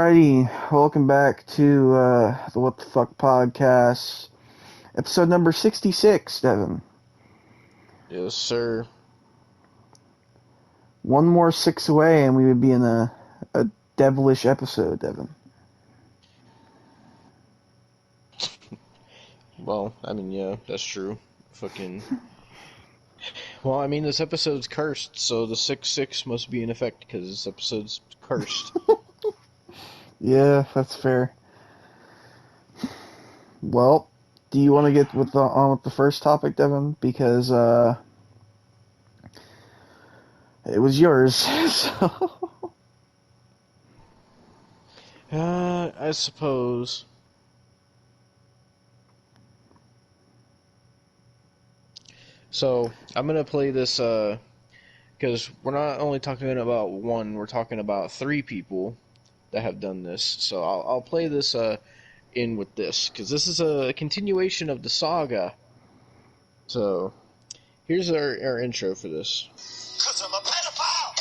Alrighty, welcome back to the What the Fuck podcast, episode number 66, Devin. Yes, sir. One more six away and we would be in a devilish episode, Devin. Well, yeah, that's true. Well, this episode's cursed, so the 6-6 must be in effect because this episode's cursed. Yeah, that's fair. Well, do you want to get on with the first topic, Devin? Because it was yours. So. I suppose. So, I'm gonna play this, because we're not only talking about one, we're talking about three people that have done this. So, I'll play this, in with this, because this is a continuation of the saga. So, here's our intro for this. 'Cause I'm a pedophile!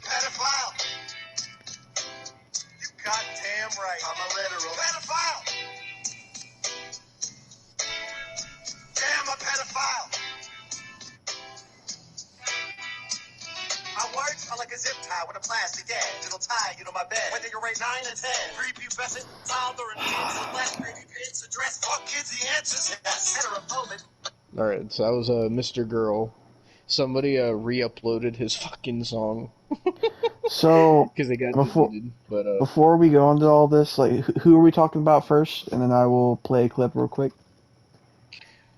Pedophile! You goddamn right. I'm a literal pedophile! Damn, a pedophile! I work like a zip tie with a plastic gag. It'll tie you to my bed. Whether you're rate 9 or 10. Prepubescent, toddler, and kids with less kids address. Fuck kids, the answers. Heterophobic. Alright, so that was Mr. Girl. Somebody re-uploaded his fucking song. So, because they got deleted. But before we go into all this, like, who are we talking about first? And then I will play a clip real quick.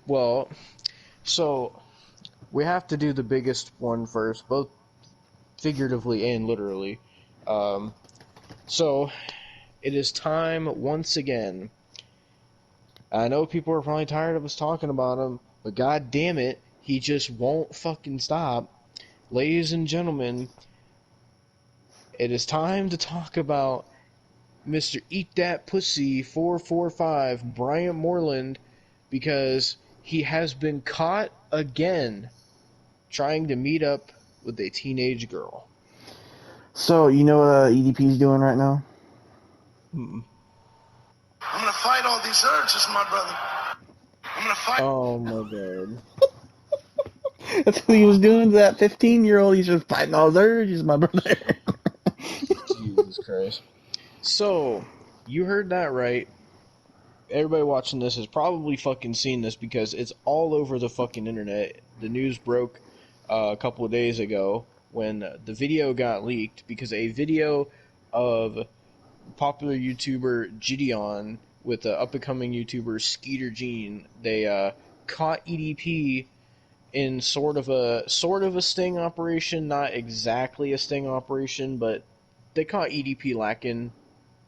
Well, so we have to do the biggest one first, both figuratively and literally. So it is time once again. I know people are probably tired of us talking about him, but god damn it, he just won't fucking stop. Ladies and gentlemen, it is time to talk about Mr. Eat That Pussy 445, Bryant Moreland, because he has been caught again trying to meet up with a teenage girl. So, you know what EDP's doing right now? Hmm. I'm gonna fight all these urges, my brother. I'm gonna fight. Oh my god. That's what he was doing to that 15-year-old. He's just fighting all his urges, my brother. Jesus Christ. So, you heard that right. Everybody watching this has probably fucking seen this because it's all over the fucking internet. The news broke a couple of days ago when the video got leaked because a video of popular YouTuber Gideon with the up-and-coming YouTuber Skeeter Jean, they caught EDP in sort of a sting operation, not exactly a sting operation, but they caught EDP lacking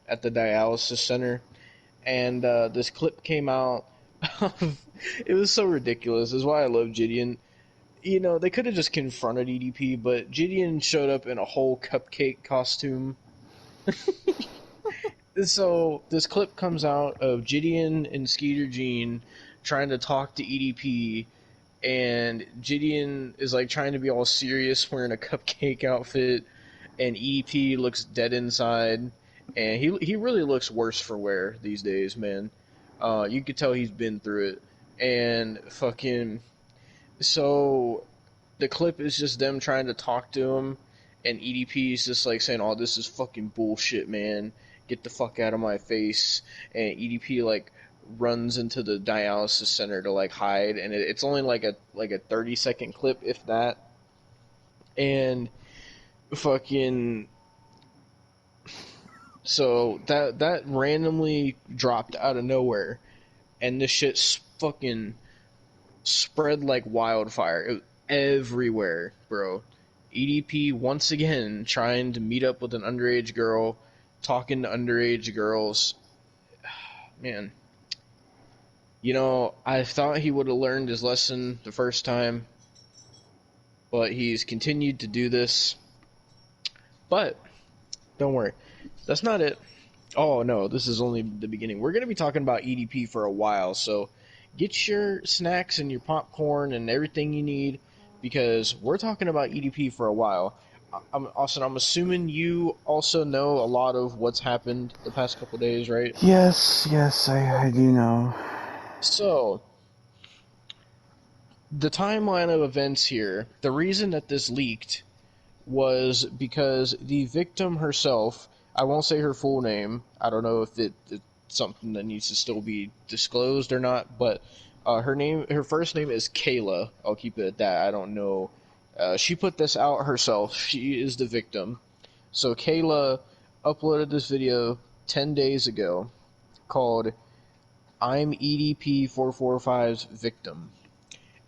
at the dialysis center, and this clip came out. It was so ridiculous. Is why I love Gideon. You know, they could have just confronted EDP, but Gideon showed up in a whole cupcake costume. So this clip comes out of Gideon and Skeeter Jean trying to talk to EDP, and Gideon is like trying to be all serious wearing a cupcake outfit, and EDP looks dead inside, and he really looks worse for wear these days, man. You could tell he's been through it, and fucking so the clip is just them trying to talk to him, and EDP is just like saying, "Oh, this is fucking bullshit, man. Get the fuck out of my face." And EDP like runs into the dialysis center to like hide, and it's only like a 30-second clip, if that. And fucking so that randomly dropped out of nowhere, and this shit fucking spread like wildfire. It was everywhere, bro. EDP once again trying to meet up with an underage girl, talking to underage girls. Man, you know, I thought he would have learned his lesson the first time, but he's continued to do this. But don't worry, that's not it. Oh no, this is only the beginning. We're going to be talking about EDP for a while, so get your snacks and your popcorn and everything you need, because we're talking about EDP for a while. Austin, I'm assuming you also know a lot of what's happened the past couple days, right? Yes, I do know. So, the timeline of events here, the reason that this leaked was because the victim herself, I won't say her full name, I don't know if it's something that needs to still be disclosed or not, but her first name is Kayla. I'll keep it at that. I don't know. She put this out herself. She is the victim. So Kayla uploaded this video 10 days ago called I'm EDP 445's victim.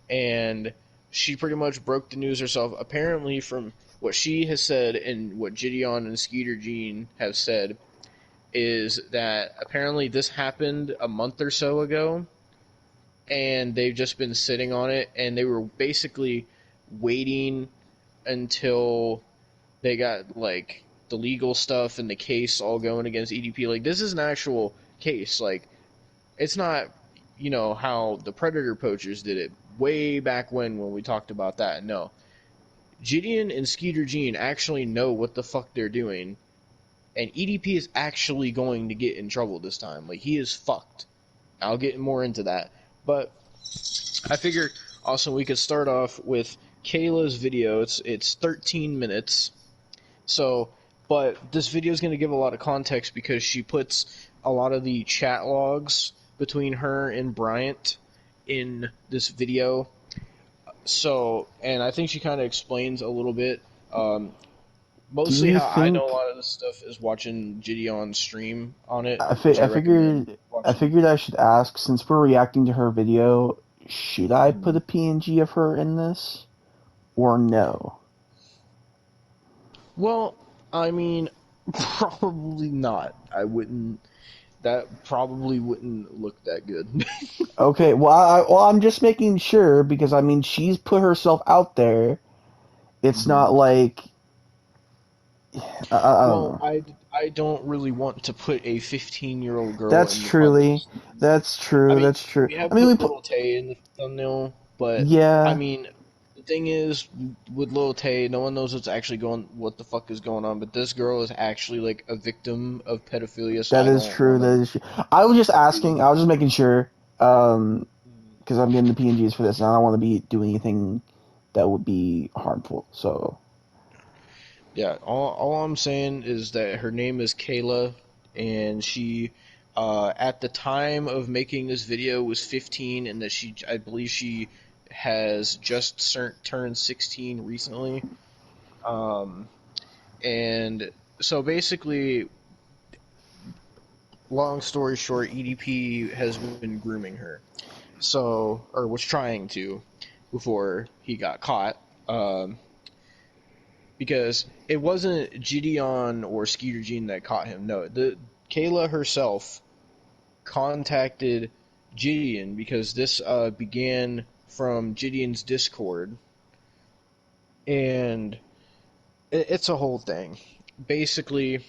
And she pretty much broke the news herself. Apparently, from what she has said and what Gideon and Skeeter Jean have said, is that apparently this happened a month or so ago, and they've just been sitting on it, and they were basically waiting until they got, like, the legal stuff and the case all going against EDP. Like, this is an actual case. Like, it's not, how the Predator poachers did it way back when we talked about that. No. Gideon and Skeeter Jean actually know what the fuck they're doing, and EDP is actually going to get in trouble this time. Like, he is fucked. I'll get more into that. But I figured also we could start off with Kayla's video. It's 13 minutes. So, but this video is going to give a lot of context because she puts a lot of the chat logs between her and Bryant in this video. So, and I think she kind of explains a little bit. Mostly how I know a lot of this stuff is watching Gideon's stream on it. I figured I should ask, since we're reacting to her video, should I put a PNG of her in this, or no? Well, I mean, probably not. I wouldn't. That probably wouldn't look that good. Okay, I'm just making sure, because I mean, she's put herself out there. It's not like I don't really want to put a 15-year-old girl. That's in true. I mean, That's true. We have I mean, we Lil Tay in the thumbnail, but yeah. I mean, the thing is, with Lil Tay, no one knows what the fuck is going on. But this girl is actually like a victim of pedophilia. So that is true. That is true. I was just asking. I was just making sure, because I'm getting the PNGs for this, and I don't want to be doing anything that would be harmful. So. Yeah, all I'm saying is that her name is Kayla, and she, at the time of making this video, was 15, and that I believe she has just turned 16 recently. And so basically, long story short, EDP has been grooming her. So, or was trying to, before he got caught. Because it wasn't Gideon or Skeeter Jean that caught him. No, Kayla herself contacted Gideon because this began from Gideon's Discord, and it's a whole thing. Basically,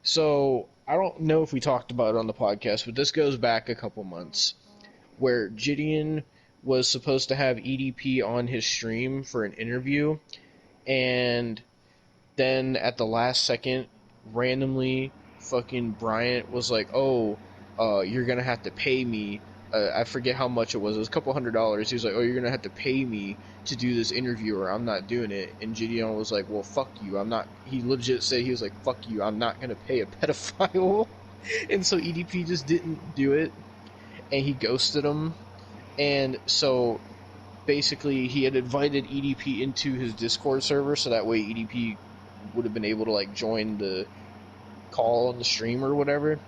So I don't know if we talked about it on the podcast, but this goes back a couple months, where Gideon was supposed to have EDP on his stream for an interview, and then at the last second, randomly, fucking Bryant was like, "Oh, you're gonna have to pay me." I forget how much it was. It was a couple $100s. He was like, "Oh, you're gonna have to pay me to do this interview, or I'm not doing it." And Gideon was like, "Well, fuck you. I'm not." He legit said he was like, "Fuck you. I'm not gonna pay a pedophile." And so EDP just didn't do it, and he ghosted him. And so, basically, he had invited EDP into his Discord server, so that way EDP would have been able to, like, join the call on the stream or whatever.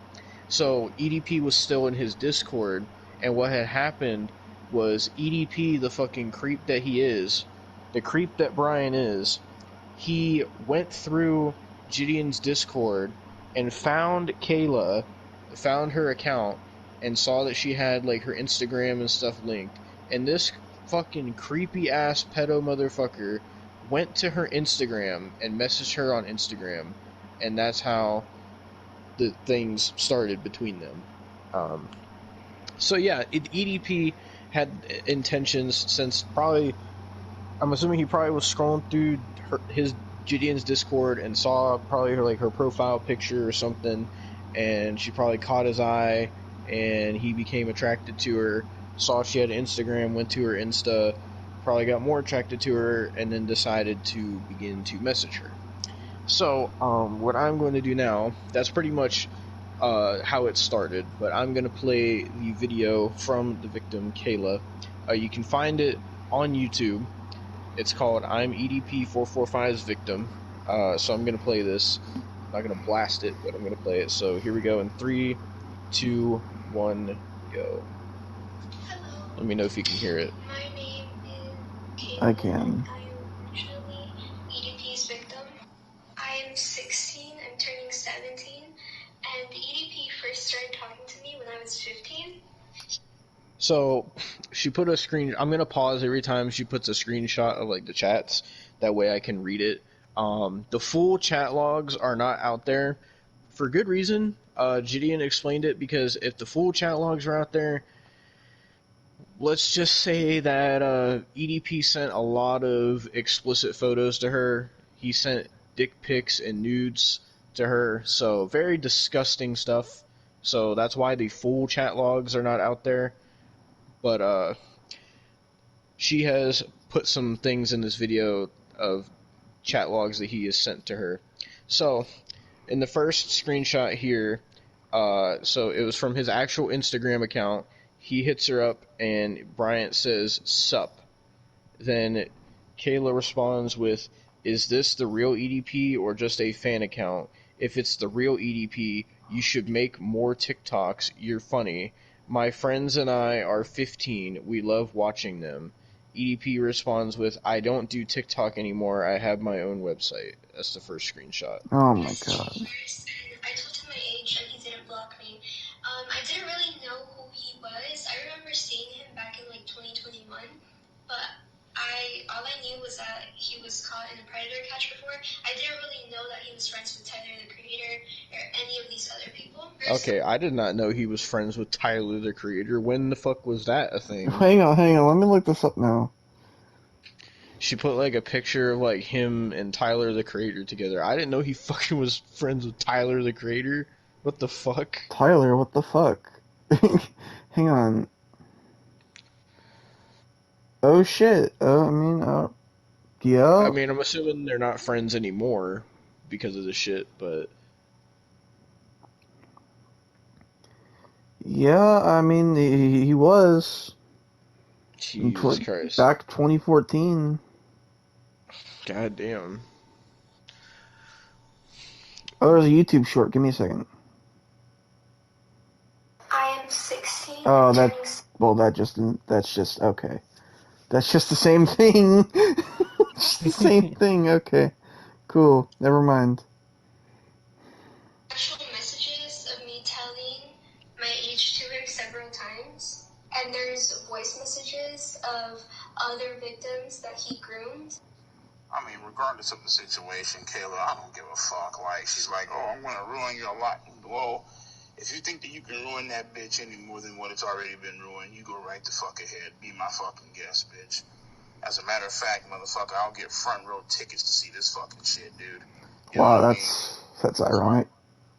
So, EDP was still in his Discord, and what had happened was EDP, the fucking creep that he is, the creep that Brian is, he went through Gideon's Discord and found Kayla, found her account, and saw that she had, like, her Instagram and stuff linked. And this fucking creepy ass pedo motherfucker went to her Instagram and messaged her on Instagram. And that's how the things started between them. So yeah, EDP had intentions since probably I'm assuming he probably was scrolling through his Gideon's Discord and saw probably her profile picture or something, and she probably caught his eye, and he became attracted to her. Saw she had Instagram, went to her Insta, probably got more attracted to her, and then decided to begin to message her. So, what I'm going to do now, that's pretty much how it started, but I'm going to play the video from the victim, Kayla. You can find it on YouTube. It's called I'm EDP445's Victim. So I'm going to play this. I'm not going to blast it, but I'm going to play it. So here we go in 3, 2, 1, go. Hello. Let me know if you can hear it. My name is Kayla. I can. I am originally EDP's victim. I am 16. I'm turning 17. And the EDP first started talking to me when I was 15. So she put a screen. I'm going to pause every time she puts a screenshot of like the chats. That way I can read it. The full chat logs are not out there for good reason. Gideon explained it because if the full chat logs are out there, let's just say that EDP sent a lot of explicit photos to her. He sent dick pics and nudes to her, so very disgusting stuff. So that's why the full chat logs are not out there. But she has put some things in this video of chat logs that he has sent to her. So in the first screenshot here, so it was from his actual Instagram account. He hits her up, and Bryant says, "Sup." Then Kayla responds with, "Is this the real EDP or just a fan account? If it's the real EDP, you should make more TikToks. You're funny. My friends and I are 15. We love watching them." EDP responds with, "I don't do TikTok anymore. I have my own website." That's the first screenshot. Oh my god. And I told him my age, and he didn't block me. I didn't really know who he was. I remember seeing him back in like 2021, but all I knew was that he was caught in a predator catch before. I didn't really know that he was friends with Tyler the Creator or any of these other people. Okay, I did not know he was friends with Tyler the Creator. When the fuck was that a thing? Hang on. Let me look this up now. She put like a picture of like him and Tyler the Creator together. I didn't know he fucking was friends with Tyler the Creator. What the fuck? Tyler, what the fuck? Hang on. Oh shit. Yeah. I mean, I'm assuming they're not friends anymore because of the shit, but Yeah, I mean, he was. Jesus Christ. Back 2014. God damn. Oh, there's a YouTube short. Give me a second. I am 16. Oh, that's just, okay. That's just the same thing. It's the same thing, okay. Cool, never mind. Actual messages of me telling my age to him several times. And there's voice messages of other victims that he groomed. I mean, regardless of the situation, Kayla, I don't give a fuck. Like, she's like, oh, I'm gonna ruin your life. Well, if you think that you can ruin that bitch any more than what it's already been ruined, you go right the fuck ahead. Be my fucking guest, bitch. As a matter of fact, motherfucker, I'll get front row tickets to see this fucking shit, dude. You Wow, know that's ironic.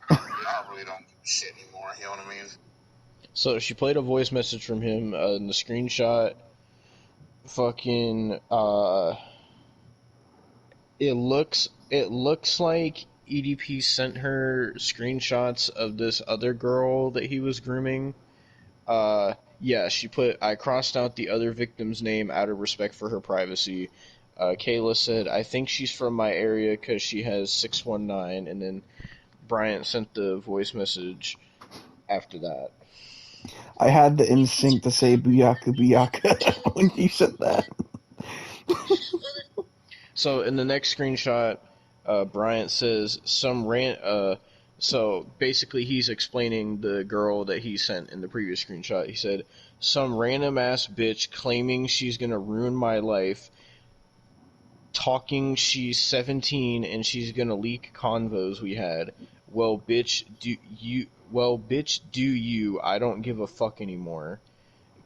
I really don't give a shit anymore, you know what I mean? So she played a voice message from him in the screenshot. Fucking, it looks like EDP sent her screenshots of this other girl that he was grooming. Yeah, she put, "I crossed out the other victim's name out of respect for her privacy." Kayla said, "I think she's from my area because she has 619," and then Bryant sent the voice message after that. I had the instinct to say booyaka booyaka when you said that. So in the next screenshot, Bryant says so basically he's explaining the girl that he sent in the previous screenshot. He said, "Some random ass bitch claiming she's gonna ruin my life, talking she's 17 and she's gonna leak convos we had. Well, bitch, do you? I don't give a fuck anymore."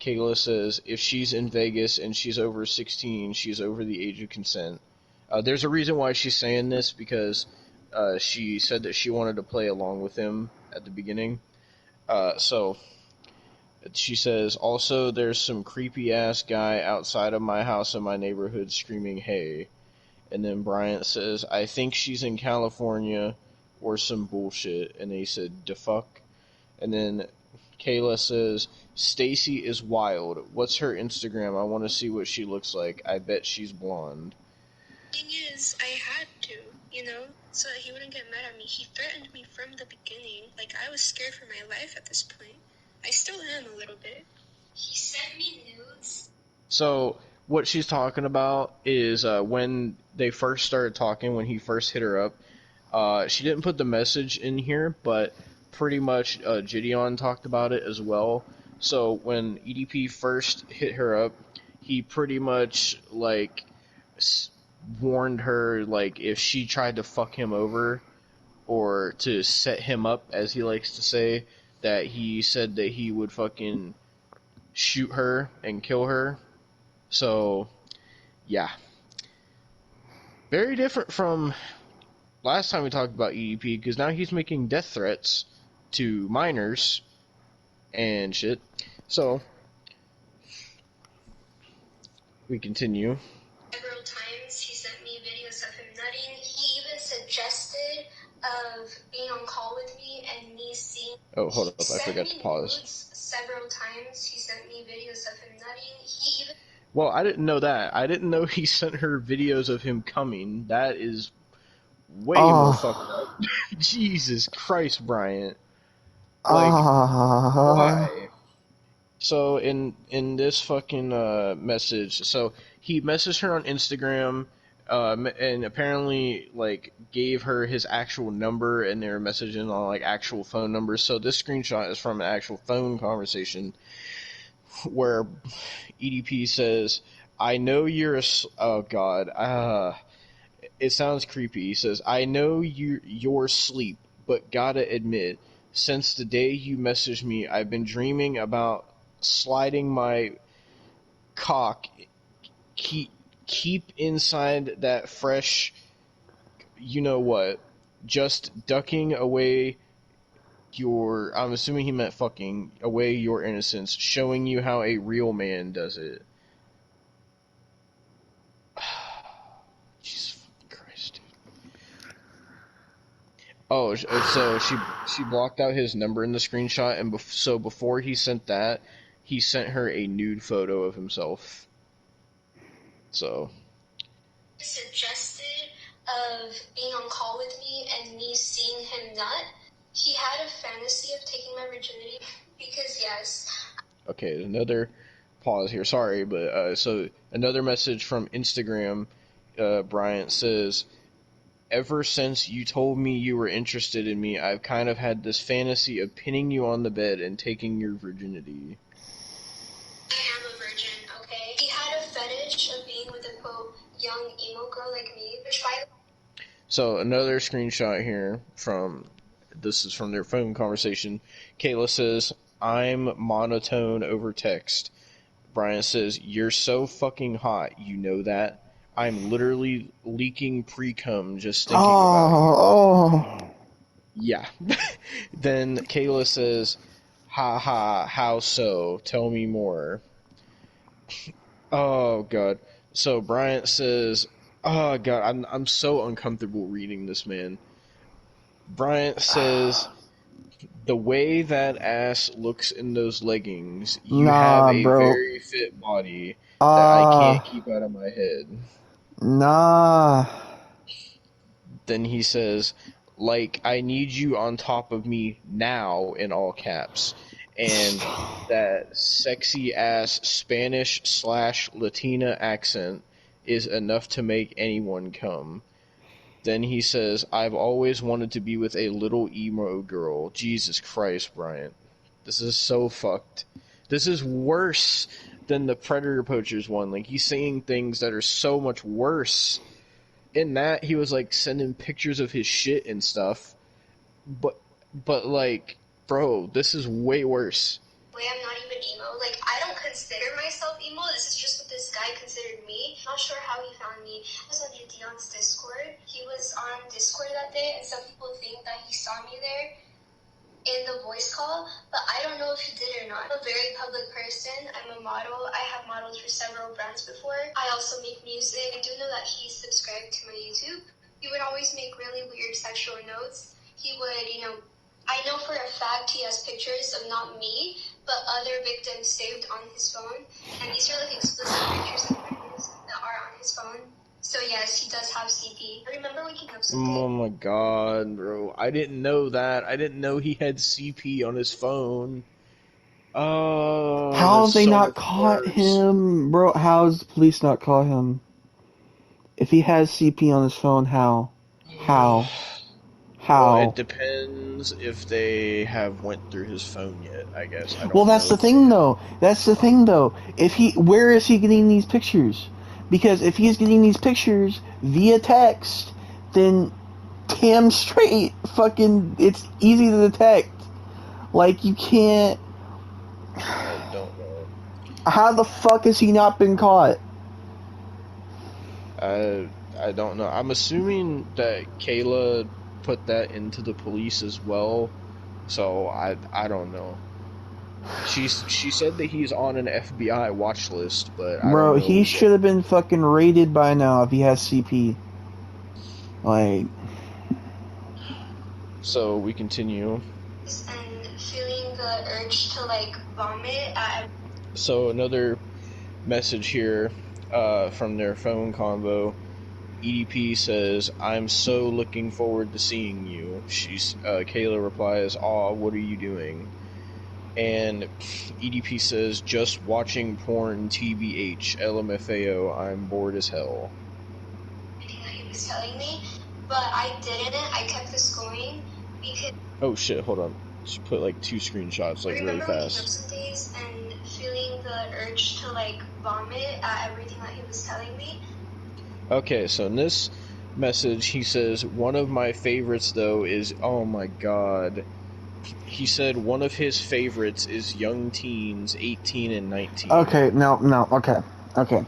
Kayla says, if she's in Vegas and she's over 16, she's over the age of consent. There's a reason why she's saying this, because she said that she wanted to play along with him at the beginning. So she says, also, there's some creepy-ass guy outside of my house in my neighborhood screaming, hey. And then Bryant says, I think she's in California or some bullshit. And they said, da fuck. And then Kayla says, Stacy is wild. What's her Instagram? I want to see what she looks like. I bet she's blonde. Thing is, I had to, so that he wouldn't get mad at me. He threatened me from the beginning. Like, I was scared for my life at this point. I still am a little bit. He sent me nudes. So, what she's talking about is when they first started talking, when he first hit her up, she didn't put the message in here, but pretty much Gideon talked about it as well. So, when EDP first hit her up, he pretty much, warned her, if she tried to fuck him over, or to set him up, as he likes to say, that he said that he would fucking shoot her and kill her. So, yeah. Very different from last time we talked about EDP, because now he's making death threats to minors and shit. So, we continue. Several times he sent me videos of him nutting. He even suggested of being on call with me and me seeing... Oh, hold up, I forgot to pause. Several times he sent me videos of him nutting. He even... Well, I didn't know that. I didn't know he sent her videos of him coming. That is way more fucked up. Jesus Christ, Bryant. Why? So, in this fucking message, so he messaged her on Instagram, and apparently, gave her his actual number, and they were messaging on, actual phone numbers. So this screenshot is from an actual phone conversation, where EDP says, I know you're oh god, it sounds creepy. He says, I know you're asleep, but gotta admit, since the day you messaged me, I've been dreaming about sliding my cock, keep inside that fresh, you-know-what, just ducking away I'm assuming he meant fucking, away your innocence, showing you how a real man does it. Jesus fucking Christ, dude. Oh, so she blocked out his number in the screenshot, and so before he sent that, he sent her a nude photo of himself. So. Suggested of being on call with me and me seeing him nut. He had a fantasy of taking my virginity because, yes. Okay, another pause here. Sorry, but so another message from Instagram. Bryant says, ever since you told me you were interested in me, I've kind of had this fantasy of pinning you on the bed and taking your virginity. I am a virgin, okay? He had a fetish of being with a, quote, young emo girl like me, which by... So another screenshot here this is from their phone conversation. Kayla says, I'm monotone over text. Brian says, you're so fucking hot, you know that? I'm literally leaking pre-cum just thinking about you. Yeah. Then Kayla says, ha ha, how so? Tell me more. Oh god. So Bryant says, oh god, I'm so uncomfortable reading this, man. Bryant says, the way that ass looks in those leggings, you have a very fit body that I can't keep out of my head. Nah. Then he says, I need you on top of me now, in all caps. And that sexy ass Spanish/Latina accent is enough to make anyone come. Then he says, I've always wanted to be with a little emo girl. Jesus Christ, Bryant. This is so fucked. This is worse than the Predator Poachers one. He's saying things that are so much worse. In that, he was, sending pictures of his shit and stuff. But bro, this is way worse. way I'm not even emo. Like, I don't consider myself emo. This is just what this guy considered me. Not sure how he found me. I was on Dion's Discord. He was on Discord that day, and some people think that he saw me there in the voice call, but I don't know if he did or not. I'm a very public person. I'm a model. I have modeled for several brands before. I also make music. I do know that he subscribed to my YouTube. He would always make really weird sexual notes. He would, I know for a fact he has pictures of not me, but other victims saved on his phone. And these are like explicit pictures of victims that are on his phone. So yes, he does have CP. I remember waking up Sunday. Oh my god, bro. I didn't know that. I didn't know he had CP on his phone. Oh, How that's have they so not much caught worse. him? Bro, how has the police not caught him? If he has CP on his phone, how? How? Well, How? it depends if they have went through his phone yet, I guess. I Well, don't that's know the if they thing, have. though. That's the thing, though. Where is he getting these pictures? Because if he's getting these pictures via text, then damn straight, fucking, it's easy to detect. Like, you can't. I don't know. How the fuck has he not been caught? I don't know. I'm assuming that Kayla put that into the police as well, so I don't know. She said that he's on an FBI watch list, but I don't Bro, know he what. should have been fucking raided by now if he has CP. Like. So we continue. And feeling the urge to like vomit at. So another message here from their phone convo. EDP says, "I'm so looking forward to seeing you." Kayla replies, "Aw, what are you doing?" And EDP says, "Just watching porn, TBH, LMFAO, I'm bored as hell." That he was telling me, but I didn't. I kept this going because. Oh shit, hold on. Just put like 2 screenshots, like I really remember waking up fast. some days and feeling the urge to like vomit at everything that he was telling me. Okay, so in this message, he says, "One of my favorites, though, is..." Oh my god. He said one of his favorites is young teens, 18 and 19. Okay, no, okay.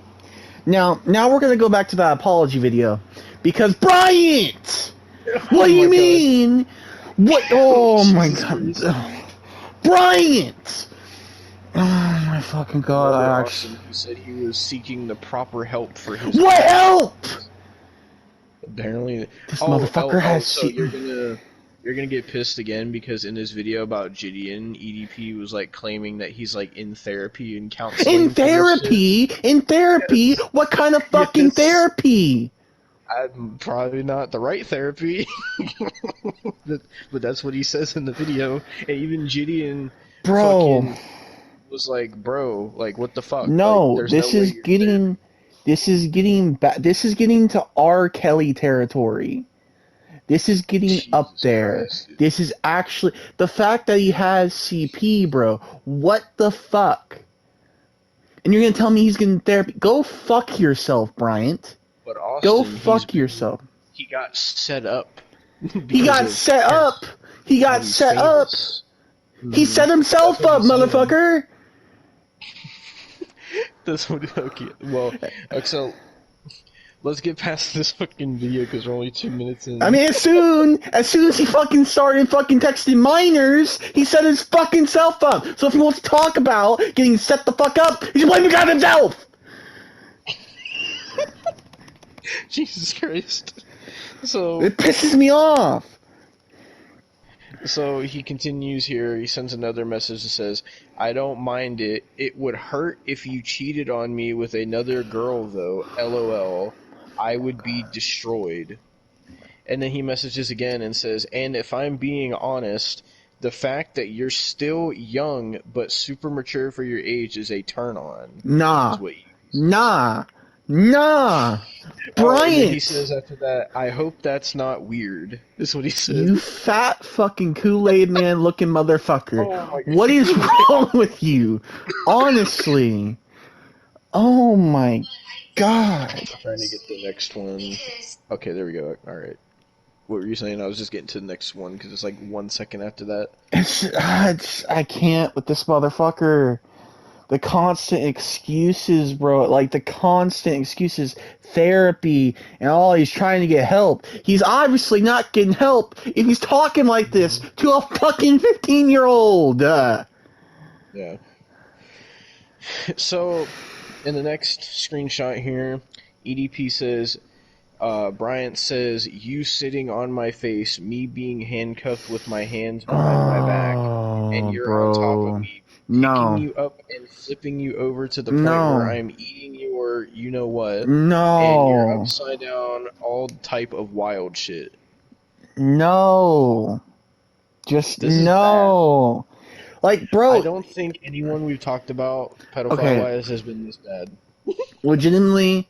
Now we're gonna go back to that apology video. Because Bryant! What Oh do you my god. mean? What? Oh my Jesus god. Christ. Bryant! Oh my fucking god, Another I actually. Austin, he said he was seeking the proper help for his What act. help? Apparently. This Oh, motherfucker has so you're gonna get pissed again because in his video about Gideon, EDP was like claiming that he's like in therapy and In counseling for this shit. therapy? In therapy? Yes. What kind of fucking Yes. therapy? I'm probably not the right therapy, but that's what he says in the video. And even Gideon Bro. fucking was like, "Bro, like what the fuck? Like, No, there's no way you're in therapy." this is getting to R. Kelly territory. This is getting up Jesus there. Christ, dude. This is actually the fact that he has CP, bro. What the fuck? And you're gonna tell me he's getting therapy? Go fuck yourself, Bryant. But Go Austin, fuck yourself. he got set up He because got of set up. He how got he's set up. famous. He set That's himself what up, he's saying. motherfucker. That's what. Okay, well, so let's get past this fucking video because we're only 2 minutes in. I mean, as soon as he fucking started fucking texting minors, he set his fucking self up. So if he wants to talk about getting set the fuck up, he's blaming God himself. Jesus Christ. So It pisses me off. So he continues here. He sends another message that says, "I don't mind it. It would hurt if you cheated on me with another girl, though. LOL. I would be destroyed." And then he messages again and says, "And if I'm being honest, the fact that you're still young but super mature for your age is a turn on." Nah, Is what he nah, nah. Oh, and then he Bryant, says after that, "I hope that's not weird." Is what he said. you fat fucking Kool-Aid man looking motherfucker. Oh my What is wrong with you? Honestly. Oh my god. I'm trying to get the next one. Okay, there we go. Alright. What were you saying? I was just getting to the next one because it's like 1 second after that. I can't with this motherfucker. The constant excuses, bro. Like, the constant excuses. Therapy and all. He's trying to get help. He's obviously not getting help if he's talking like this to a fucking 15-year-old. Yeah. So, in the next screenshot here, EDP says, Bryant says, you sitting on my face, me being handcuffed with my hands behind my back, and you're bro. on top of me, picking you up and flipping you over to the point where I'm eating your you-know-what, and you're upside down, all type of wild shit. No. Just no. Like, bro. I don't think anyone we've talked about pedophile-wise has been this bad. Legitimately,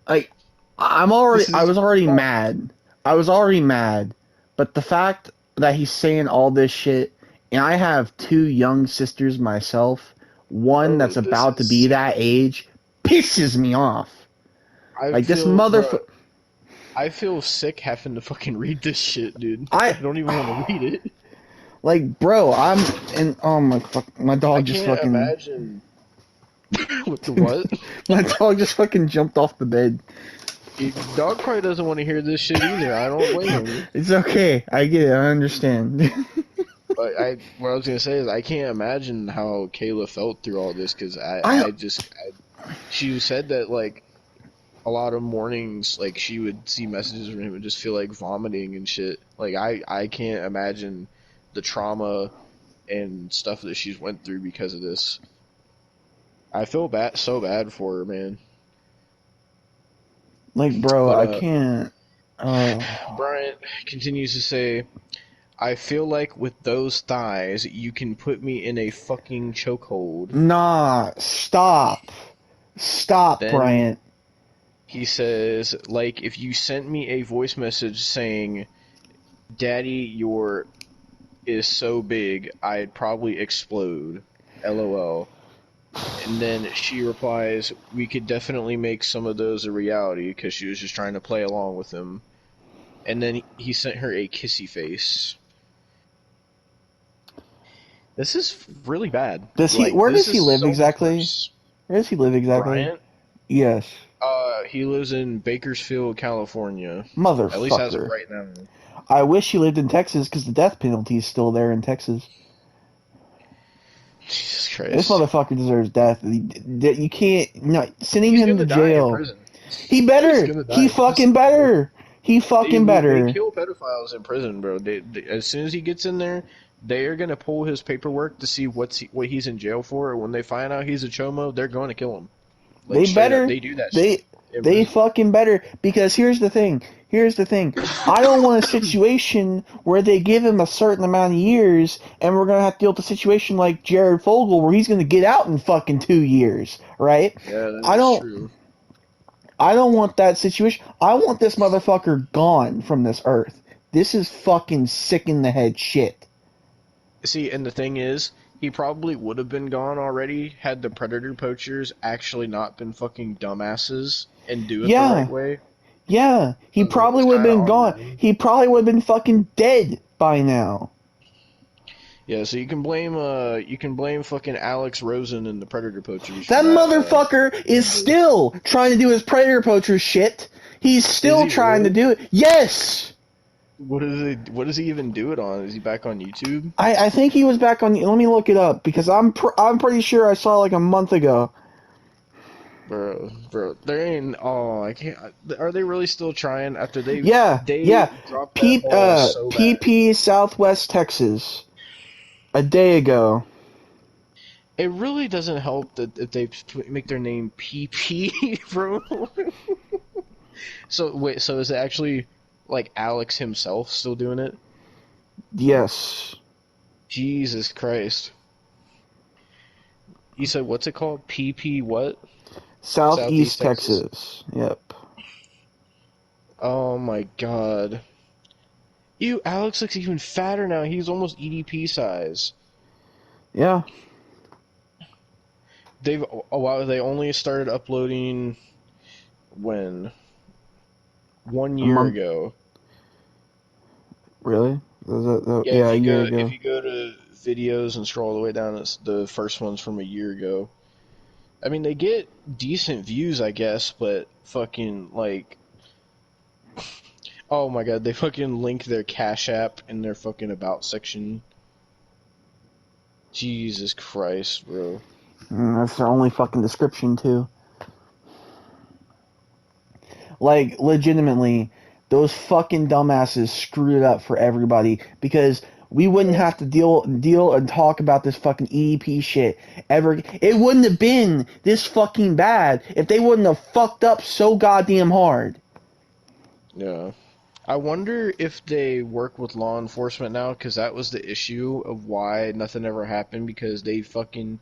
like, I was already mad. I was already mad. But the fact that he's saying all this shit, and I have 2 young sisters myself, one that's about to be that age, pisses me off. This motherfucker. I feel sick having to fucking read this shit, dude. I don't even want to read it. Like, bro, oh my fuck, my dog just fucking. I can't imagine. What the what? My dog just fucking jumped off the bed. Your dog probably doesn't want to hear this shit either. I don't blame him. It's okay. I get it. I understand. But what I was gonna say is I can't imagine how Kayla felt through all this because she said that like a lot of mornings like she would see messages from him and just feel like vomiting and shit. Like I can't imagine the trauma and stuff that she's went through because of this. I feel so bad for her, man. Like, bro, I can't. Bryant continues to say, I feel like with those thighs, you can put me in a fucking chokehold. Nah, stop. Stop, then, Bryant. He says, like, if you sent me a voice message saying, Daddy, your is so big, I'd probably explode. LOL. And then she replies, we could definitely make some of those a reality, because she was just trying to play along with him. And then he sent her a kissy face. This is really bad. Where does he live exactly? Where does he live exactly? Bryant? Yes. He lives in Bakersfield, California. Motherfucker. At least as of right now. I wish he lived in Texas, because the death penalty is still there in Texas. Jesus Christ. This motherfucker deserves death. You can't... No, sending him to jail. He better. He fucking better. He fucking better. They kill pedophiles in prison, bro. As soon as he gets in there, they are gonna pull his paperwork to see what he's in jail for. And when they find out he's a chomo, they're going to kill him. Like, they better. They do that. They fucking better. Because here's the thing. I don't want a situation where they give him a certain amount of years, and we're gonna have to deal with a situation like Jared Fogle, where he's gonna get out in fucking 2 years, right? Yeah, that's true. I don't want that situation. I want this motherfucker gone from this earth. This is fucking sick in the head shit. See, and the thing is, he probably would have been gone already had the predator poachers actually not been fucking dumbasses and do it the right way. Yeah, he probably would have been gone. He probably would have been fucking dead by now. Yeah, so you can blame fucking Alex Rosen and the predator poachers. That motherfucker is still trying to do his predator poacher shit. He's still trying to do it. Yes. What does he even do it on? Is he back on YouTube? I think he was back on. Let me look it up because I'm pretty sure I saw like a month ago. Bro, there ain't. Oh, I can't. Are they really still trying after they? Yeah. Dropped so PP Southwest Texas. A day ago. It really doesn't help that if they make their name PP, bro. So wait, so is it actually like Alex himself still doing it? Yes. Jesus Christ. You said what's it called? PP what? Southeast Texas. Yep. Oh my god. Ew, Alex looks even fatter now. He's almost EDP size. Yeah. They only started uploading when 1 year ago. Really? Yeah, Yeah, a year ago. if you go to videos and scroll all the way down, it's the first one's from a year ago. I mean, they get decent views, I guess, but fucking like, oh my god, they fucking link their Cash App in their fucking about section. Jesus Christ, bro. That's their only fucking description too. Like, legitimately, those fucking dumbasses screwed it up for everybody because we wouldn't have to deal and talk about this fucking EDP shit ever. It wouldn't have been this fucking bad if they wouldn't have fucked up so goddamn hard. Yeah. I wonder if they work with law enforcement now, because that was the issue of why nothing ever happened, because they fucking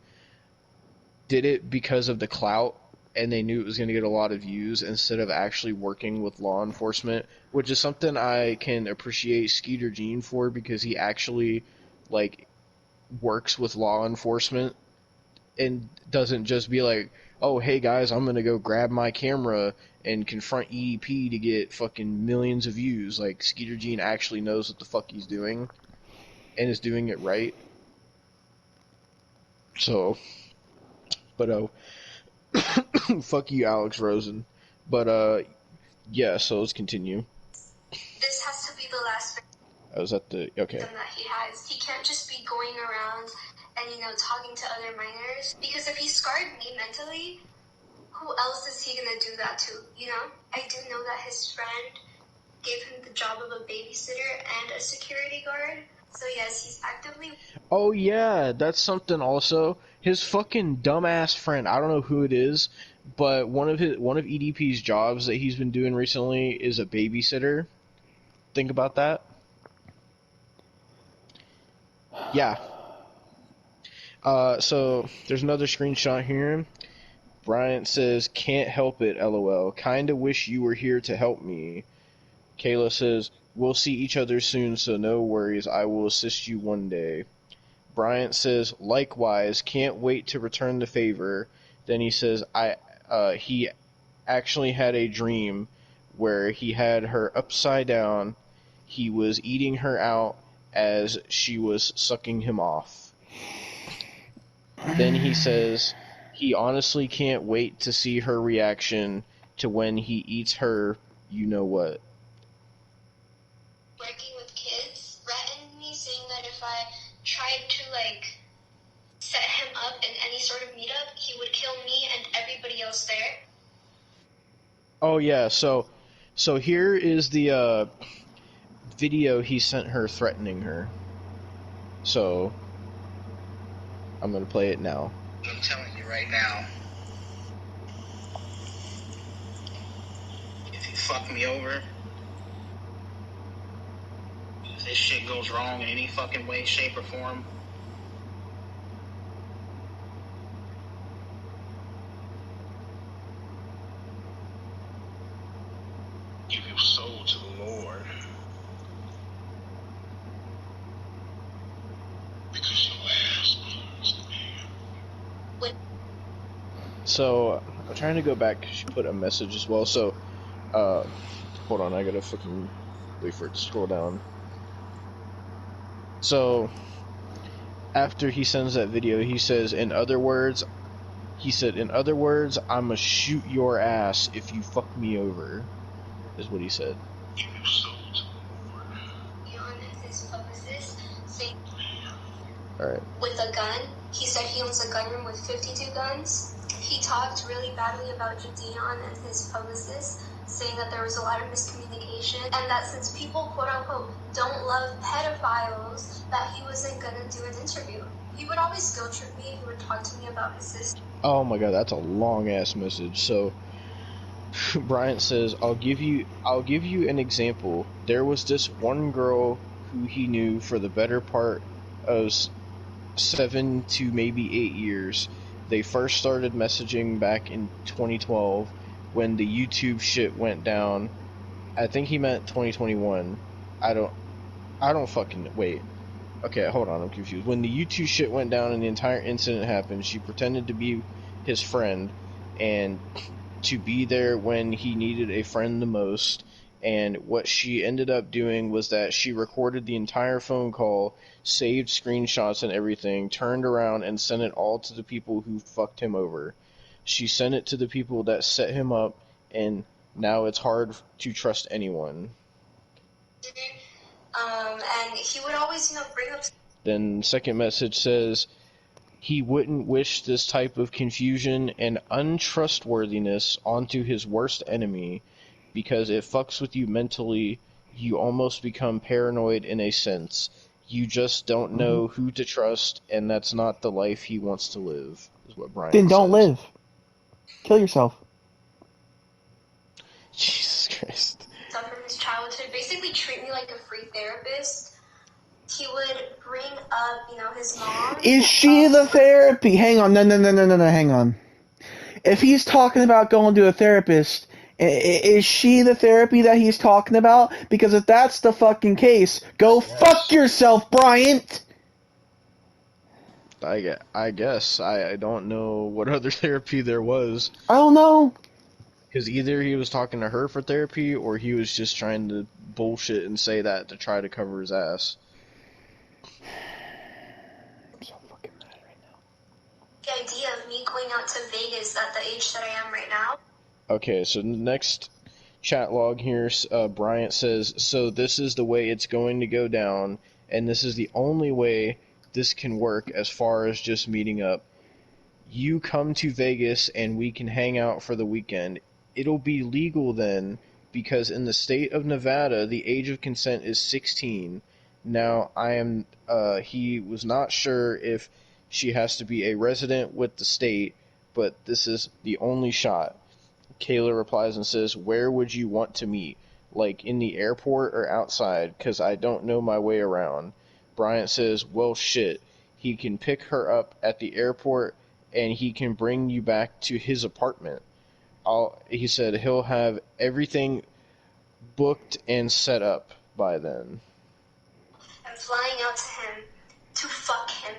did it because of the clout, and they knew it was going to get a lot of views instead of actually working with law enforcement, which is something I can appreciate Skeeter Jean for, because he actually, like, works with law enforcement and doesn't just be like, oh, hey guys, I'm gonna go grab my camera and confront EDP to get fucking millions of views. Like, Skeeter Jean actually knows what the fuck he's doing and is doing it right. So, but fuck you, Alex Rosen. But yeah, so let's continue. This has to be the last I was at the, okay. that he has. He can't just be going around and, talking to other minors, because if he scarred me mentally, who else is he gonna do that to, I do know that his friend gave him the job of a babysitter and a security guard, so yes, he's actively... Oh yeah, that's something also. His fucking dumbass friend, I don't know who it is, but one of EDP's jobs that he's been doing recently is a babysitter. Think about that. Yeah. So there's another screenshot here. Bryant says, "Can't help it, lol. Kinda wish you were here to help me." Kayla says, "We'll see each other soon, so no worries. I will assist you one day." Bryant says, "Likewise, can't wait to return the favor." Then he says, he actually had a dream where he had her upside down. He was eating her out as she was sucking him off. Then he says he honestly can't wait to see her reaction to when he eats her, you know what. Working with kids threatened me, saying that if I tried to, set him up in any sort of meetup, he would kill me and everybody else there. Oh yeah, so here is the video he sent her threatening her. So I'm gonna play it now. I'm telling you right now, if you fuck me over, if this shit goes wrong in any fucking way, shape, or form, give your soul to the Lord. Because your ass burns, man. So I'm trying to go back. She put a message as well. So hold on, I gotta fucking wait for it to scroll down. So after he sends that video, he says, in other words, I'ma shoot your ass if you fuck me over, is what he said. Give your soul to the Lord. On his publicist, saying Alright. with a gun, he said he owns a gun room with 52 guns. He talked really badly about Gideon and his publicist, saying that there was a lot of miscommunication, and that since people, quote-unquote, don't love pedophiles, that he wasn't gonna do an interview. He would always guilt trip me. He would talk to me about his sister. Oh my god, that's a long ass message. So Bryant says, I'll give you an example. There was this one girl who he knew for the better part of 7 to maybe 8 years. They first started messaging back in 2012 when the YouTube shit went down. I think he meant 2021. I don't fucking wait. Okay, hold on, I'm confused. When the YouTube shit went down and the entire incident happened, she pretended to be his friend and to be there when he needed a friend the most, And what she ended up doing was that she recorded the entire phone call, saved screenshots and everything, turned around and sent it all to the people who fucked him over. She sent it to the people that set him up, and now it's hard to trust anyone. And he would always, bring up... Then second message says, he wouldn't wish this type of confusion and untrustworthiness onto his worst enemy, because it fucks with you mentally. You almost become paranoid in a sense. You just don't know who to trust, and that's not the life he wants to live, is what Brian Then don't says. live. Kill yourself. Jesus Christ. Stuff from his childhood, basically treat me like a free therapist. He would bring up, his mom. Is she the therapy? Hang on, no, hang on. If he's talking about going to a therapist, is she the therapy that he's talking about? Because if that's the fucking case, go fuck yourself, Bryant! I guess. I don't know what other therapy there was. I don't know. Because either he was talking to her for therapy, or he was just trying to bullshit and say that to try to cover his ass. I'm so fucking mad right now. The idea of me going out to Vegas at the age that I am right now. Okay, so next chat log here, Bryant says, so this is the way it's going to go down, and this is the only way this can work as far as just meeting up. You come to Vegas and we can hang out for the weekend. It'll be legal then, because in the state of Nevada, the age of consent is 16. Now, he was not sure if she has to be a resident with the state, but this is the only shot. Kayla replies and says, where would you want to meet? Like in the airport or outside? 'Cause I don't know my way around. Bryant says, well shit, he can pick her up at the airport and he can bring you back to his apartment. He said he'll have everything booked and set up by then. I'm flying out to him to fuck him.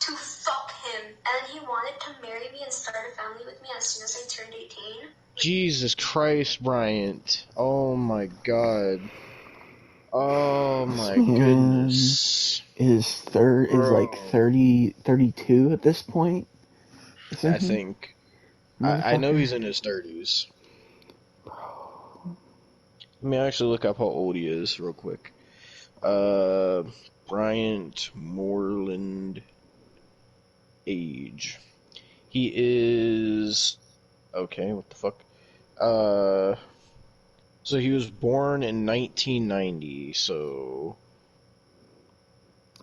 To fuck him. And he wanted to marry me and start a family with me as soon as I turned 18. Jesus Christ, Bryant. Oh my god. Oh my goodness. Is like 30, 32 at this point? I think. I know he's in his 30s. Let me actually look up how old he is real quick. Bryant Moreland age. He is... Okay, what the fuck? So he was born in 1990, so...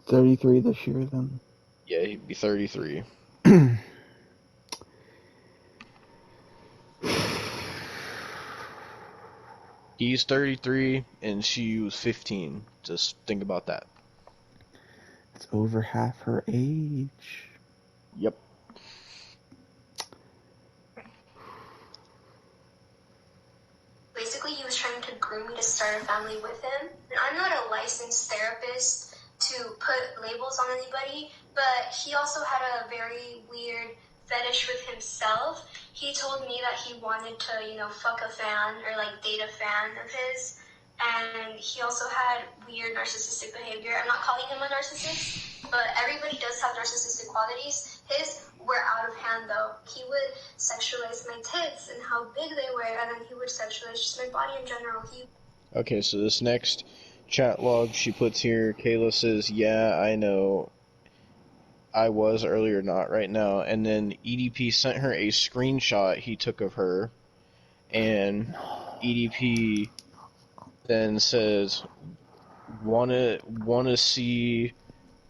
33 this year, then. Yeah, he'd be 33. He's 33, and she was 15. Just think about that. It's over half her age. Yep. Basically, he was trying to groom me to start a family with him. And I'm not a licensed therapist to put labels on anybody, but he also had a very weird fetish with himself. He told me that he wanted to, fuck a fan or date a fan of his. And he also had weird narcissistic behavior. I'm not calling him a narcissist, but everybody does have narcissistic qualities. His were out of hand, though. He would sexualize my tits and how big they were, and then he would sexualize just my body in general. Okay, so this next chat log she puts here, Kayla says, yeah, I know. I was earlier, not right now. And then EDP sent her a screenshot he took of her, and EDP then says, wanna see...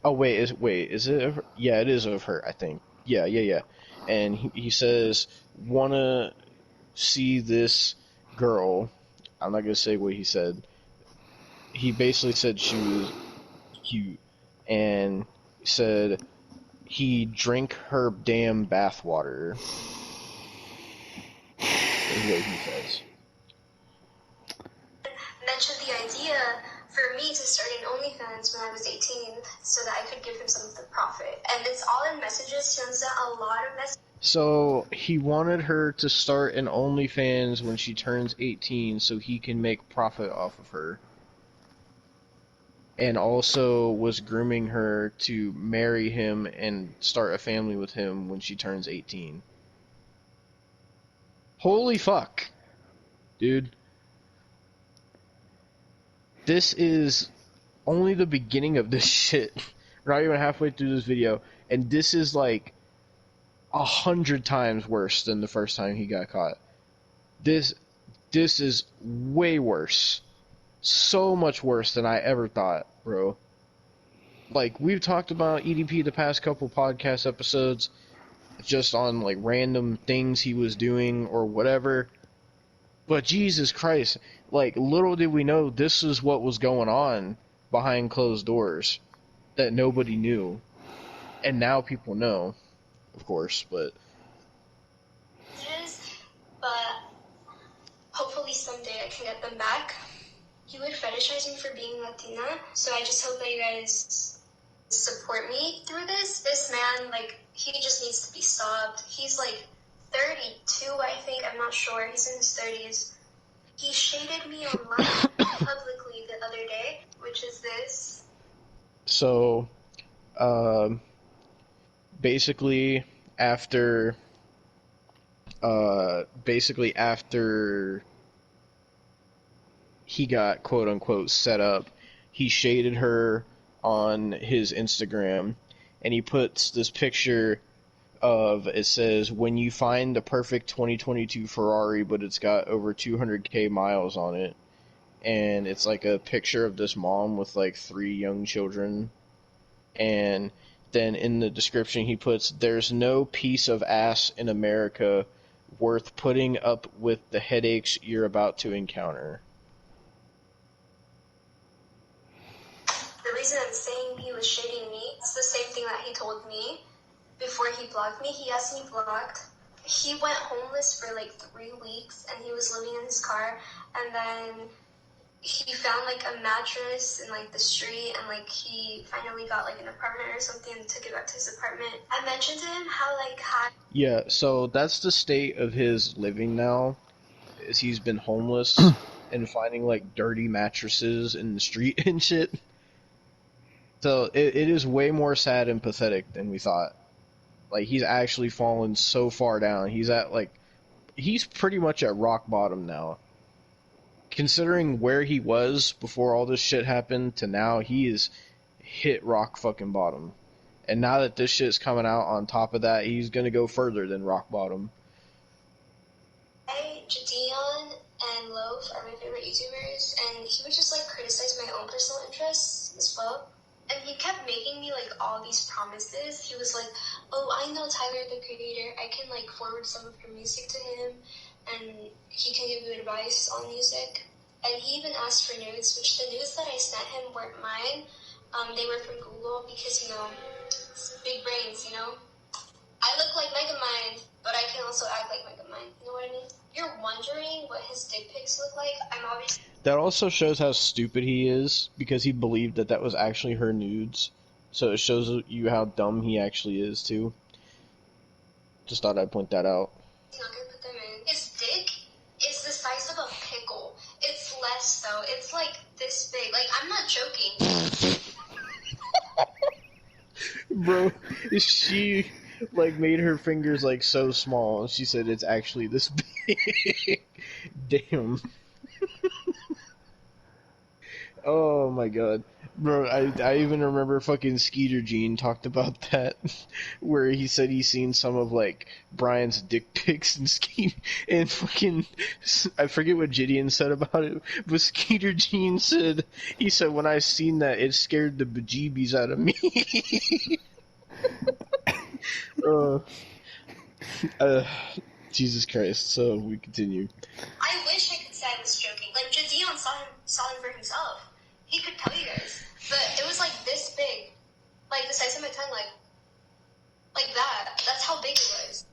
Oh, wait, is it of her? Yeah, it is of her, I think. Yeah. And he says, wanna see this girl. I'm not gonna say what he said. He basically said she was cute, and said he drank her damn bathwater. Is what he says. Mentioned the idea for me to start an OnlyFans when I was 18 so that I could give him some of the profit. And it's all in messages. He sends out a lot of messages. So he wanted her to start an OnlyFans when she turns 18 so he can make profit off of her. And also was grooming her to marry him and start a family with him when she turns 18. Holy fuck. Dude. This is only the beginning of this shit. We're not even halfway through this video. And this is like 100 times worse than the first time he got caught. This is way worse. So much worse than I ever thought, bro. Like, we've talked about EDP the past couple podcast episodes, just on, like, random things he was doing or whatever. But Jesus Christ, like, little did we know this is what was going on behind closed doors that nobody knew. And now people know, of course, but... But hopefully someday I can get them back. He would fetishize me for being Latina, so I just hope that you guys support me through this. This man, like, he just needs to be stopped. He's like 32, I think. I'm not sure. He's in his 30s. He shaded me online publicly the other day, which is this. So, basically after he got quote unquote set up, he shaded her on his Instagram, and he puts this picture of, it says, when you find the perfect 2022 Ferrari, but it's got over 200k miles on it, and it's like a picture of this mom with like 3 young children, and then in the description he puts, there's no piece of ass in America worth putting up with the headaches you're about to encounter. The reason I'm saying he was shading me is the same thing that he told me before he blocked me. He has me blocked. He went homeless for like 3 weeks, and he was living in his car, and then he found like a mattress in like the street, and like he finally got like an apartment or something and took it back to his apartment. I mentioned to him how like Yeah, so that's the state of his living now, is he's been homeless and finding like dirty mattresses in the street and shit. So it is way more sad and pathetic than we thought. Like, he's actually fallen so far down. He's pretty much at rock bottom now. Considering where he was before all this shit happened to now, he is hit rock fucking bottom. And now that this shit's coming out on top of that, he's gonna go further than rock bottom. Jadion and Loaf are my favorite YouTubers, and he would just like criticize my own personal interests as well. And he kept making me like all these promises. He was like, "Oh, I know Tyler the Creator. I can like forward some of your music to him, and he can give you advice on music." And he even asked for nudes, which the nudes that I sent him weren't mine. They were from Google because, you know, big brains, you know. I look like Megamind, but I can also act like Megamind. You know what I mean? You're wondering what his dick pics look like? I'm obviously... That also shows how stupid he is, because he believed that was actually her nudes. So it shows you how dumb he actually is, too. Just thought I'd point that out. He's not gonna put them in. His dick is the size of a pickle. It's less, though. It's like this big. Like, I'm not joking. Bro, she, like, made her fingers, like, so small. She said it's actually this big. Damn. Oh my god. Bro, I even remember fucking Skeeter Gene talked about that, where he said he's seen some of, like, Brian's dick pics and Skeeter, and fucking, I forget what Gideon said about it, but Skeeter Gene said, he said, when I seen that, it scared the bejeebies out of me. Jesus Christ, so we continue. I wish I could say I was joking. Like, Jadion saw him for himself. He could tell you guys. But it was like this big. Like the size of my tongue, like that. That's how big it was.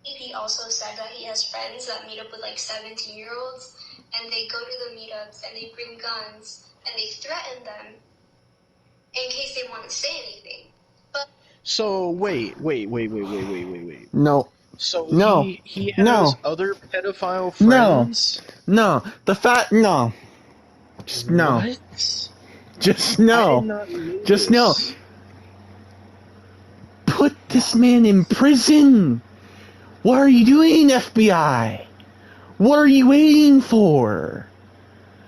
He also said that he has friends that meet up with like 17-year-olds, and they go to the meetups and they bring guns and they threaten them in case they want to say anything. But So wait. No. So No. he has No. other pedophile No. friends? No. No. Just no. What? Just I did no. not know Just no. this. Put this man in prison. What are you doing, FBI? What are you waiting for?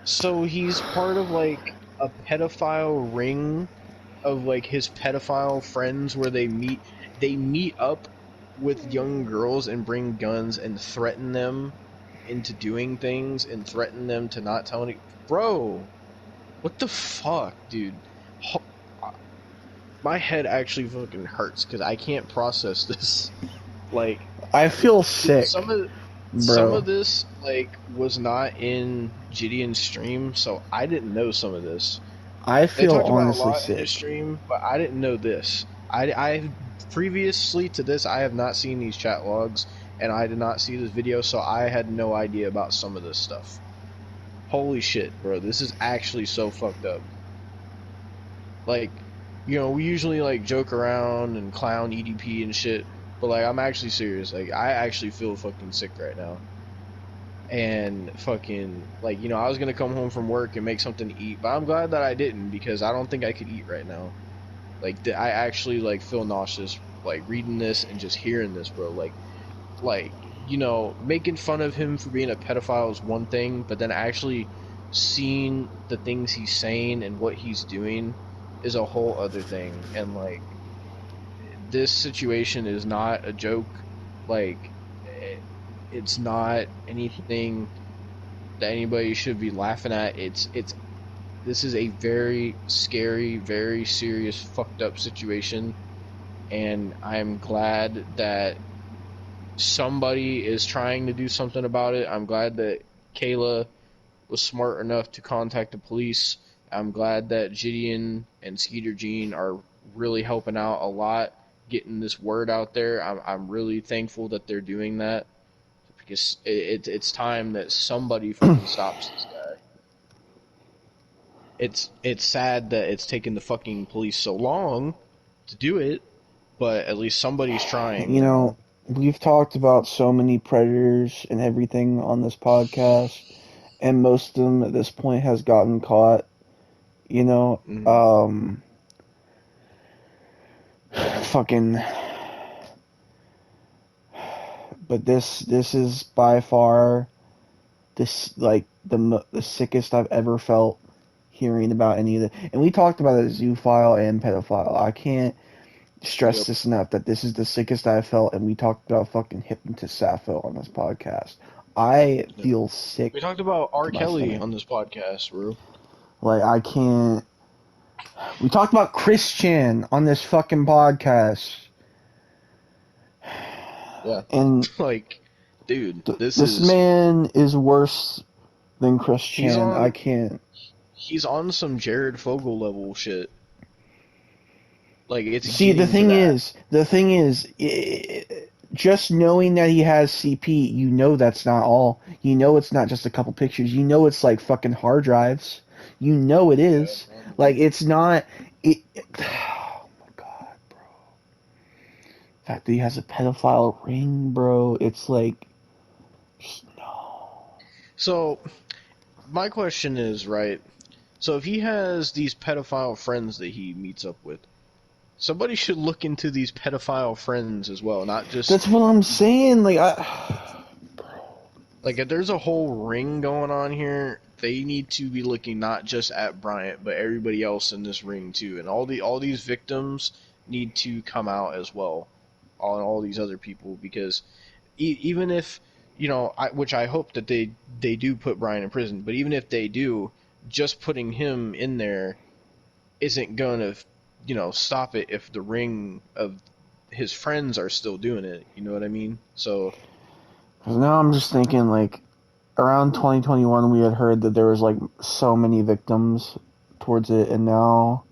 So he's part of like a pedophile ring of like his pedophile friends where they meet up with young girls and bring guns and threaten them into doing things and threaten them to not tell any. Bro, what the fuck, dude? My head actually fucking hurts because I can't process this. Like, I feel sick, some bro. of this like was not in Gideon's stream, so I didn't know some of this. I They feel talked about a honestly lot in his sick. stream, but I didn't know this. I previously to this, I have not seen these chat logs, and I did not see this video, so I had no idea about some of this stuff. Holy shit, bro! This is actually so fucked up. Like, you know, we usually like joke around and clown EDP and shit, but like I'm actually serious. Like I actually feel fucking sick right now. And fucking like, you know, I was gonna come home from work and make something to eat, but I'm glad that I didn't because I don't think I could eat right now. Like I actually like feel nauseous like reading this and just hearing this, bro. Like you know, making fun of him for being a pedophile is one thing, but then actually seeing the things he's saying and what he's doing is a whole other thing. And like this situation is not a joke. Like it's not anything that anybody should be laughing at. This is a very scary, very serious, fucked up situation, and I'm glad that somebody is trying to do something about it. I'm glad that Kayla was smart enough to contact the police. I'm glad that Gideon and Skeeter Jean are really helping out a lot, getting this word out there. I'm really thankful that they're doing that because it's time that somebody fucking stops this guy. It's sad that it's taken the fucking police so long to do it, but at least somebody's trying. You know, we've talked about so many predators and everything on this podcast, and most of them at this point has gotten caught. You know, fucking. But this is by far this like the sickest I've ever felt hearing about any of it. And we talked about it, zoophile and pedophile. I can't stress this enough that this is the sickest I've felt, and we talked about fucking hypnotist Sappho on this podcast. I feel sick. We talked about R. Kelly on this podcast, bro. Like, I can't. We talked about Christian on this fucking podcast. Yeah. And like, dude, this man is worse than Christian. I can't. He's on some Jared Fogle level shit. Like, it's See, the thing is, just knowing that he has CP, you know that's not all. You know it's not just a couple pictures. You know it's like fucking hard drives. You know it is. Yeah, like, it's not. Oh my god, bro. The fact that he has a pedophile ring, bro, it's like. Just no. So, my question is, right? So, if he has these pedophile friends that he meets up with, somebody should look into these pedophile friends as well, not just... That's what I'm saying, like, Like, if there's a whole ring going on here, they need to be looking not just at Bryant, but everybody else in this ring, too. And all these victims need to come out as well, on all these other people, because even if, you know, which I hope that they do put Bryant in prison, but even if they do, just putting him in there isn't going to... you know, stop it if the ring of his friends are still doing it. You know what I mean? So now I'm just thinking, like, around 2021 we had heard that there was like so many victims towards it, and now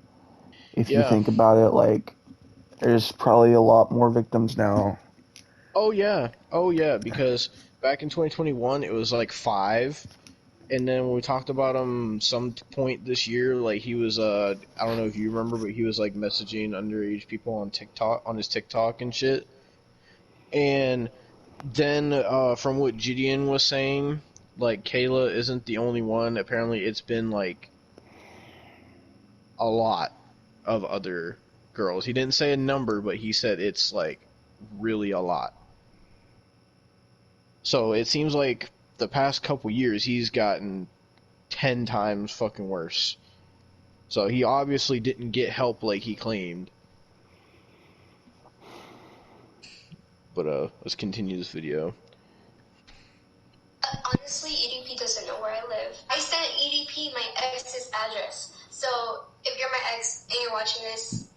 if you think about it, like, there's probably a lot more victims now. Oh yeah, because back in 2021 it was like 5, And then when we talked about him some point this year, like he was I don't know if you remember, but he was like messaging underage people on TikTok, on his TikTok and shit. And then from what Gideon was saying, like Kayla isn't the only one. Apparently it's been like a lot of other girls. He didn't say a number, but he said it's like really a lot. So it seems like the past couple years he's gotten 10 times fucking worse. So he obviously didn't get help like he claimed. But let's continue this video. Honestly, EDP doesn't know where I live. I sent EDP my ex's address. So if you're my ex and you're watching this,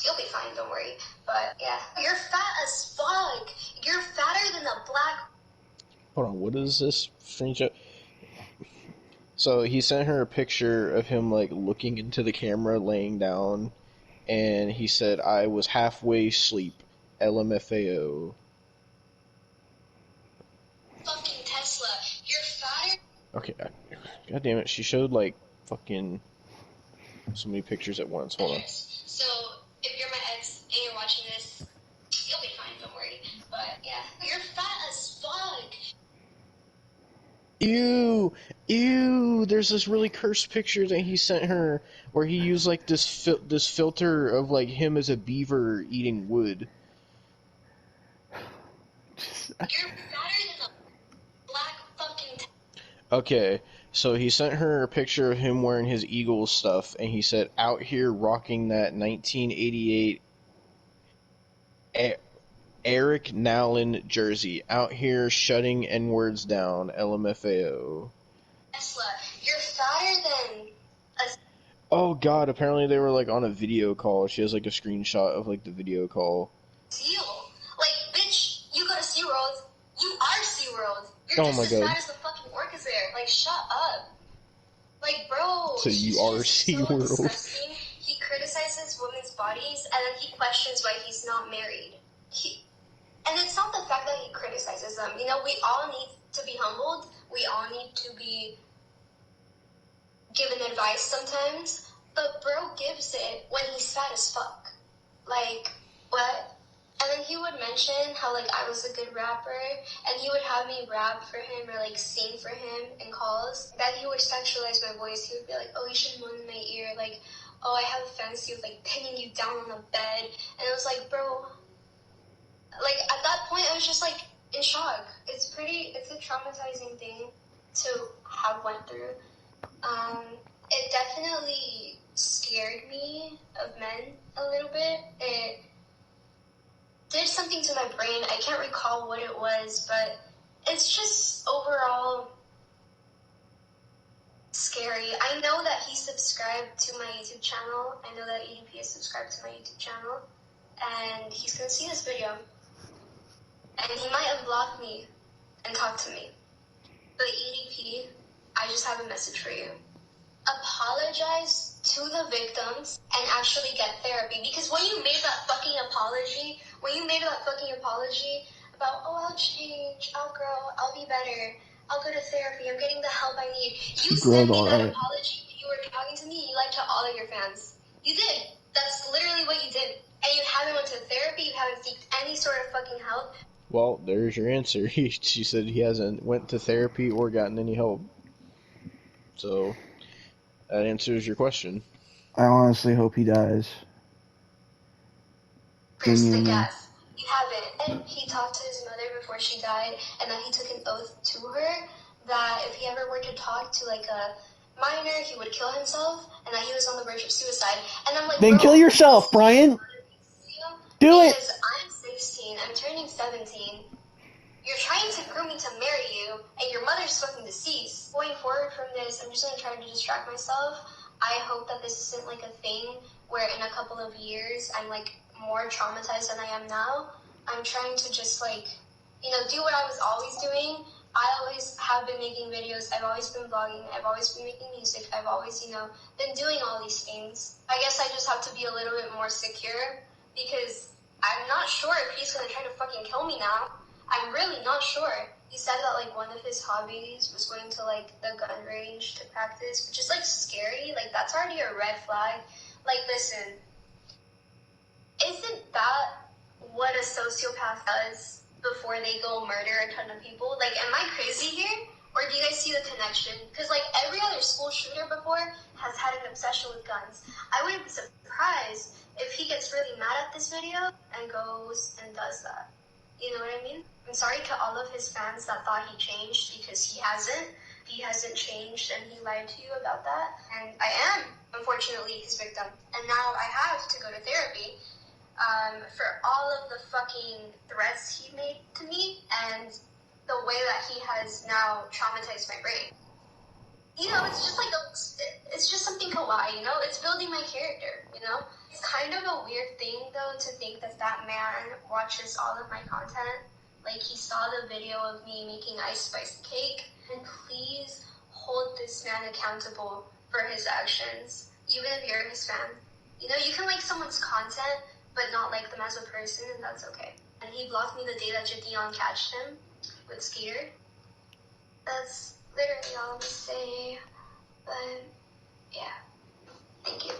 you'll be fine, don't worry. But yeah, you're fat as fuck. You're fatter than a black. Hold on, what is this screenshot? So he sent her a picture of him like looking into the camera, laying down, and he said, "I was halfway asleep, LMFAO." Fucking Tesla. You're fatter. Okay, god damn it, she showed like fucking so many pictures at once. Hold on. So if you're my ex and you're watching this, you'll be fine, don't worry. But yeah, you're fat as fuck. Ew, there's this really cursed picture that he sent her where he used like this filter of like him as a beaver eating wood. You're fatter than a black fucking. Okay, so he sent her a picture of him wearing his Eagles stuff, and he said, "Out here rocking that 1988 Eric Nowlin jersey. Out here shutting N-words down, LMFAO." Tesla, you're fatter than a Oh god, apparently they were like on a video call. She has like a screenshot of like the video call. seal. Like, bitch, you go to SeaWorld. You are SeaWorld. You're Oh just my as god. fat as the fucking orcas there. Like, shut up. Like, bro, So you he's are just so SeaWorld. disgusting. He criticizes women's bodies, and then he questions why he's not married. And it's not the fact that he criticizes them. You know, we all need to be humbled. We all need to be given advice sometimes. But bro gives it when he's fat as fuck. Like, what? And then he would mention how, like, I was a good rapper, and he would have me rap for him or, like, sing for him in calls. That he would sexualize my voice. He would be like, oh, you should moan in my ear. Like, oh, I have a fantasy of, like, pinning you down on the bed. And it was like, bro, like, at that point, I was just, like, in shock. It's a traumatizing thing to have went through. It definitely scared me of men a little bit. It did something to my brain. I can't recall what it was, but it's just overall scary. I know that he subscribed to my YouTube channel. I know that EDP is subscribed to my YouTube channel, and he's gonna see this video. And he might unblock me and talk to me. But EDP, I just have a message for you. Apologize to the victims and actually get therapy. Because when you made that fucking apology about, oh, I'll change, I'll grow, I'll be better, I'll go to therapy, I'm getting the help I need. You sent me that apology when you were talking to me, you lied to all of your fans. You did. That's literally what you did. And you haven't went to therapy, you haven't seeked any sort of fucking help. Well, there's your answer. She said he hasn't went to therapy or gotten any help. So that answers your question. I honestly hope he dies. The death. You haven't. And he talked to his mother before she died, and then he took an oath to her that if he ever were to talk to, like, a minor, he would kill himself, and that he was on the verge of suicide. And I'm like, then kill yourself, Brian. Do it. Because I'm 16, I'm turning 17. You're trying to groom me to marry you, and your mother's fucking deceased. Going forward from this, I'm just gonna try to distract myself. I hope that this isn't like a thing where in a couple of years I'm like more traumatized than I am now. I'm trying to just like, you know, do what I was always doing. I always have been making videos. I've always been vlogging. I've always been making music. I've always, you know, been doing all these things. I guess I just have to be a little bit more secure because I'm not sure if he's gonna try to fucking kill me now. I'm really not sure. He said that like one of his hobbies was going to like the gun range to practice, which is like scary. Like that's already a red flag. Like listen, isn't that what a sociopath does before they go murder a ton of people? Like, am I crazy here? Or do you guys see the connection? Because, like, every other school shooter before has had an obsession with guns. I wouldn't be surprised if he gets really mad at this video and goes and does that. You know what I mean? I'm sorry to all of his fans that thought he changed, because he hasn't. He hasn't changed, and he lied to you about that. And I am, unfortunately, his victim. And now I have to go to therapy for all of the fucking threats he made to me and the way that he has now traumatized my brain. You know, it's just like it's just something kawaii, you know? It's building my character, you know? It's kind of a weird thing, though, to think that that man watches all of my content. Like, he saw the video of me making ice spice cake. And please hold this man accountable for his actions, even if you're his fan. You know, you can like someone's content, but not like them as a person, and that's okay. And he blocked me the day that Jadion catched him with Skeeter. That's literally all I'm gonna say. But yeah, thank you.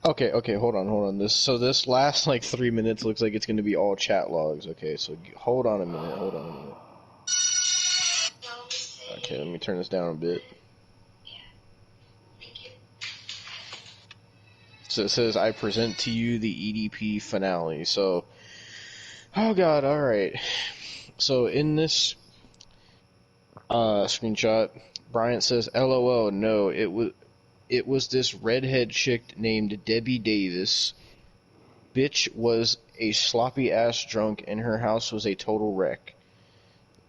Okay, hold on. This last like 3 minutes looks like it's gonna be all chat logs. Okay, so hold on a minute. Okay, let me turn this down a bit. So it says, I present to you the EDP finale. So, oh god, alright. So in this screenshot, Bryant says, LOL, no, it was this redhead chick named Debbie Davis. Bitch was a sloppy ass drunk and her house was a total wreck.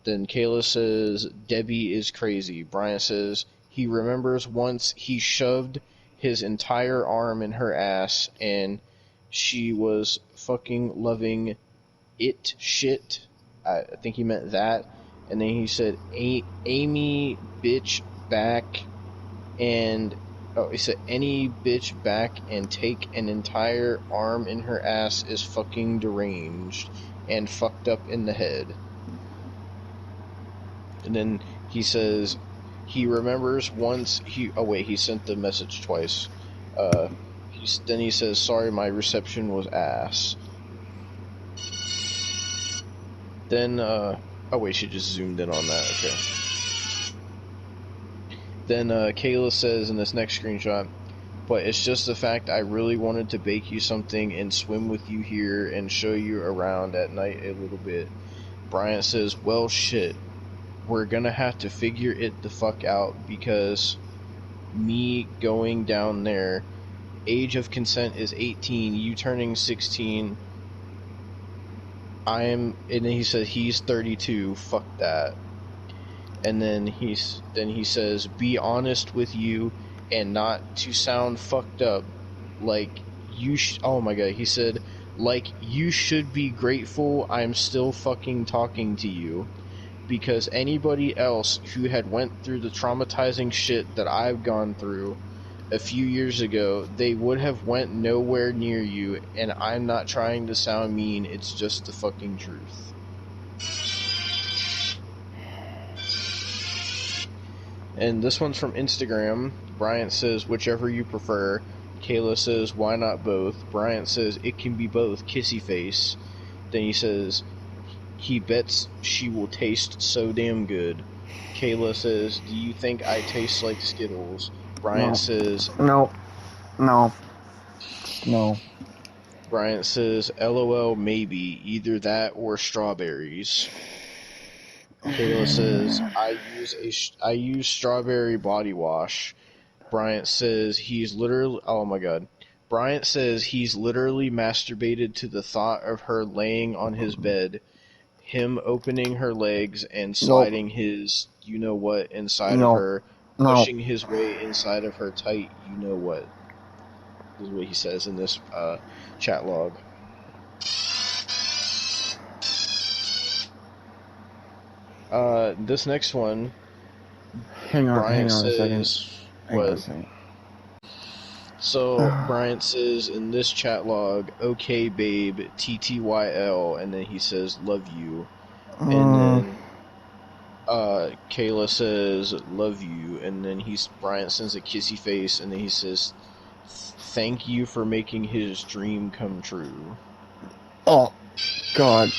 Then Kayla says, Debbie is crazy. Bryant says, he remembers once he shoved his entire arm in her ass and she was fucking loving it shit. I think he meant that. And then he said, Amy bitch back and... Oh, he said, any bitch back and take an entire arm in her ass is fucking deranged and fucked up in the head. And then he says, he remembers once he... Oh wait, he sent the message twice. Then he says, sorry, my reception was ass. Then, oh wait, she just zoomed in on that, okay. Then, Kayla says in this next screenshot, but it's just the fact I really wanted to bake you something and swim with you here and show you around at night a little bit. Bryant says, well shit, we're gonna have to figure it the fuck out because me going down there, age of consent is 18, you turning 16, and then he said he's 32, fuck that. And then he says, be honest with you and not to sound fucked up, like you oh my god, he said, like you should be grateful I'm still fucking talking to you, because anybody else who had went through the traumatizing shit that I've gone through a few years ago, they would have went nowhere near you, and I'm not trying to sound mean, it's just the fucking truth. And this one's from Instagram. Bryant says, whichever you prefer. Kayla says, why not both? Bryant says, it can be both, kissy face. Then he says, he bets she will taste so damn good. Kayla says, do you think I taste like Skittles? Bryant says... No. Bryant says, LOL, maybe. Either that or strawberries. Kayla says, I use strawberry body wash. Bryant says he's literally... Oh my god. Bryant says he's literally masturbated to the thought of her laying on his bed, him opening her legs and sliding his you-know-what inside of her, pushing his way inside of her tight you-know-what. This is what he says in this chat log. This next one, Hang on Bryant a second. says, what? So Bryant says in this chat log, "Okay, babe, TTYL," and then he says, "Love you," and then Kayla says, "Love you," and then Bryant sends a kissy face, and then he says, "Thank you for making his dream come true." Oh, God.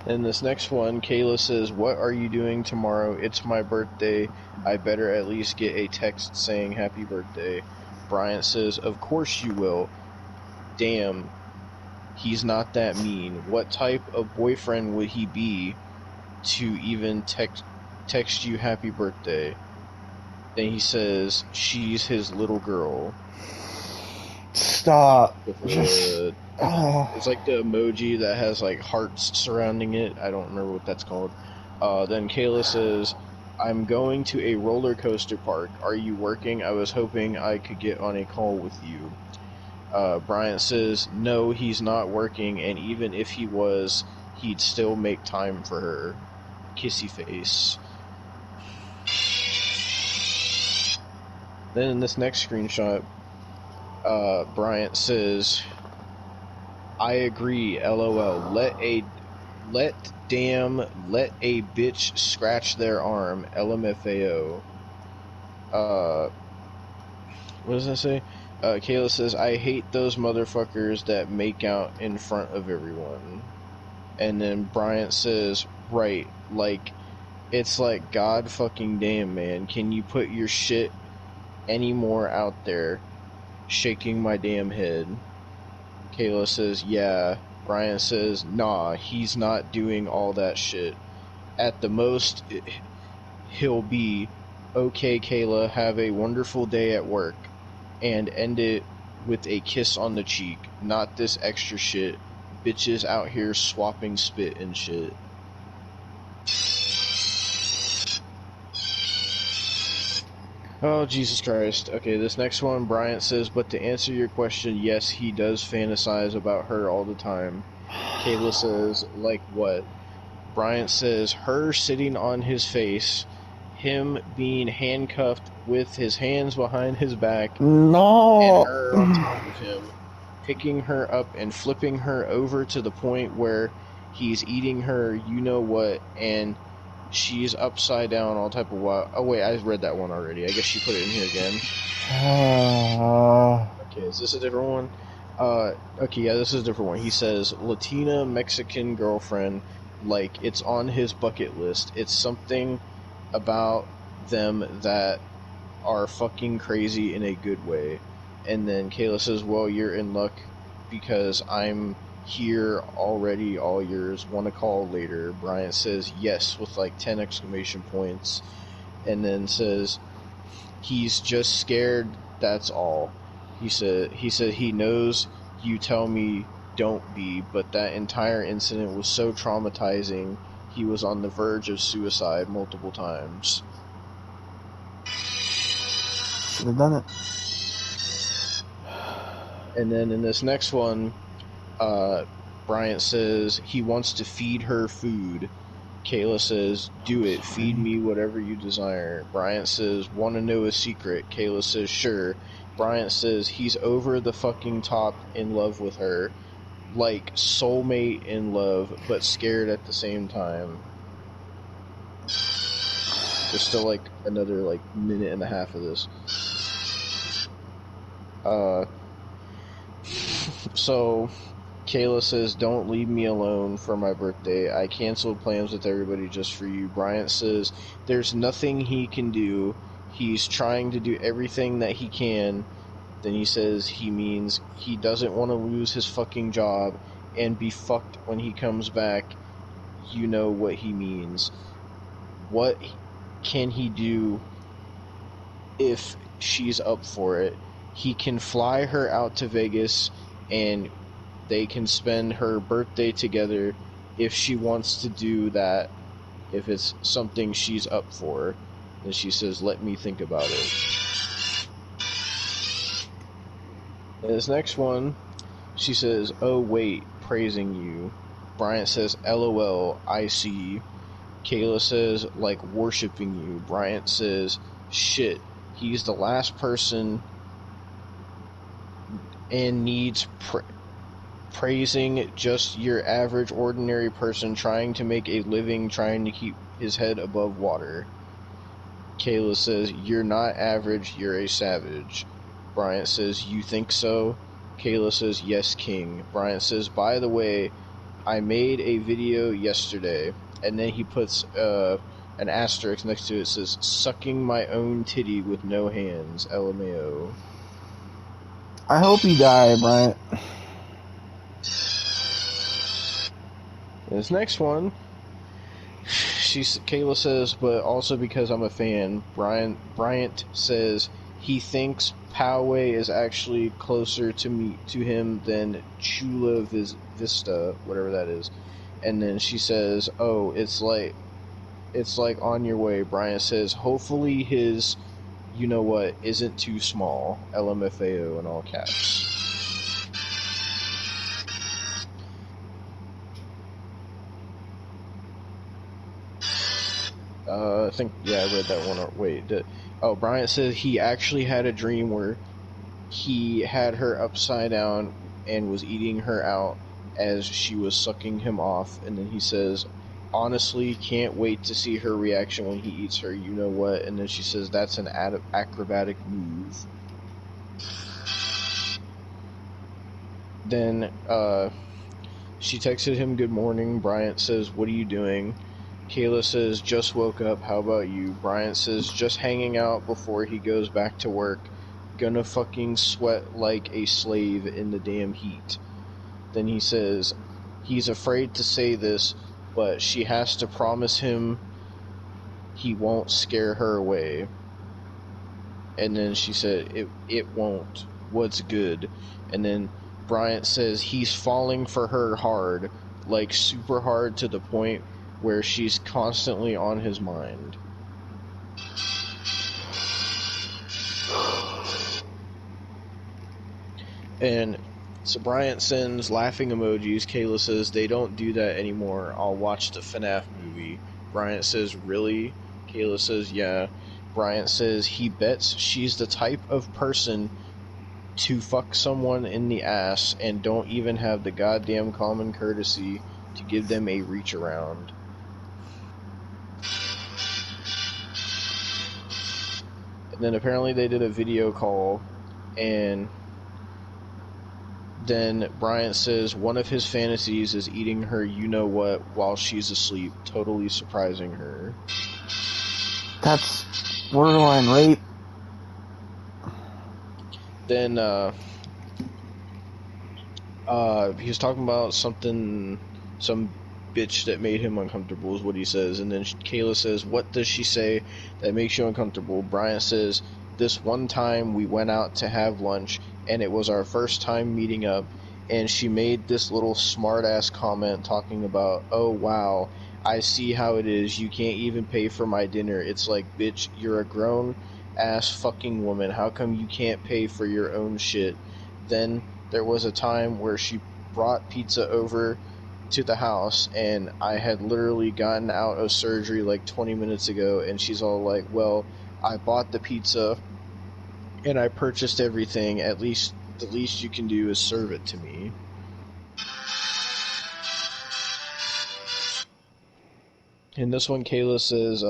And this next one, Kayla says, "What are you doing tomorrow? It's my birthday. I better at least get a text saying happy birthday." Bryant says, "Of course you will. Damn, he's not that mean. What type of boyfriend would he be to even text you happy birthday?" Then he says, "She's his little girl." Stop. It's like the emoji that has like hearts surrounding it. I don't remember what that's called. Then Kayla says, "I'm going to a roller coaster park. Are you working? I was hoping I could get on a call with you." Bryant says, "No, he's not working, and even if he was, he'd still make time for her." Kissy face. Then in this next screenshot, Bryant says, "I agree, LOL. Let a bitch scratch their arm, LMFAO." What does that say? Kayla says, "I hate those motherfuckers that make out in front of everyone." And then Bryant says, "Right, like, it's like, god fucking damn, man. Can you put your shit any more out there?" Shaking my damn head. Kayla says, "Yeah." Bryant says, "Nah, he's not doing all that shit. At the most, he'll be, okay, Kayla, have a wonderful day at work," and end it with a kiss on the cheek. Not this extra shit. Bitches out here swapping spit and shit. Oh, Jesus Christ. Okay, this next one, Bryant says, "But to answer your question, yes, he does fantasize about her all the time." Kayla says, "Like what?" Bryant says, "Her sitting on his face, him being handcuffed with his hands behind his back, No. and her on top of him, picking her up and flipping her over to the point where he's eating her, you know what, and she's upside down, all type of wild." Oh wait, I read that one already. I guess she put it in here again. Okay, is this a different one? Okay, yeah, this is a different one. He says, "Latina Mexican girlfriend, like it's on his bucket list. It's something about them that are fucking crazy in a good way." And then Kayla says, "Well, you're in luck because I'm here already, all yours. Want to call later?" Bryant says, "Yes," with like 10 exclamation points. And then says, "He's just scared, that's all." He said he knows you tell me don't be, but that entire incident was so traumatizing. He was on the verge of suicide multiple times. Should have done it. And then in this next one, Bryant says he wants to feed her food. Kayla says, "Do it. Feed me whatever you desire." Bryant says, "Want to know a secret?" Kayla says, "Sure." Bryant says he's over the fucking top in love with her. Like soulmate in love, but scared at the same time. There's still like another like minute and a half of this. So Kayla says, "Don't leave me alone for my birthday. I canceled plans with everybody just for you." Bryant says, "There's nothing he can do. He's trying to do everything that he can." Then he says he means he doesn't want to lose his fucking job and be fucked when he comes back. You know what he means. What can he do if she's up for it? He can fly her out to Vegas and they can spend her birthday together if she wants to do that, if it's something she's up for. Then she says, "Let me think about it." And this next one, she says, "Oh wait, praising you." Bryant says, "LOL, I see." Kayla says, "Like worshiping you." Bryant says, "Shit, he's the last person and needs praising just your average ordinary person trying to make a living, trying to keep his head above water. Kayla says, you're not average, you're a savage. Bryant says, you think so? Kayla says, yes, King. Bryant says, by the way, I made a video yesterday, and then he puts an asterisk next to it, says, sucking my own titty with no hands, LMAO. I hope you die, Bryant. This next one, Kayla says, but also because I'm a fan, Bryant says he thinks Poway is actually closer to him than Chula Vista, whatever that is. And then she says, oh, it's like on your way. Bryant says, hopefully his, you know what, isn't too small. LMFAO in all caps. I think, yeah, I read that one. Wait, Bryant says he actually had a dream where he had her upside down and was eating her out as she was sucking him off. And then he says, honestly, can't wait to see her reaction when he eats her, you know what? And then she says, that's an acrobatic move. Then she texted him good morning. Bryant says, what are you doing? Kayla says, just woke up, how about you? Bryant says, just hanging out before he goes back to work. Gonna fucking sweat like a slave in the damn heat. Then he says, he's afraid to say this, but she has to promise him he won't scare her away. And then she said, it won't. What's good? And then Bryant says he's falling for her hard, like super hard to the point where she's constantly on his mind. And so Bryant sends laughing emojis. Kayla says, they don't do that anymore. I'll watch the FNAF movie. Bryant says, really? Kayla says, yeah. Bryant says he bets she's the type of person to fuck someone in the ass and don't even have the goddamn common courtesy to give them a reach around. And then apparently they did a video call, and then Bryant says one of his fantasies is eating her you-know-what while she's asleep, totally surprising her. That's borderline rape. Then he was talking about some bitch that made him uncomfortable is what he says. And then Kayla says, what does she say that makes you uncomfortable? Bryant says, this one time we went out to have lunch and it was our first time meeting up, and she made this little smart ass comment talking about, oh wow, I see how it is, you can't even pay for my dinner. It's like, bitch, you're a grown ass fucking woman, how come you can't pay for your own shit? Then there was a time where she brought pizza over to the house, and I had literally gotten out of surgery like 20 minutes ago, and she's all like, well, I bought the pizza and I purchased everything, at least the least you can do is serve it to me. And this one, Kayla says,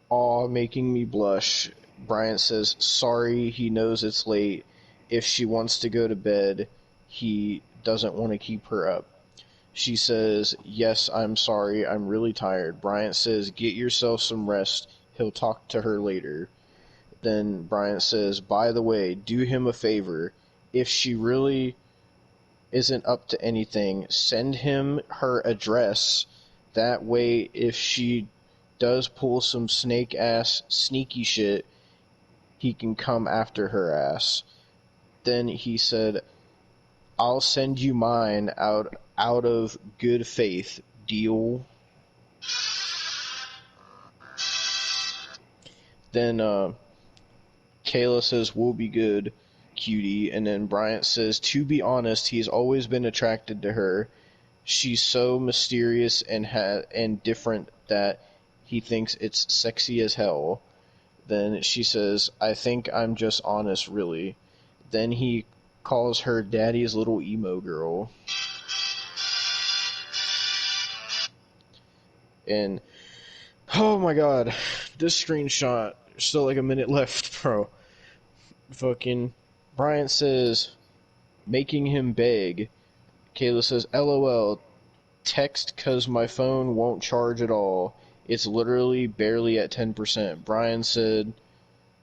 aw, making me blush. Bryant says, sorry, he knows it's late. If she wants to go to bed, he doesn't want to keep her up. She says, yes, I'm sorry, I'm really tired. Bryant says, get yourself some rest, he'll talk to her later. Then Bryant says, by the way, do him a favor. If she really isn't up to anything, send him her address. That way, if she does pull some snake-ass sneaky shit, he can come after her ass. Then he said, I'll send you mine out of good faith. Deal? Then Kayla says, we'll be good, cutie. And then Bryant says, to be honest, he's always been attracted to her. She's so mysterious and different that he thinks it's sexy as hell. Then she says, I think I'm just honest, really. Then he calls her daddy's little emo girl. And, oh my god, this screenshot, still like a minute left, bro. Fucking, Bryant says, making him beg. Kayla says, LOL, text cause my phone won't charge at all. It's literally barely at 10%. Brian said,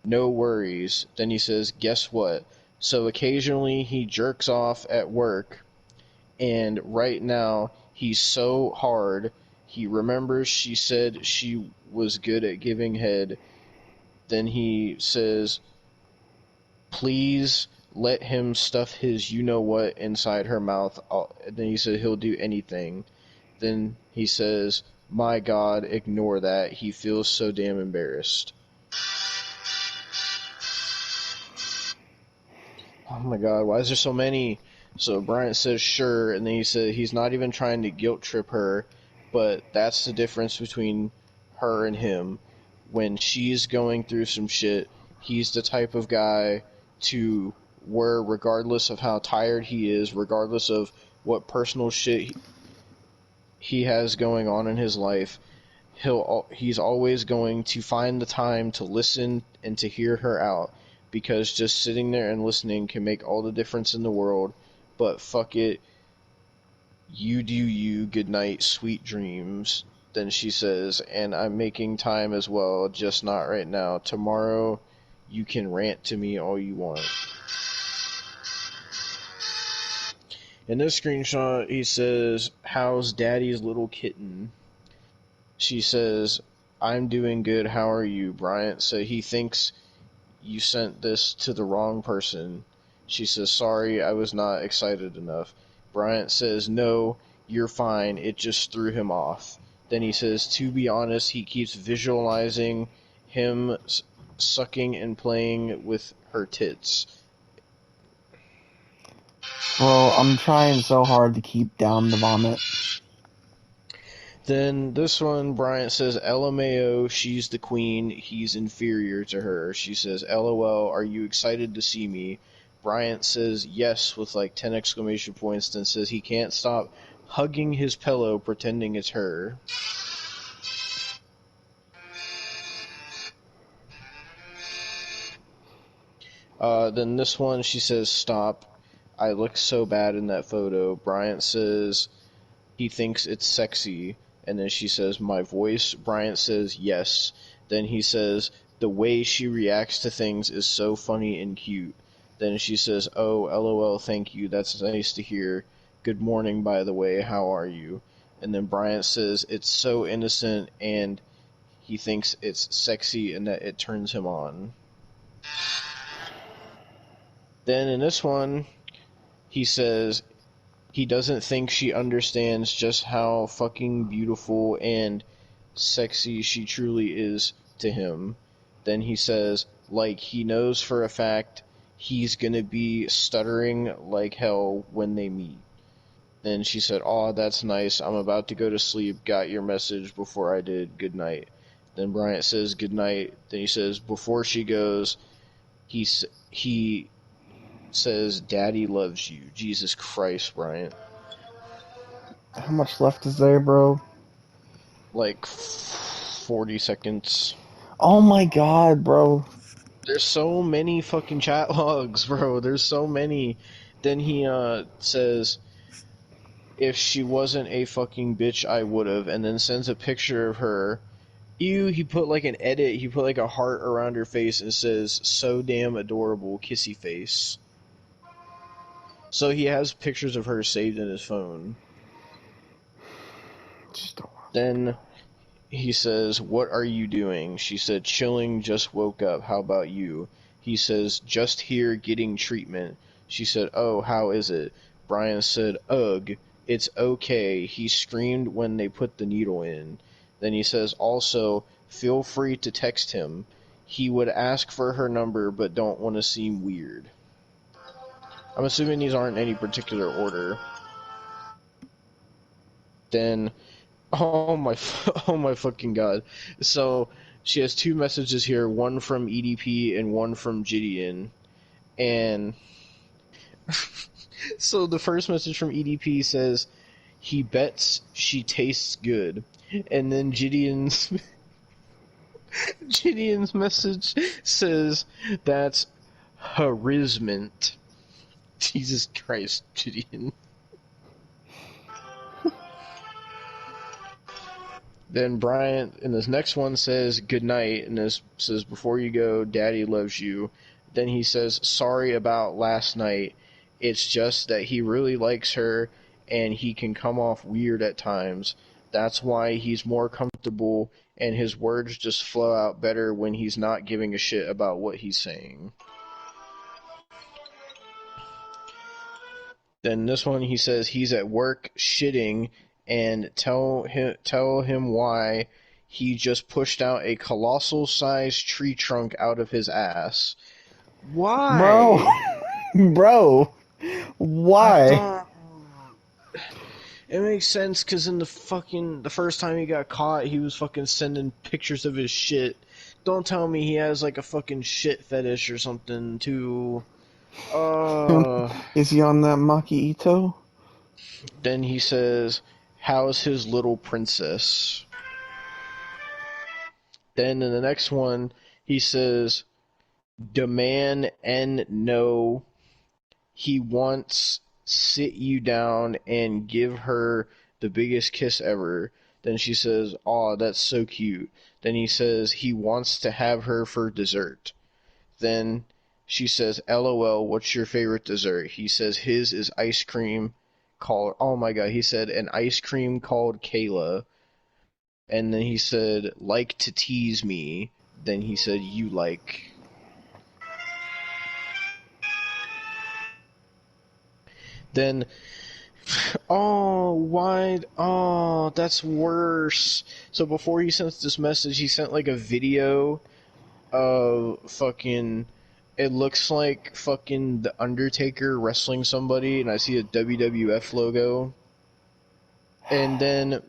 no worries. Then he says, guess what? So occasionally he jerks off at work, and right now he's so hard. He remembers she said she was good at giving head. Then he says, please let him stuff his you-know-what inside her mouth. Then he said he'll do anything. Then he says, my God, ignore that. He feels so damn embarrassed. Oh my god, why is there so many? So Bryant says sure, and then he said he's not even trying to guilt trip her, but that's the difference between her and him. When she's going through some shit, he's the type of guy to where regardless of how tired he is, regardless of what personal shit he has going on in his life, he's always going to find the time to listen and to hear her out, because just sitting there and listening can make all the difference in the world. But fuck it, you do you, good night, sweet dreams. Then she says, and I'm making time as well, just not right now. Tomorrow you can rant to me all you want. In this screenshot he says, how's daddy's little kitten? She says, I'm doing good, how are you, Bryant? So he thinks you sent this to the wrong person. She says, sorry, I was not excited enough. Bryant says, no, you're fine, it just threw him off. Then he says, to be honest, he keeps visualizing him sucking and playing with her tits. Bro, I'm trying so hard to keep down the vomit. Then this one, Bryant says, LMAO, she's the queen, he's inferior to her. She says, LOL, are you excited to see me? Bryant says yes with like 10 exclamation points, then says he can't stop hugging his pillow pretending it's her. Then this one, she says, stop. I look so bad in that photo. Bryant says he thinks it's sexy. And then she says, my voice. Bryant says, yes. Then he says, the way she reacts to things is so funny and cute. Then she says, oh, LOL, thank you. That's nice to hear. Good morning, by the way. How are you? And then Bryant says, it's so innocent, and he thinks it's sexy and that it turns him on. Then in this one, he says he doesn't think she understands just how fucking beautiful and sexy she truly is to him. Then he says, like, he knows for a fact he's gonna be stuttering like hell when they meet. Then she said, aw, that's nice. I'm about to go to sleep. Got your message before I did. Good night. Then Bryant says, good night. Then he says, before she goes, he says, Daddy loves you. Jesus Christ, Bryant. How much left is there, bro? Like 40 seconds. Oh my god, bro. There's so many fucking chat logs, bro. There's so many. Then he says, if she wasn't a fucking bitch, I would've. And then sends a picture of her. Ew, he put like an edit. He put like a heart around her face and says, so damn adorable, kissy face. So he has pictures of her saved in his phone. Then he says, what are you doing? She said, chilling, just woke up. How about you? He says, just here getting treatment. She said, oh, how is it? Brian said, ugh, it's okay. He screamed when they put the needle in. Then he says, also, feel free to text him. He would ask for her number, but don't want to seem weird. I'm assuming these aren't in any particular order. Then, oh my fucking god. So, she has two messages here, one from EDP and one from Gideon. And so the first message from EDP says, he bets she tastes good. And then Gideon's message says, that's harassment. Jesus Christ, Gideon. Then Bryant in this next one says, good night, and this says, before you go, Daddy loves you. Then he says, sorry about last night. It's just that he really likes her, and he can come off weird at times. That's why he's more comfortable, and his words just flow out better when he's not giving a shit about what he's saying. Then this one, he says he's at work shitting, and tell him why he just pushed out a colossal-sized tree trunk out of his ass. Why? Bro, why? It makes sense, because in the first time he got caught, he was fucking sending pictures of his shit. Don't tell me he has, like, a fucking shit fetish or something, too. Is he on that Maki Ito? Then he says, how's his little princess? Then in the next one, he says, demand and no, he wants sit you down and give her the biggest kiss ever. Then she says, aw, that's so cute. Then he says he wants to have her for dessert. Then she says, LOL, what's your favorite dessert? He says his is ice cream called, oh my god, he said an ice cream called Kayla. And then he said, like to tease me. Then he said, you like. Then, oh, why? Oh, that's worse. So before he sent this message, he sent like a video of fucking, it looks like fucking The Undertaker wrestling somebody, and I see a WWF logo. And then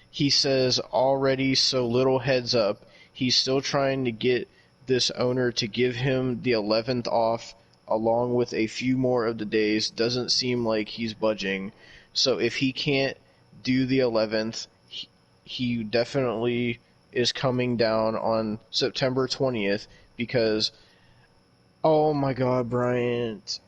he says, already so little heads up, he's still trying to get this owner to give him the 11th off along with a few more of the days. Doesn't seem like he's budging. So if he can't do the 11th, he definitely is coming down on September 20th because, oh my god, Bryant,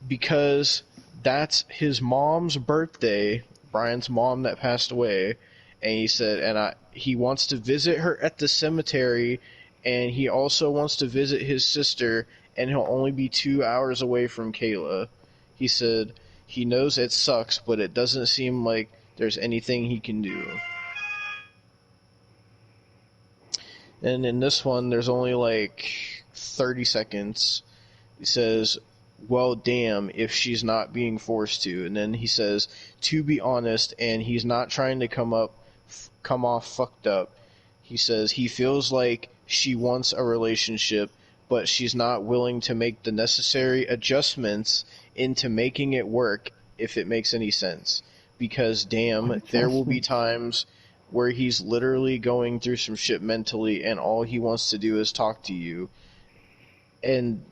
because that's his mom's birthday, Brian's mom that passed away, and he said, and he wants to visit her at the cemetery, and he also wants to visit his sister, and he'll only be 2 hours away from Kayla. He said he knows it sucks, but it doesn't seem like there's anything he can do. And in this one, there's only like 30 seconds. He says, well, damn, if she's not being forced to. And then he says, to be honest, and he's not trying to come off fucked up. He says he feels like she wants a relationship, but she's not willing to make the necessary adjustments into making it work, if it makes any sense. Because, damn, there will be times where he's literally going through some shit mentally, and all he wants to do is talk to you. And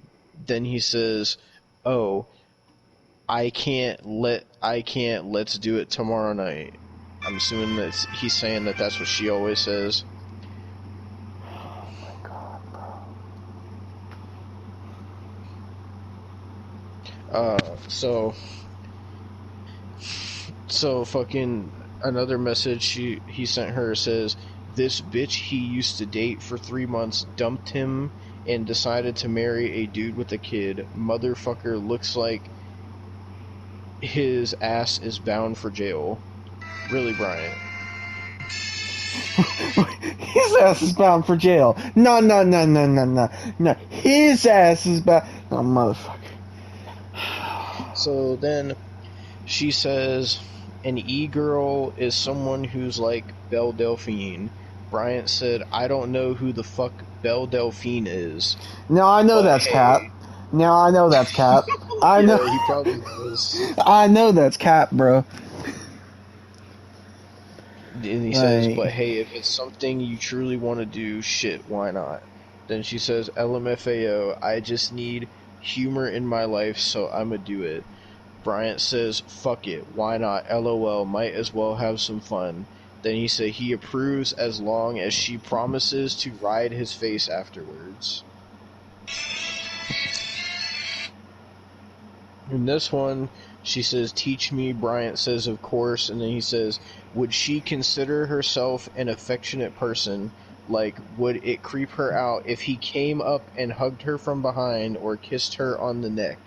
then he says, oh, let's do it tomorrow night. I'm assuming that he's saying that that's what she always says. Oh my god, bro. So fucking another message he sent her says, this bitch he used to date for 3 months dumped him and decided to marry a dude with a kid. Motherfucker looks like his ass is bound for jail. Really, Brian? His ass is bound for jail. No. His ass is bound. Oh, motherfucker. So then she says, an e-girl is someone who's like Belle Delphine. Bryant said, I don't know who the fuck Belle Delphine is. Now I know that's Cap. Now I know that's Cap. I know. Yeah, he probably knows. I know that's Cap, bro. And he says, but hey, if it's something you truly want to do, shit, why not? Then she says, LMFAO, I just need humor in my life, so I'ma do it. Bryant says, fuck it, why not? LOL, might as well have some fun. Then he said he approves as long as she promises to ride his face afterwards. In this one, she says, teach me. Bryant says, of course. And then he says, would she consider herself an affectionate person? Like, would it creep her out if he came up and hugged her from behind or kissed her on the neck?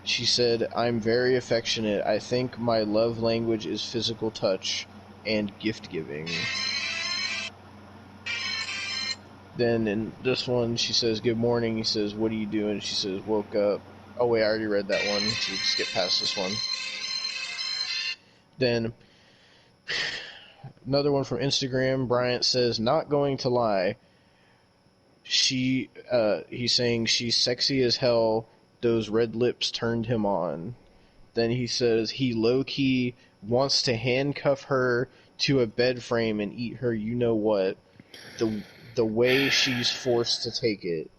She said, I'm very affectionate. I think my love language is physical touch and gift giving. Then in this one, she says, good morning. He says, what are you doing? She says, woke up. Oh wait, I already read that one, so skip past this one. Then, another one from Instagram, Bryant says, not going to lie. He's saying she's sexy as hell, those red lips turned him on. Then he says he low-key wants to handcuff her to a bed frame and eat her you-know-what, the way she's forced to take it.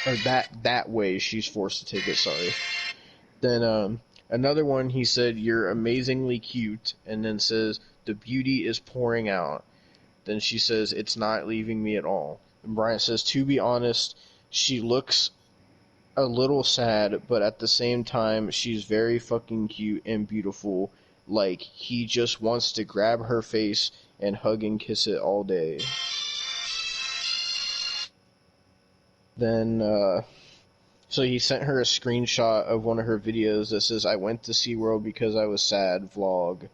Or that way she's forced to take it, sorry. Then, another one, he said, you're amazingly cute, and then says, the beauty is pouring out. Then she says, it's not leaving me at all. And Bryant says, to be honest, she looks a little sad, but at the same time, she's very fucking cute and beautiful. Like, he just wants to grab her face and hug and kiss it all day. Then, so he sent her a screenshot of one of her videos that says, I went to SeaWorld because I was sad, vlog.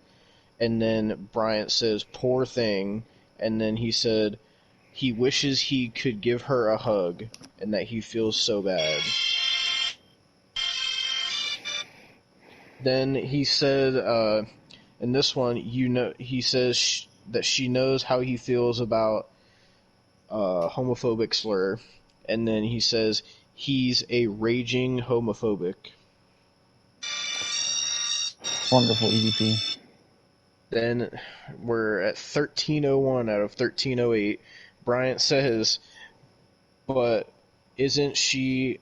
And then Bryant says, poor thing. And then he said, he wishes he could give her a hug, and that he feels so bad. Then he said, in this one, he says that she knows how he feels about homophobic slur. And then he says, he's a raging homophobic. Wonderful, EDP. Then we're at 1301 out of 1308. Bryant says, but isn't she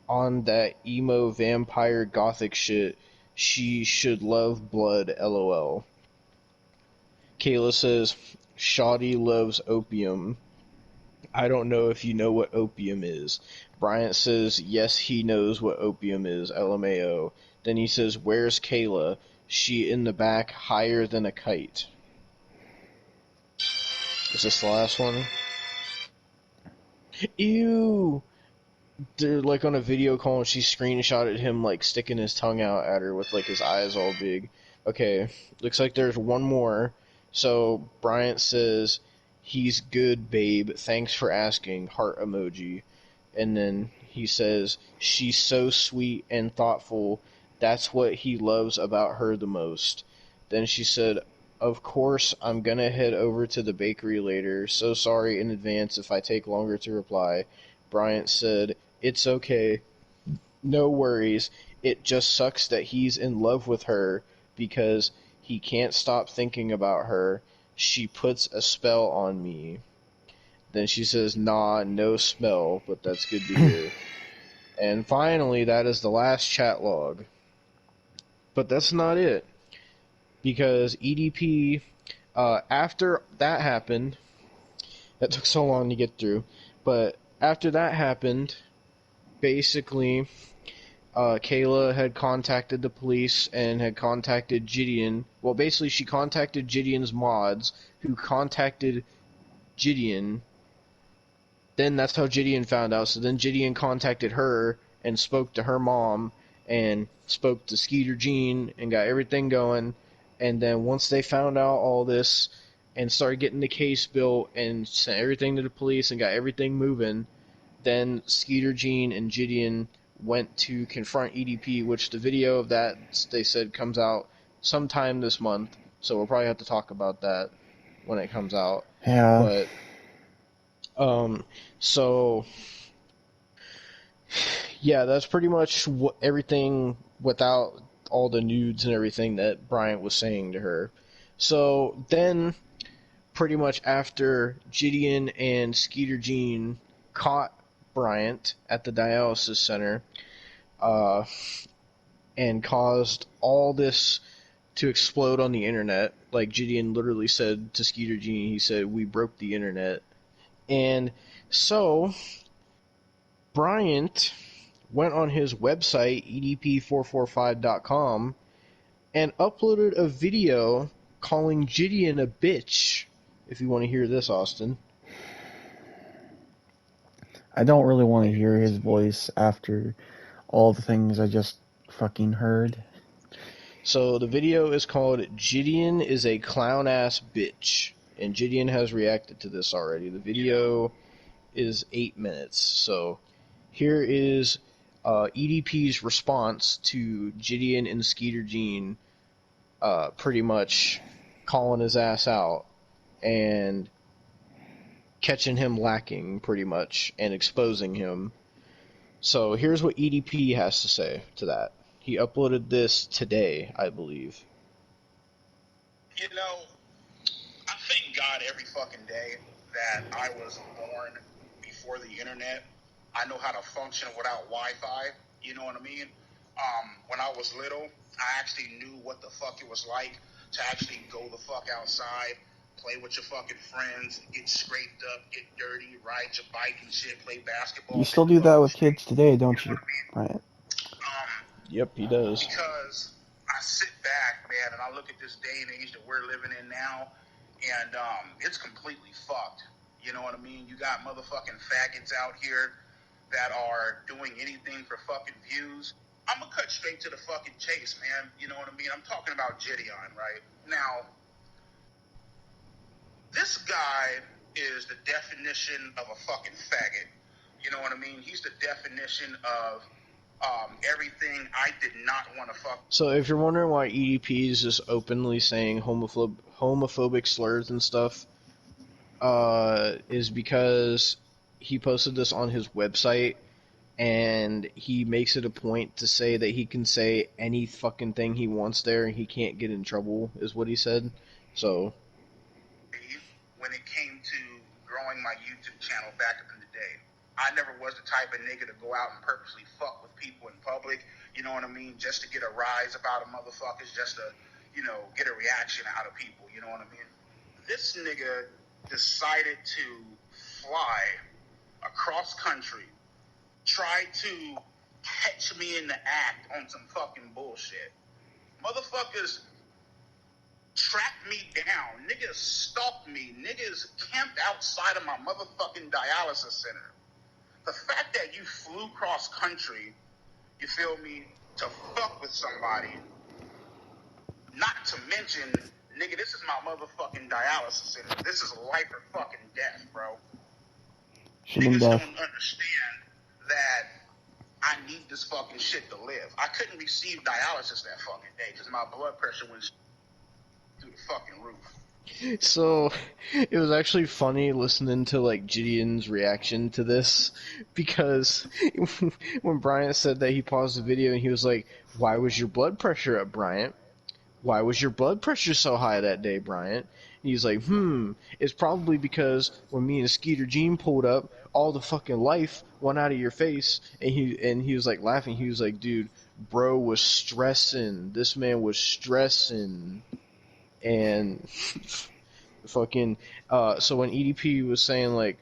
on that emo vampire gothic shit? She should love blood, LOL. Kayla says, Shoddy loves opium. I don't know if you know what opium is. Bryant says, yes, he knows what opium is, LMAO. Then he says, where's Kayla? She in the back, higher than a kite. Is this the last one? Ew! They're like on a video call and she screenshotted him like sticking his tongue out at her with like his eyes all big. Okay, looks like there's one more. So Bryant says, he's good, babe. Thanks for asking. Heart emoji. And then he says, she's so sweet and thoughtful. That's what he loves about her the most. Then she said, of course, I'm gonna head over to the bakery later. So sorry in advance if I take longer to reply. Bryant said, it's okay. No worries. It just sucks that he's in love with her because he can't stop thinking about her. She puts a spell on me. Then she says, nah, no smell, but that's good to hear. And finally, that is the last chat log. But that's not it. Because EDP, after that happened, that took so long to get through, but after that happened, basically, Kayla had contacted the police and had contacted Gideon. Well, basically, she contacted Gideon's mods, who contacted Gideon. Then that's how Gideon found out. So then Gideon contacted her and spoke to her mom and spoke to Skeeter Jean and got everything going. And then once they found out all this and started getting the case built and sent everything to the police and got everything moving, then Skeeter Jean and Gideon went to confront EDP, which the video of that, they said, comes out sometime this month. So we'll probably have to talk about that when it comes out. Yeah. But, so, yeah, that's pretty much everything without all the nudes and everything that Bryant was saying to her. So then, pretty much after Gideon and Skeeter Jean caught Bryant at the dialysis center, and caused all this to explode on the internet. Like Gideon literally said to Skeeter Jean, he said, "We broke the internet." And so Bryant went on his website, edp445.com, and uploaded a video calling Gideon a bitch. If you want to hear this, Austin. I don't really want to hear his voice after all the things I just fucking heard. So the video is called "Gideon is a Clown Ass Bitch," and Gideon has reacted to this already. The video is 8 minutes. So here is EDP's response to Gideon and Skeeter Jean pretty much calling his ass out and catching him lacking pretty much and exposing him. So here's what EDP has to say to that. He uploaded this today, I believe. You know, I thank God every fucking day that I was born before the internet. I know how to function without Wi-Fi. You know what I mean? When I was little, I actually knew what the fuck it was like to actually go the fuck outside, play with your fucking friends, get scraped up, get dirty, ride your bike and shit, play basketball. You still do that with kids today, don't you, Bryant? Yep, he does. Because I sit back, man, and I look at this day and age that we're living in now, and it's completely fucked. You know what I mean? You got motherfucking faggots out here that are doing anything for fucking views. I'm gonna cut straight to the fucking chase, man. You know what I mean? I'm talking about Gideon, right? Now, this guy is the definition of a fucking faggot. You know what I mean? He's the definition of everything I did not want to fuck. So if you're wondering why EDP is just openly saying homophobic slurs and stuff, is because he posted this on his website, and he makes it a point to say that he can say any fucking thing he wants there, and he can't get in trouble, is what he said. So when it came to growing my YouTube channel back in the day, I never was the type of nigga to go out and purposely fuck with people in public, you know what I mean, just to get a rise about a motherfuckers, just to, you know, get a reaction out of people, you know what I mean? This nigga decided to fly across country, try to catch me in the act on some fucking bullshit. Motherfuckers tracked me down. Niggas stalked me. Niggas camped outside of my motherfucking dialysis center. The fact that you flew cross country, you feel me, to fuck with somebody, not to mention, nigga, this is my motherfucking dialysis center. This is life or fucking death, bro. Niggas don't understand that I need this fucking shit to live. I couldn't receive dialysis that fucking day because my blood pressure was through the fucking roof. So, it was actually funny listening to, like, Gideon's reaction to this, because when Bryant said that, he paused the video and he was like, "Why was your blood pressure up, Bryant? Why was your blood pressure so high that day, Bryant?" And he's like, it's probably because when me and Skeeter Jean pulled up, all the fucking life went out of your face, and he was, like, laughing. He was like, "Dude, bro was stressing. This man was stressing." And fucking so when EDP was saying like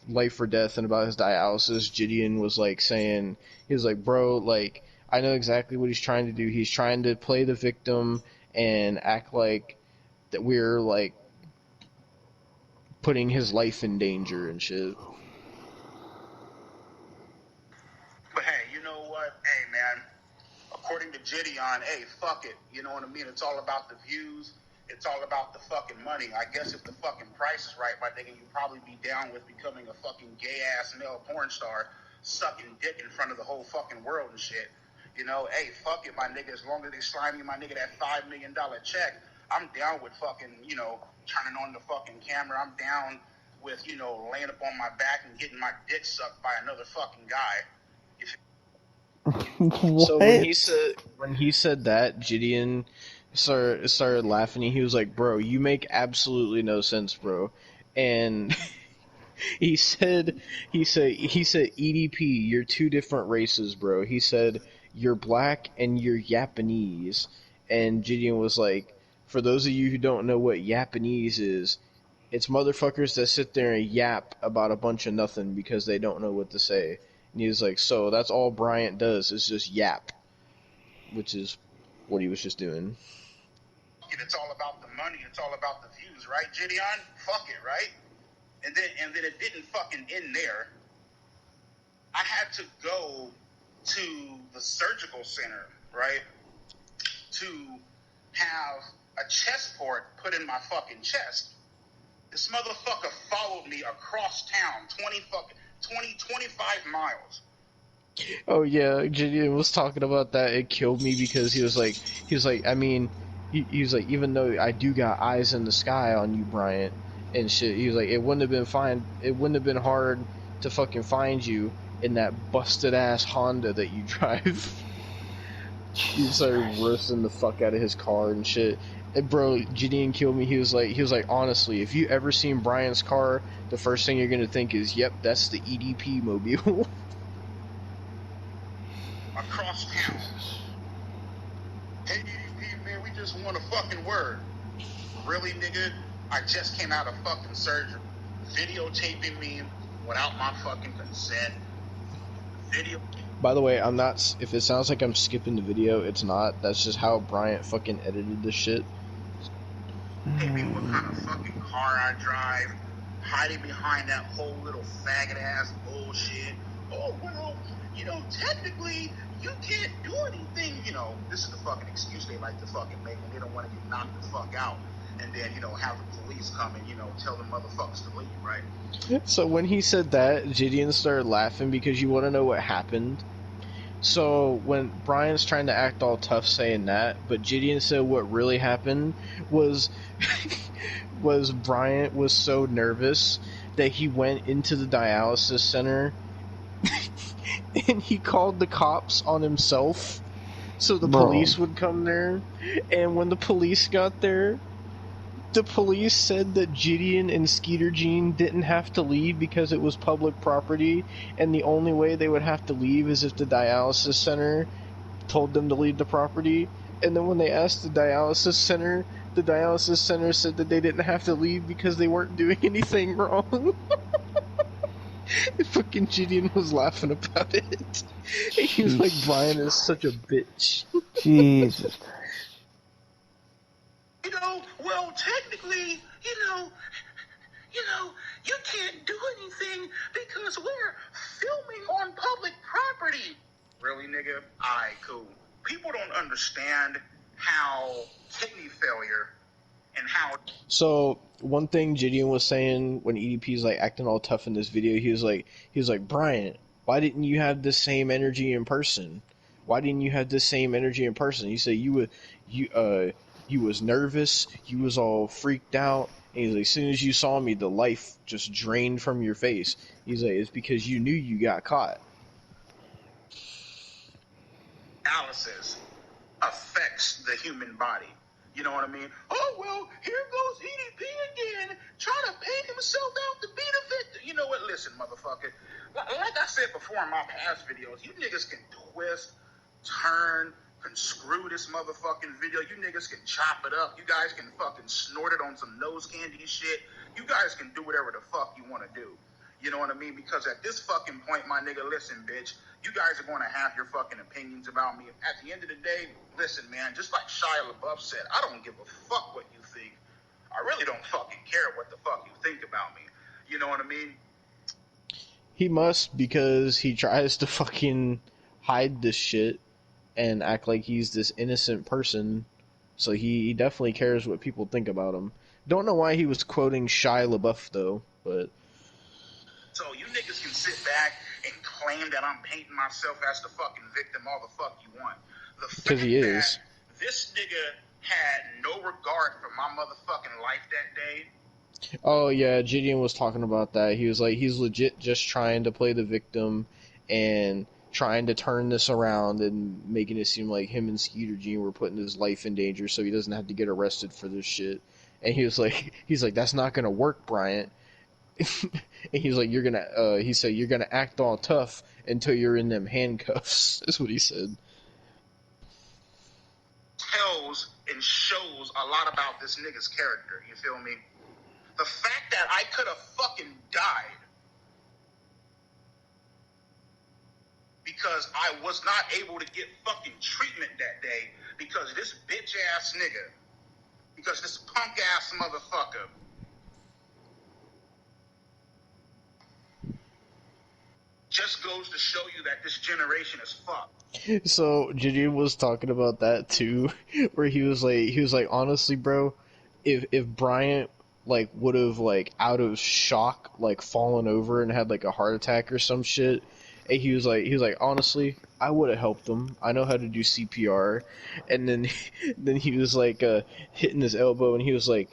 life or death and about his dialysis, Gideon was like saying, he was like, "Bro, like, I know exactly what he's trying to do. He's trying to play the victim and act like that we're like putting his life in danger and shit." But hey, you know what? Hey, man, according to Gideon, hey, fuck it. You know what I mean? It's all about the views. It's all about the fucking money. I guess if the fucking price is right, my nigga, you'd probably be down with becoming a fucking gay-ass male porn star, sucking dick in front of the whole fucking world and shit. You know, hey, fuck it, my nigga. As long as they slide me, my nigga, that $5 million check, I'm down with fucking, you know, turning on the fucking camera. I'm down with, you know, laying up on my back and getting my dick sucked by another fucking guy. What? So when he said that, Gideon started laughing. He was like, "Bro, you make absolutely no sense, bro." And he said EDP, you're two different races, bro. He said you're black and you're Japanese. And Gideon was like, for those of you who don't know what Japanese is, it's motherfuckers that sit there and yap about a bunch of nothing because they don't know what to say. And he was like, so that's all Bryant does is just yap, which is what he was just doing. It's all about the money. It's all about the views, right, Gideon? Fuck it, right? And then it didn't fucking end there. I had to go to the surgical center, right, to have a chest port put in my fucking chest. This motherfucker followed me across town 25 miles. Oh yeah, Gideon was talking about that. It killed me because he was like, I mean, he was like, even though I do got eyes in the sky on you, Bryant, and shit. He was like, it wouldn't have been fine. It wouldn't have been hard to fucking find you in that busted ass Honda that you drive. He started roasting the fuck out of his car and shit. And bro, Gideon killed me. He was like, honestly, if you ever seen Brian's car, the first thing you're gonna think is, yep, that's the EDP mobile. Across town. Hey, EDP, man, we just want a fucking word. Really, nigga? I just came out of fucking surgery. Videotaping me without my fucking consent. By the way, I'm not. If it sounds like I'm skipping the video, it's not. That's just how Bryant fucking edited this shit. Hey, me what kind of fucking car I drive, hiding behind that whole little faggot ass bullshit. Oh, well, you know, technically, you can't do anything. You know, this is the fucking excuse they like to fucking make when they don't want to get knocked the fuck out. And then, you know, have the police come and, you know, tell the motherfuckers to leave, right? So when he said that, Gideon started laughing because you want to know what happened. So when Brian's trying to act all tough saying that, but Gideon said what really happened was was Bryant was so nervous that he went into the dialysis center and he called the cops on himself so the police would come there. And when the police got there, the police said that Gideon and Skeeter Jean didn't have to leave because it was public property, and the only way they would have to leave is if the dialysis center told them to leave the property. And then when they asked the dialysis center said that they didn't have to leave because they weren't doing anything wrong. Fucking Gideon was laughing about it. He was like, Brian is such a bitch. Jesus Christ. You know, well, technically, you can't do anything because we're filming on public property. Really, nigga? Alright, cool. People don't understand how kidney failure and how... So, one thing Gideon was saying when EDP's like acting all tough in this video, he was like, Brian, why didn't you have the same energy in person? Why didn't you have the same energy in person? He said you was nervous, you was all freaked out, and he's like, as soon as you saw me, the life just drained from your face. He's like, it's because you knew you got caught. Analysis affects the human body. You know what I mean? Oh, well, here goes EDP again, trying to paint himself out to be the victim. You know what? Listen, motherfucker. Like I said before in my past videos, you niggas can twist, turn, can screw this motherfucking video. You niggas can chop it up. You guys can fucking snort it on some nose candy shit. You guys can do whatever the fuck you want to do. You know what I mean? Because at this fucking point, my nigga, listen, bitch, you guys are going to have your fucking opinions about me. At the end of the day, listen, man, just like Shia LaBeouf said, I don't give a fuck what you think. I really don't fucking care what the fuck you think about me. You know what I mean? He must, because he tries to fucking hide this shit and act like he's this innocent person. So he definitely cares what people think about him. Don't know why he was quoting Shia LaBeouf, though, but... So you niggas can sit back and claim that I'm painting myself as the fucking victim all the fuck you want. The fact because he is. that this nigga had no regard for my motherfucking life that day. Oh yeah, Gideon was talking about that. He was like, he's legit just trying to play the victim, and trying to turn this around and making it seem like him and Skeeter Jean were putting his life in danger so he doesn't have to get arrested for this shit. And he's like, that's not gonna work, Bryant. And he's like, he said, you're gonna act all tough until you're in them handcuffs. That's what he said. Tells and shows a lot about this nigga's character. You feel me? The fact that I could have fucking died because I was not able to get fucking treatment that day because this bitch ass nigga, because this punk ass motherfucker just goes to show you that this generation is fucked. So Gideon was talking about that too, where he was like, honestly, bro, if Bryant like would have like out of shock like fallen over and had like a heart attack or some shit, and he was like, honestly, I would have helped him. I know how to do CPR, and then then he was like hitting his elbow, and he was like,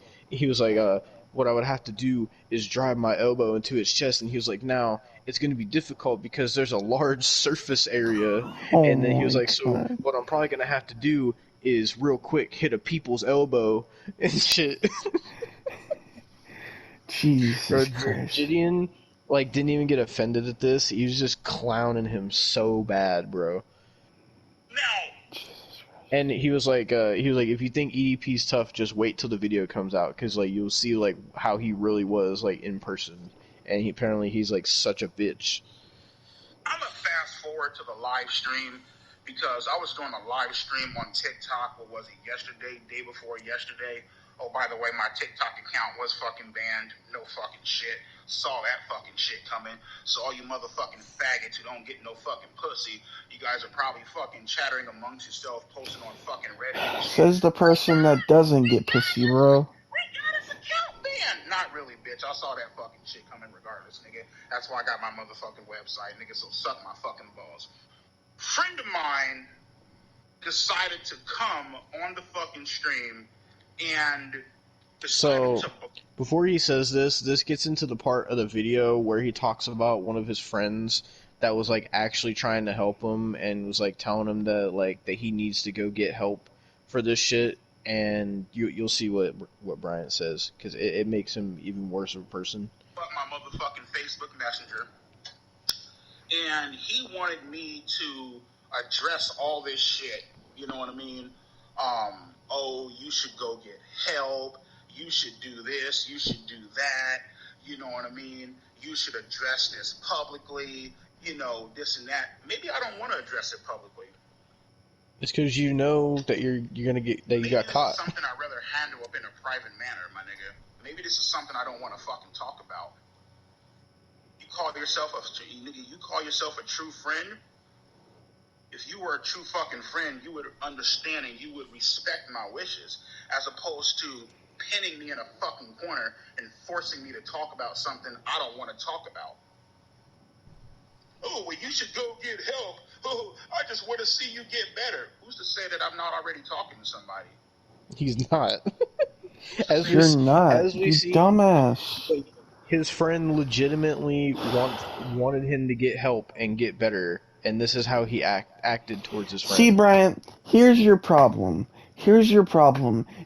what I would have to do is drive my elbow into his chest, and he was like, now it's going to be difficult because there's a large surface area, and then he was like, so what I'm probably going to have to do is real quick hit a people's elbow and shit. Jesus Christ. Gideon like didn't even get offended at this. He was just clowning him so bad, bro. No. And he was like, if you think EDP's tough, just wait till the video comes out, because like you'll see like how he really was like in person. And he's like such a bitch. I'm gonna fast forward to the live stream because I was doing a live stream on TikTok. What was it, yesterday, day before yesterday? Oh, by the way, my TikTok account was fucking banned. No fucking shit. Saw that fucking shit coming. So all you motherfucking faggots who don't get no fucking pussy, you guys are probably fucking chattering amongst yourself, posting on fucking Reddit. Says the person that doesn't get pussy, bro. We got his account banned. Not really, bitch. I saw that fucking shit coming regardless, nigga. That's why I got my motherfucking website, nigga, so suck my fucking balls. Friend of mine decided to come on the fucking stream and decided to... Before he says this gets into the part of the video where he talks about one of his friends that was like actually trying to help him and was like telling him that he needs to go get help for this shit, and you'll see what Bryant says, because it makes him even worse of a person. My motherfucking Facebook Messenger, and he wanted me to address all this shit. You know what I mean? Oh, you should go get help. You should do this. You should do that. You know what I mean? You should address this publicly. You know, this and that. Maybe I don't want to address it publicly. It's because you know that you're gonna get that you got caught. Maybe this is something I'd rather handle up in a private manner, my nigga. Maybe this is something I don't want to fucking talk about. You call yourself a true friend? If you were a true fucking friend, you would understand and you would respect my wishes, as opposed to pinning me in a fucking corner and forcing me to talk about something I don't want to talk about. Oh, well, you should go get help. Oh, I just want to see you get better. Who's to say that I'm not already talking to somebody? He's not. You're not. You dumbass. His friend legitimately wanted him to get help and get better, and this is how he acted towards his friend. See, Bryant, here's your problem.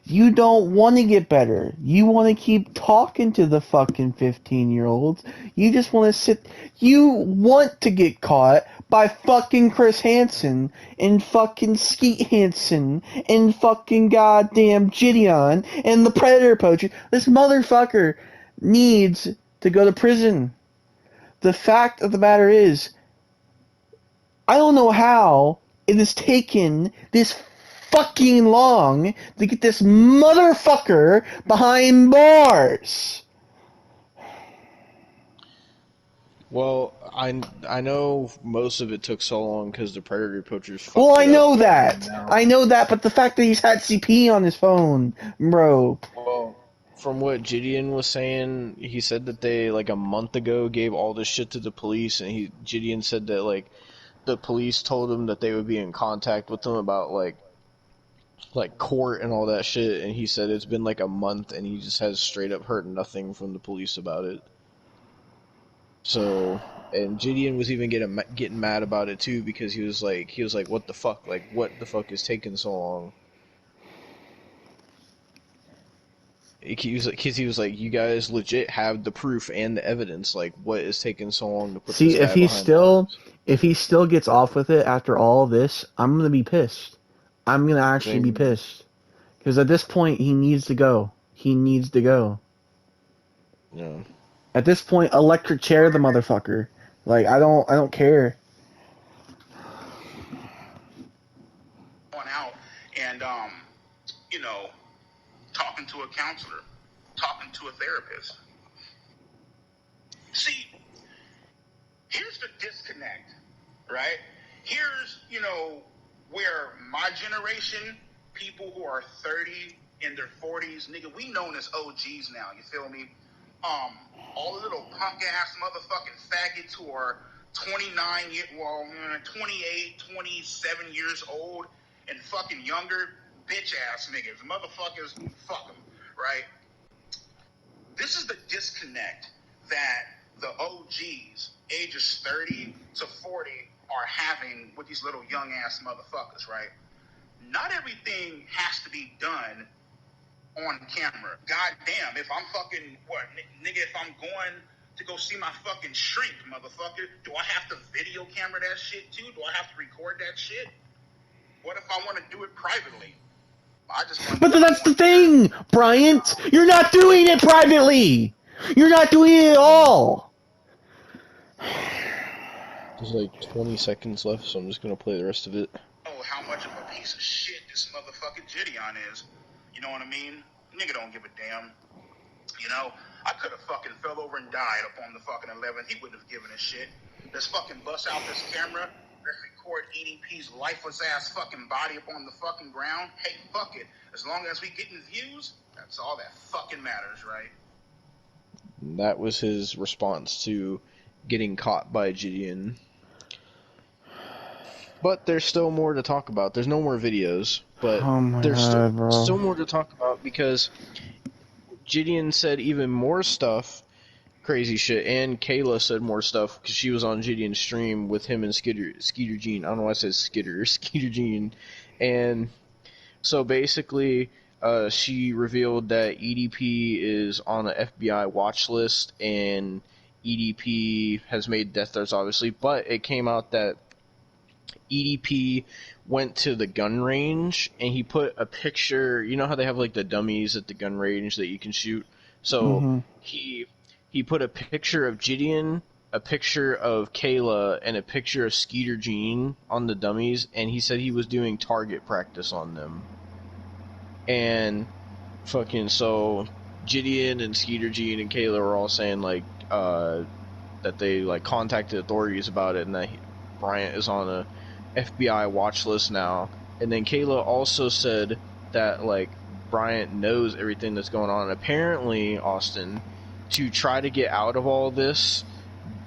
You don't want to get better. You want to keep talking to the fucking 15-year-olds. You just want to sit... You want to get caught by fucking Chris Hansen and fucking Skeet Hansen and fucking goddamn Gideon and the Predator Poacher. This motherfucker needs to go to prison. The fact of the matter is, I don't know how it has taken this fucking long to get this motherfucker behind bars. Well, I know most of it took so long because the Predator Poachers. Well, I know that, but the fact that he's had CP on his phone, bro. Well, from what Gideon was saying, he said that they a month ago gave all this shit to the police, and Gideon said that the police told him that they would be in contact with them about court and all that shit, and he said it's been a month and he just has straight up heard nothing from the police about it. So, And Gideon was even getting mad about it too, because he was like, what the fuck? Like, what the fuck is taking so long? He was like, you guys legit have the proof and the evidence. Like, what is taking so long to put See, this guy behind bars? if he still gets off with it after all this, I'm gonna be pissed. I'm gonna actually be Same. pissed because at this point he needs to go. He needs to go. Yeah. At this point, electric chair the motherfucker. Like I don't care. Going out and you know, talking to a counselor, talking to a therapist. See, here's the disconnect, right? Here's, you know, where my generation, people who are 30 in their 40s, nigga, we known as OGs now, you feel me? All the little punk ass motherfucking faggots who are 28, 27 years old and fucking younger, bitch ass niggas, motherfuckers, fuck them, right? This is the disconnect that the OGs, ages 30 to 40, are having with these little young ass motherfuckers, right? Not everything has to be done on camera. God damn, if I'm fucking, nigga, if I'm going to go see my fucking shrink, motherfucker, do I have to video camera that shit too? Do I have to record that shit? What if I want to do it privately? But that's the thing, Bryant. You're not doing it privately. You're not doing it at all. There's like 20 seconds left, so I'm just gonna play the rest of it. Oh, how much of a piece of shit this motherfucking Gideon is. You know what I mean? Nigga don't give a damn. You know, I could have fucking fell over and died up on the fucking 11th. He wouldn't have given a shit. Let's fucking bust out this camera. Let's record EDP's lifeless ass fucking body up on the fucking ground. Hey, fuck it. As long as we getting views, that's all that fucking matters, right? That was his response to getting caught by Gideon. But there's still more to talk about. There's no more videos, but there's still more to talk about, because Gideon said even more stuff, crazy shit, and Kayla said more stuff because she was on Gideon's stream with him and Skeeter Jean. I don't know why I said Skeeter Jean. And so basically, she revealed that EDP is on an FBI watch list, and EDP has made death threats, obviously, but it came out that EDP went to the gun range and he put a picture. You know how they have like the dummies at the gun range that you can shoot? So he put a picture of Gideon, a picture of Kayla, and a picture of Skeeter Jean on the dummies, and he said he was doing target practice on them. And fucking so Gideon and Skeeter Jean and Kayla were all saying like that they like contacted authorities about it, and that Bryant is on a FBI watch list now. And then Kayla also said that like Bryant knows everything that's going on. And apparently, Austin, to try to get out of all this,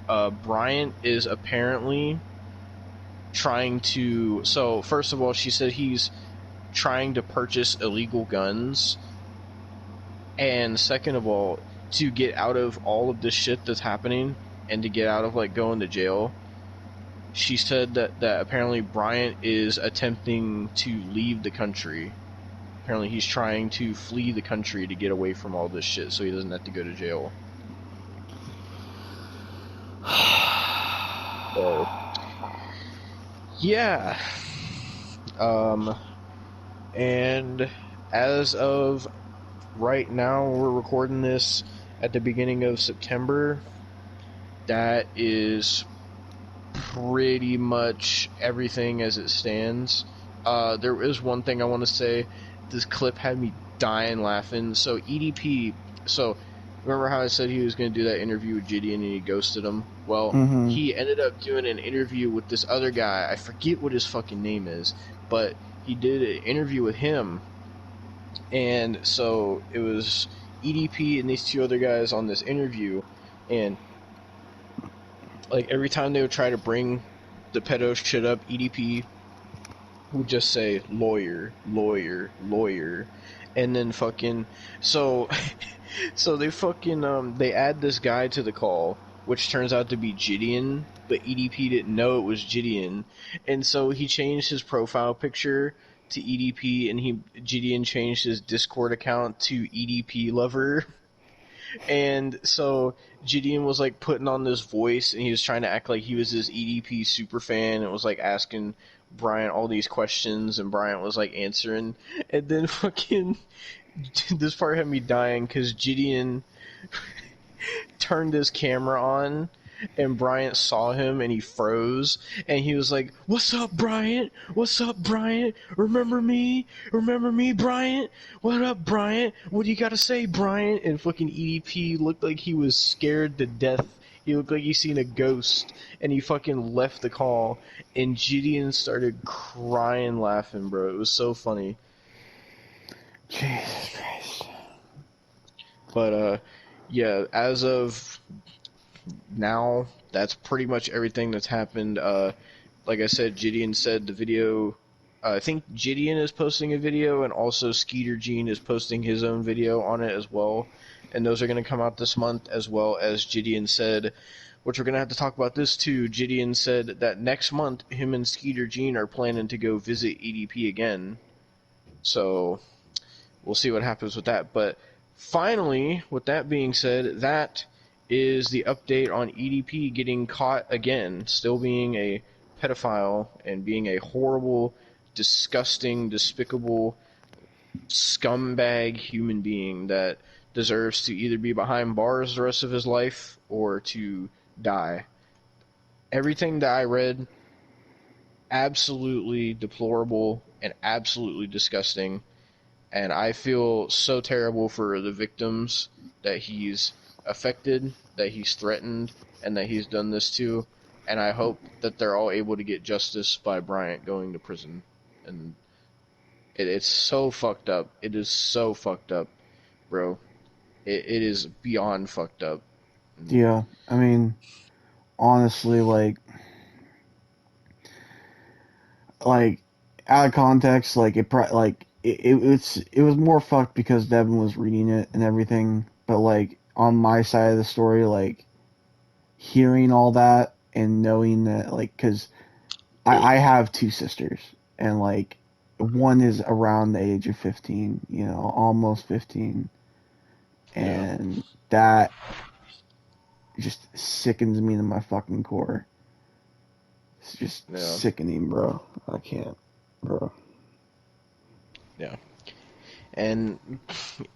Bryant is apparently trying to. So first of all, she said he's trying to purchase illegal guns, and second of all, to get out of all of this shit that's happening and to get out of like going to jail, she said that apparently Bryant is attempting to leave the country. Apparently he's trying to flee the country to get away from all this shit so he doesn't have to go to jail. So, yeah. And as of right now, we're recording this at the beginning of September. That is pretty much everything as it stands. There is one thing I want to say. This clip had me dying laughing. So EDP, remember how I said he was going to do that interview with Gideon and he ghosted him? Well, he ended up doing an interview with this other guy. I forget what his fucking name is, but he did an interview with him. And so it was EDP and these two other guys on this interview, and like every time they would try to bring the pedo shit up, EDP would just say lawyer, lawyer, lawyer, and then fucking so they fucking they add this guy to the call, which turns out to be Gideon, but EDP didn't know it was Gideon, and so he changed his profile picture to EDP, and Gideon changed his Discord account to EDP Lover. And so Gideon was like putting on this voice, and he was trying to act like he was this EDP super fan, and was like asking Bryant all these questions, and Bryant was like answering, and then fucking this part had me dying because Gideon turned his camera on, and Bryant saw him, and he froze, and he was like, "What's up, Bryant? What's up, Bryant? Remember me? Remember me, Bryant? What up, Bryant? What do you gotta say, Bryant?" And fucking EDP looked like he was scared to death. He looked like he seen a ghost, and he fucking left the call, and Gideon started crying laughing, bro. It was so funny. Jesus Christ. But, yeah, as of now, that's pretty much everything that's happened. Like I said, Gideon said the video... I think Gideon is posting a video, and also Skeeter Gene is posting his own video on it as well. And those are going to come out this month, as well as Gideon said, which we're going to have to talk about this too. Gideon said that next month, him and Skeeter Gene are planning to go visit EDP again. So, we'll see what happens with that. But finally, with that being said, that is the update on EDP getting caught again, still being a pedophile and being a horrible, disgusting, despicable, scumbag human being that deserves to either be behind bars the rest of his life or to die. Everything that I read, absolutely deplorable and absolutely disgusting. And I feel so terrible for the victims that he's affected, that he's threatened, and that he's done this to. And I hope that they're all able to get justice by Bryant going to prison. And it's so fucked up. It is so fucked up, bro. It is beyond fucked up. Yeah, I mean, honestly, like out of context, like it was more fucked because Devin was reading it and everything. But like on my side of the story, like hearing all that and knowing that, like, because I have two sisters, and like one is around the age of 15, you know, almost 15, and that just sickens me to my fucking core. It's just sickening, bro. I can't, bro. Yeah. And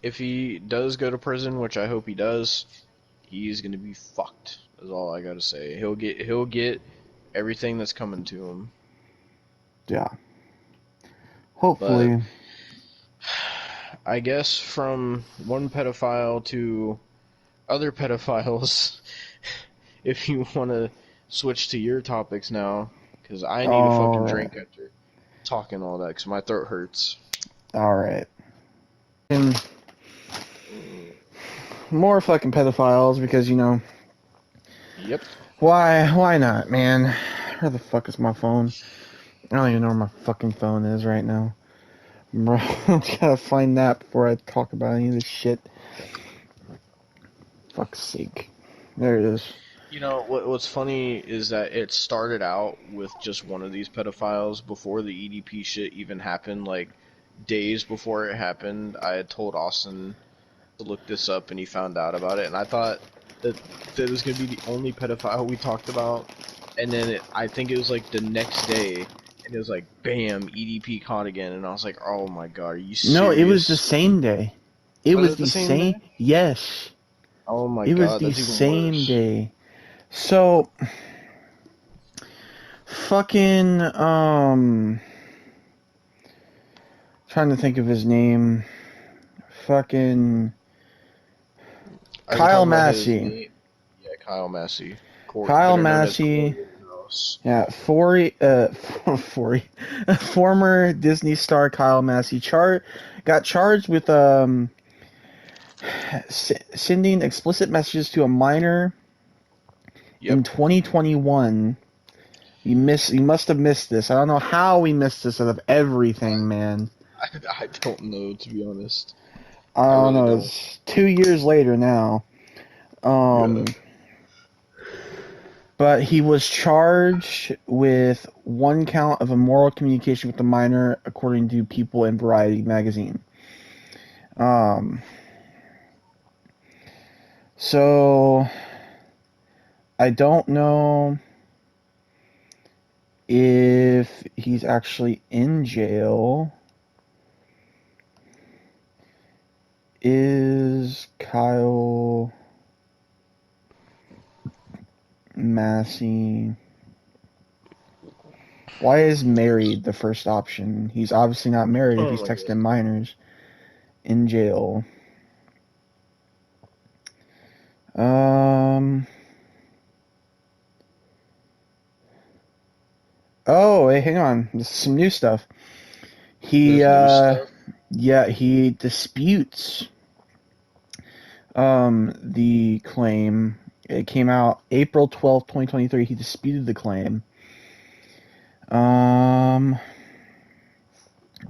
if he does go to prison, which I hope he does, he's gonna be fucked. Is all I gotta say. He'll get everything that's coming to him. Yeah. Hopefully. But I guess from one pedophile to other pedophiles, if you want to switch to your topics now, because I need a fucking drink after talking all that, because my throat hurts. Alright. More fucking pedophiles, because, you know... Yep. Why not, man? Where the fuck is my phone? I don't even know where my fucking phone is right now. Bro, I gotta find that before I talk about any of this shit. Fuck's sake. There it is. You know, what's funny is that it started out with just one of these pedophiles before the EDP shit even happened. Like, days before it happened, I had told Austin to look this up, and he found out about it, and I thought that it was going to be the only pedophile we talked about, and then I think it was like the next day, and it was like, bam, EDP caught again, and I was like, oh my god, are you serious? No, it was the same day. It was the same day? Yes. Oh my god, that's it was the same worse. day. So, fucking, trying to think of his name. Fucking Kyle Massey. Yeah, Kyle Massey. Kyle Massey. Yeah, former Disney star Kyle Massey got charged with sending explicit messages to a minor in 2021. You must have missed this. I don't know how we missed this out of everything, man. I don't know, to be honest. I don't know. It's 2 years later now. But he was charged with 1 count of immoral communication with a minor, according to People in Variety magazine. So I don't know if he's actually in jail. Is Kyle Massey... Why is married the first option? He's obviously not married if he's texting minors. In jail. Oh, hey, hang on. This is some new stuff. He disputes the claim. It came out April 12th, 2023. He disputed the claim.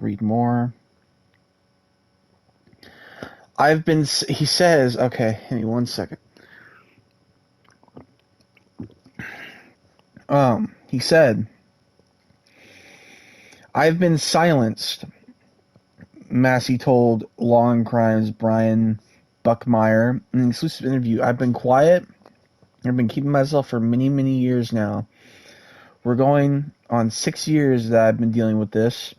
Read more. He says, okay, give me 1 second. He said, I've been silenced, Massey told Law and Crime's Brian Buckmeyer in an exclusive interview. I've been quiet. I've been keeping myself for many, many years now. We're going on 6 years that I've been dealing with this,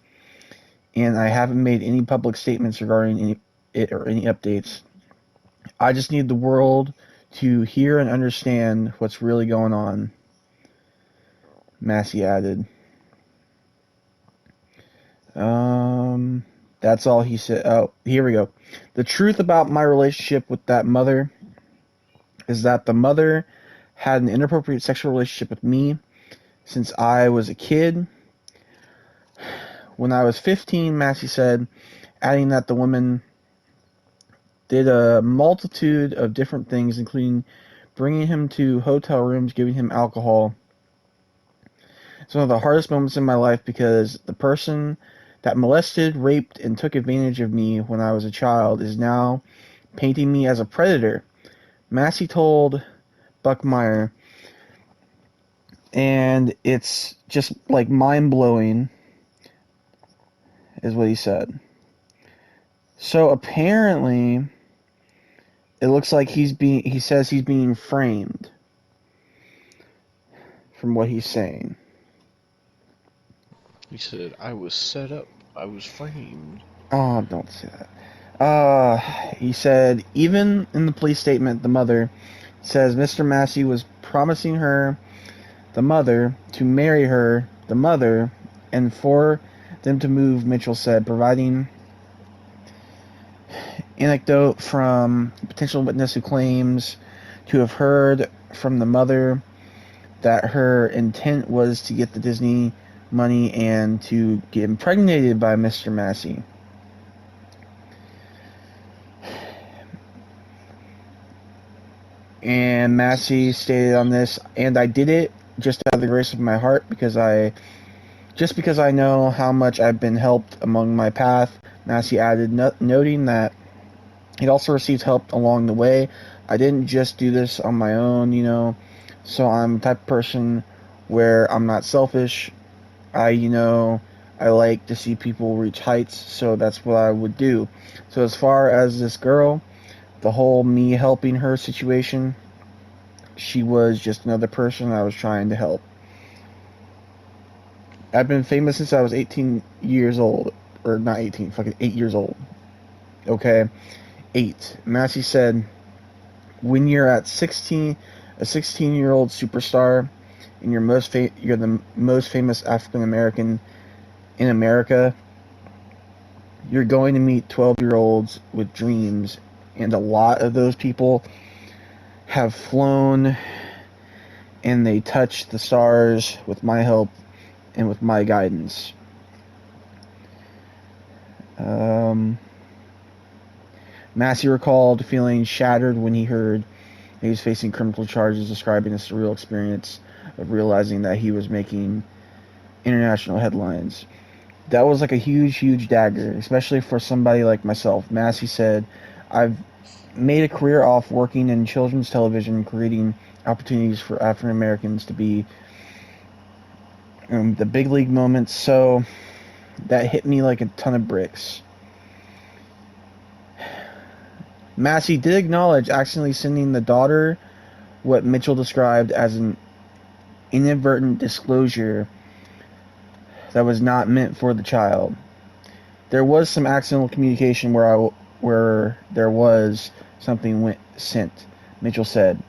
and I haven't made any public statements regarding any updates. I just need the world to hear and understand what's really going on, Massey added. That's all he said. Oh, here we go. The truth about my relationship with that mother is that the mother had an inappropriate sexual relationship with me since I was a kid. When I was 15, Massey said, adding that the woman did a multitude of different things, including bringing him to hotel rooms, giving him alcohol. It's one of the hardest moments in my life because the person that molested, raped, and took advantage of me when I was a child is now painting me as a predator, Massey told Buckmeyer. And it's just like mind-blowing, is what he said. So apparently, it looks like he says he's being framed, from what he's saying. He said, I was set up. I was framed. Oh, don't say that. He said, even in the police statement, the mother says Mr. Massey was promising her, the mother, to marry her, the mother, and for them to move, Mitchell said, providing anecdote from a potential witness who claims to have heard from the mother that her intent was to get the Disney money and to get impregnated by Mr. Massey. And Massey stated on this, and I did it just out of the grace of my heart because I know how much I've been helped among my path. Massey added, noting that he'd also received help along the way. I didn't just do this on my own, so I'm the type of person where I'm not selfish. I like to see people reach heights, so that's what I would do. So as far as this girl, the whole me helping her situation, she was just another person I was trying to help. I've been famous since I was 18 years old. Or not 18, fucking 8 years old. Okay? 8. Massey said, when you're at 16, a 16-year-old superstar, and you're the most famous African American in America, you're going to meet 12-year-olds with dreams, and a lot of those people have flown and they touched the stars with my help and with my guidance. Massey recalled feeling shattered when he heard he was facing criminal charges, describing a surreal experience of realizing that he was making international headlines. That was like a huge, huge dagger, especially for somebody like myself. Massey said, I've made a career off working in children's television, creating opportunities for African Americans to be the big league moments. So that hit me like a ton of bricks. Massey did acknowledge accidentally sending the daughter what Mitchell described as an inadvertent disclosure that was not meant for the child. There was some accidental communication where there was something sent, Mitchell said.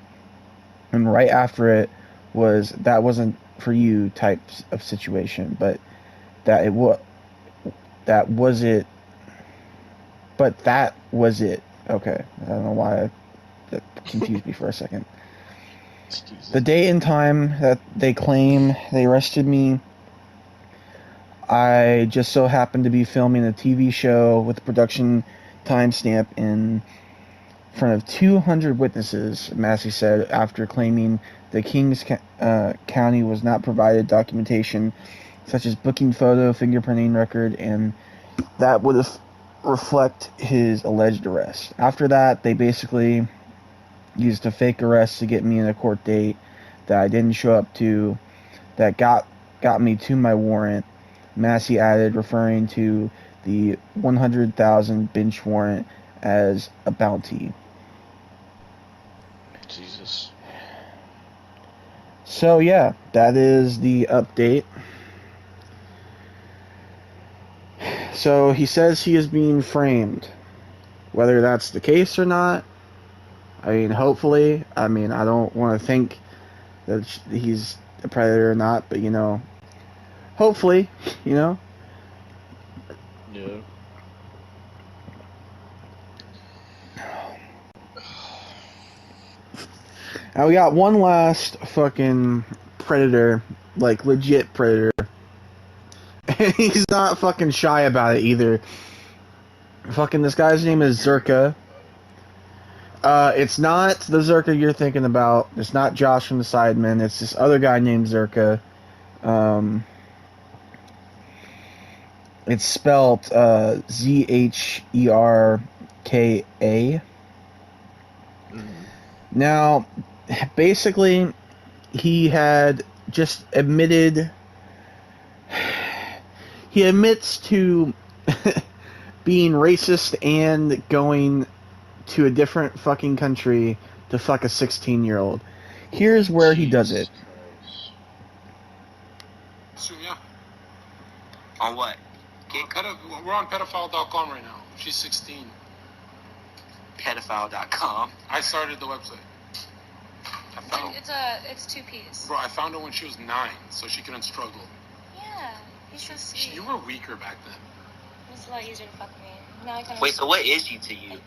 And right after it was, that wasn't for you types of situation, but that was it. But that was it. Okay, I don't know why that confused me for a second. The date and time that they claim they arrested me, I just so happened to be filming a TV show with the production timestamp in front of 200 witnesses, Massey said, after claiming that Kings County was not provided documentation such as booking photo, fingerprinting record, and that would reflect his alleged arrest. After that, they basically used a fake arrest to get me in a court date that I didn't show up to, that got me to my warrant, Massey added, referring to the $100,000 bench warrant as a bounty. Jesus. So yeah, that is the update. So he says he is being framed. Whether that's the case or not, I mean, hopefully. I mean, I don't want to think that he's a predator or not, but, you know, hopefully, you know. Yeah. Now we got one last fucking predator, like legit predator. And he's not fucking shy about it either. Fucking this guy's name is Zerka. It's not the Zerka you're thinking about. It's not Josh from the Sidemen. It's this other guy named Zerka. It's spelled Zherka. Now, basically, he had just admitted. He admits to being racist and going to a different fucking country to fuck a 16-year-old. Here's where he does it. So, yeah. On what? We're on pedophile.com right now. She's 16. Pedophile.com? I started the website. It's 2 P's. Bro, I found her when she was 9, so she couldn't struggle. Yeah, he's so sweet. You were weaker back then. It's a lot easier to fuck me. Now I kind of. Wait, so what is she to you?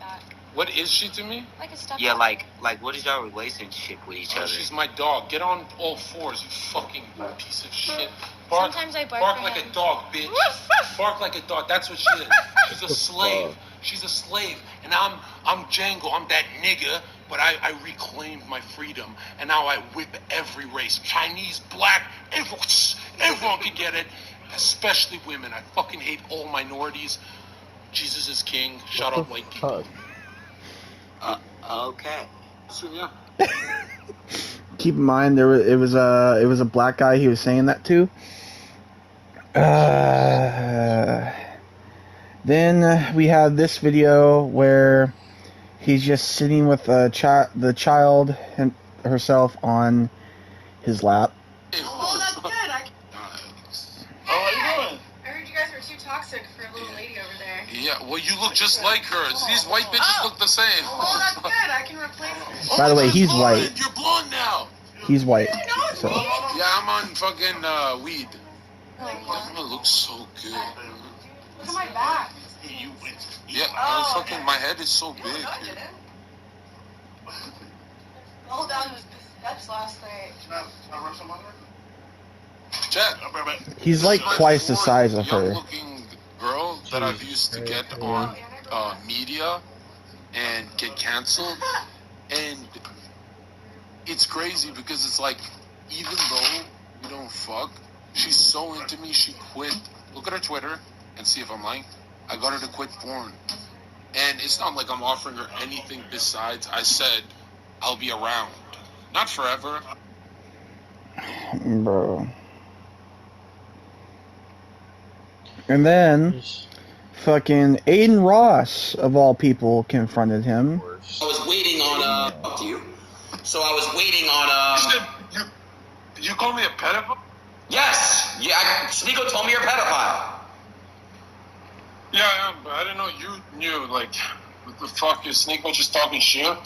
What is she to me? Like a stepdaughter. Yeah, like what is your relationship with each other? She's my dog. Get on all fours, you fucking piece of shit. Sometimes I bark like him. a dog, bitch. Bark like a dog. That's what she is. She's a slave. She's a slave. And I'm Django. I'm that nigga. But I reclaimed my freedom. And now I whip every race. Chinese, black, everyone can get it. Especially women. I fucking hate all minorities. Jesus is king. Shut up, white people. Okay. So, yeah. Keep in mind, it was a black guy he was saying that to. Then we have this video where he's just sitting with the child herself on his lap. Oh, that's good. How are you doing? I heard you guys were too toxic for a little lady over there. Yeah, well, you look just like her. These white bitches look the same. Oh, that's good. I can replace it. By the way, he's white. You're blonde now. He's white. So. Yeah, I'm on fucking weed. Oh, It looks so good. look at my back. Yeah, fucking my head is so big. No, I didn't. All down was the steps last night. Check. He's like twice the size of her. Young-looking girl that I've used to get on media and get canceled, and it's crazy because it's like, even though we don't fuck, she's so into me. She quit. Look at her Twitter and see if I'm lying. I got her to quit porn, and it's not like I'm offering her anything besides I said I'll be around. Not forever. Bro. And then, fucking Aiden Ross, of all people, confronted him. I was waiting on, fuck you. So I was waiting on, You call me a pedophile? Yes! Yeah, Sneeko told me you're a pedophile. Yeah, I am, but I didn't know you knew, like, what the fuck is Sneeko just talking shit?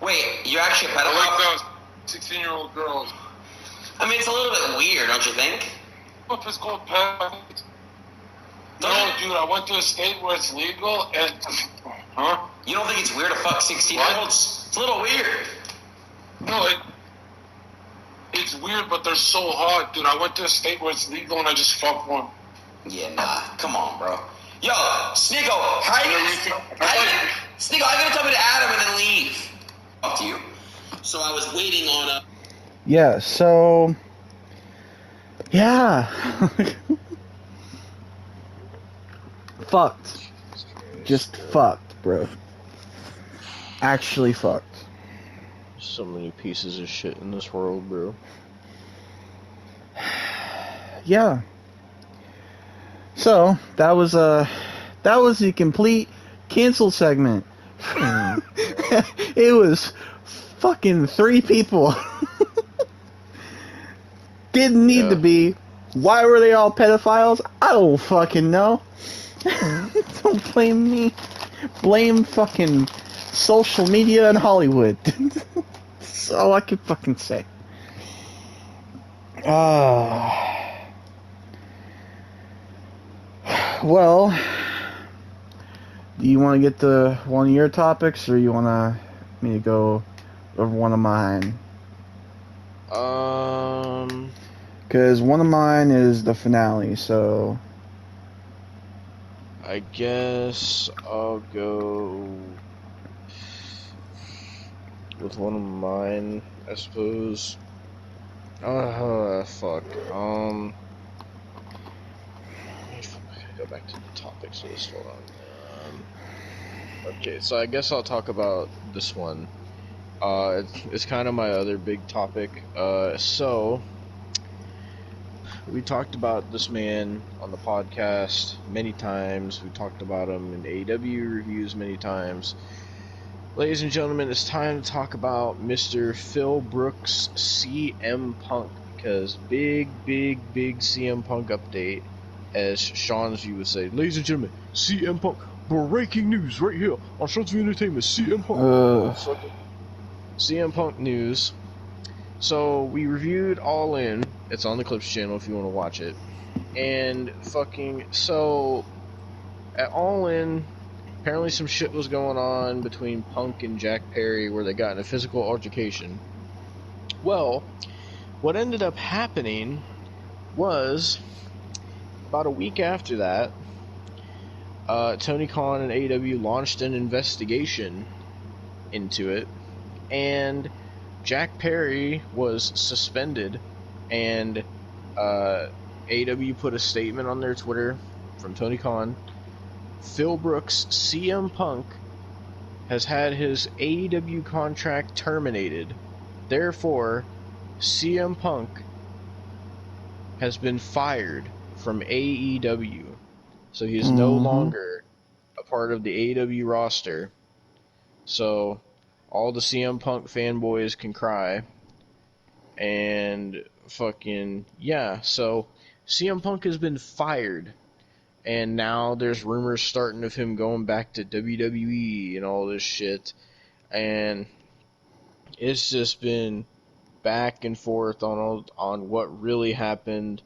Wait, you're actually a pedophile? I like those 16-year-old girls. I mean, it's a little bit weird, don't you think? What is called pedophile? No, dude, I went to a state where it's legal, and... Huh? You don't think it's weird to fuck 16-year-olds? It's a little weird. No, it's weird, but they're so hot, dude. I went to a state where it's legal, and I just fucked one. Yeah, nah. Come on, bro. Yo, Sneeko, how you gonna tell me to add him and then leave? Fuck you. So I was waiting on Yeah, so... Yeah. Fucked. Just fucked, bro. Actually fucked. So many pieces of shit in this world, bro. Yeah. So, that was the complete cancel segment. It was fucking 3 people. Didn't need to be. Why were they all pedophiles? I don't fucking know. Don't blame me. Blame fucking social media and Hollywood. That's all I can fucking say. Well, do you want to get to one of your topics, or you want me to go over one of mine? Because one of mine is the finale, so... I guess I'll go with one of mine, I suppose. Fuck. Go back to the topics of this. Hold on. Okay, so I guess I'll talk about this one. It's kind of my other big topic. So we talked about this man on the podcast many times. We talked about him in AEW reviews many times. Ladies and gentlemen, it's time to talk about Mr. Phil Brooks, CM Punk, because big CM Punk update, as Sean's view would say. Ladies and gentlemen, CM Punk, breaking news right here on Sean's View Entertainment, CM Punk. CM Punk news. So, we reviewed All In. It's on the Clips channel if you want to watch it. And so, at All In, apparently some shit was going on between Punk and Jack Perry where they got in a physical altercation. Well, what ended up happening was, about a week after that, Tony Khan and AEW launched an investigation into it, and Jack Perry was suspended, and AEW put a statement on their Twitter from Tony Khan. Phil Brooks, CM Punk, has had his AEW contract terminated. Therefore, CM Punk has been fired from AEW. So he is no longer a part of the AEW roster. So all the CM Punk fanboys can cry. And fucking, yeah, so CM Punk has been fired. And now there's rumors starting of him going back to WWE and all this shit. And it's just been back and forth on what really happened.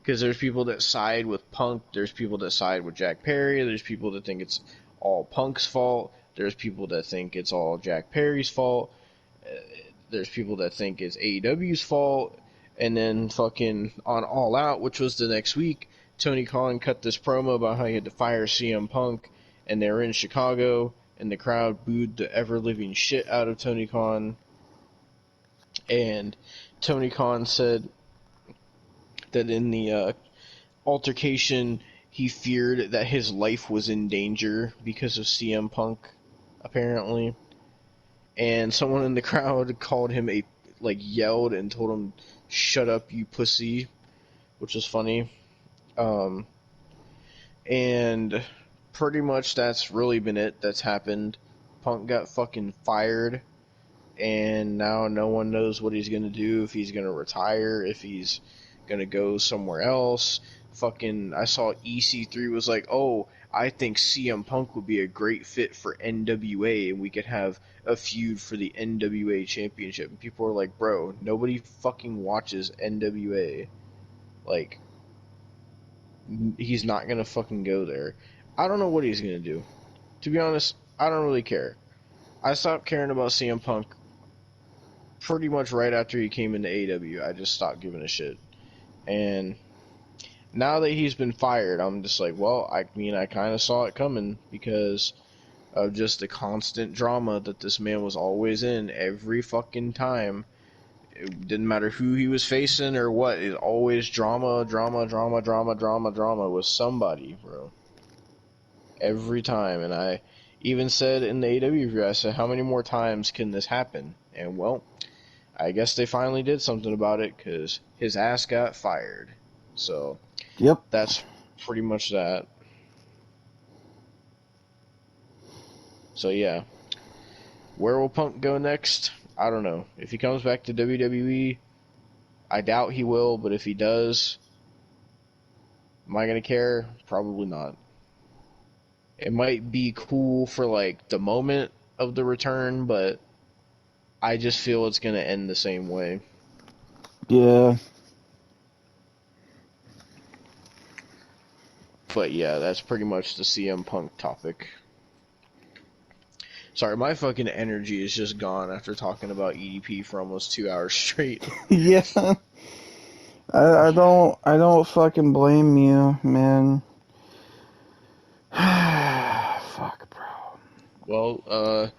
Because there's people that side with Punk, there's people that side with Jack Perry, there's people that think it's all Punk's fault, there's people that think it's all Jack Perry's fault, there's people that think it's AEW's fault. And then fucking on All Out, which was the next week, Tony Khan cut this promo about how he had to fire CM Punk, and they were in Chicago, and the crowd booed the ever-living shit out of Tony Khan. And Tony Khan said that in the altercation, he feared that his life was in danger because of CM Punk, apparently. and someone in the crowd called him yelled and told him, "Shut up, you pussy," which was funny. And pretty much that's really been it that's happened. Punk got fucking fired, and now no one knows what he's gonna do, if he's gonna retire, if he's gonna go somewhere else. Fucking, I saw EC3 was like, "Oh, I think CM Punk would be a great fit for NWA, and we could have a feud for the NWA Championship." And people are like, "Bro, nobody fucking watches NWA. Like, he's not gonna fucking go there." I don't know what he's gonna do. To be honest, I don't really care. I stopped caring about CM Punk pretty much right after he came into AEW. I just stopped giving a shit. And now that he's been fired, I'm just like, well, I mean, I kind of saw it coming because of just the constant drama that this man was always in every fucking time. It didn't matter who he was facing or what. It always drama with somebody, bro. Every time. And I even said in the AEW review, I said, how many more times can this happen? And, well, I guess they finally did something about it because his ass got fired. So, yep, that's pretty much that. So, yeah. Where will Punk go next? I don't know. If he comes back to WWE, I doubt he will, but if he does, am I going to care? Probably not. It might be cool for, like, the moment of the return, but I just feel it's going to end the same way. Yeah. But yeah, that's pretty much the CM Punk topic. Sorry, my fucking energy is just gone after talking about EDP for almost 2 hours straight. Yeah. I don't fucking blame you, man. Fuck, bro. Well,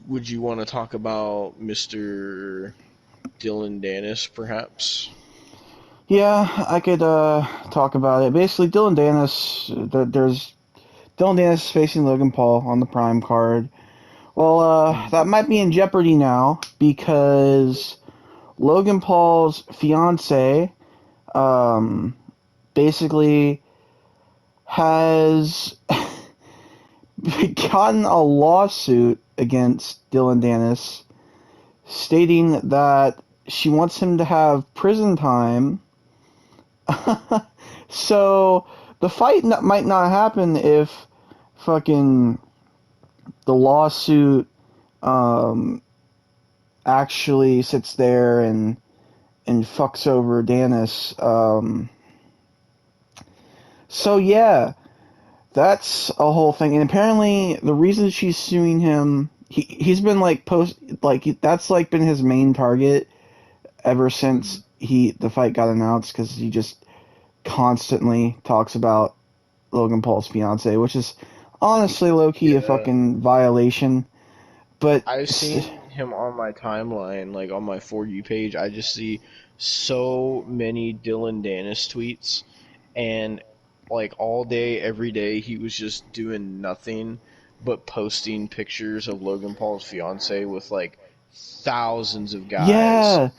would you want to talk about Mr. Dylan Dennis, perhaps? Yeah, I could talk about it. Basically, Dylan Dennis is facing Logan Paul on the Prime card. Well, that might be in jeopardy now because Logan Paul's fiance basically has gotten a lawsuit against Dylan Dennis stating that she wants him to have prison time. So the fight might not happen if fucking the lawsuit actually sits there and fucks over Dennis. So yeah, that's a whole thing. And apparently the reason she's suing him, he's been that's like been his main target ever since the fight got announced, because he just constantly talks about Logan Paul's fiance, which is honestly low-key a fucking violation. But I've seen him on my timeline, like on my For You page. I just see so many Dylan Dennis tweets, and like all day, every day, he was just doing nothing but posting pictures of Logan Paul's fiance with like thousands of guys. Yeah.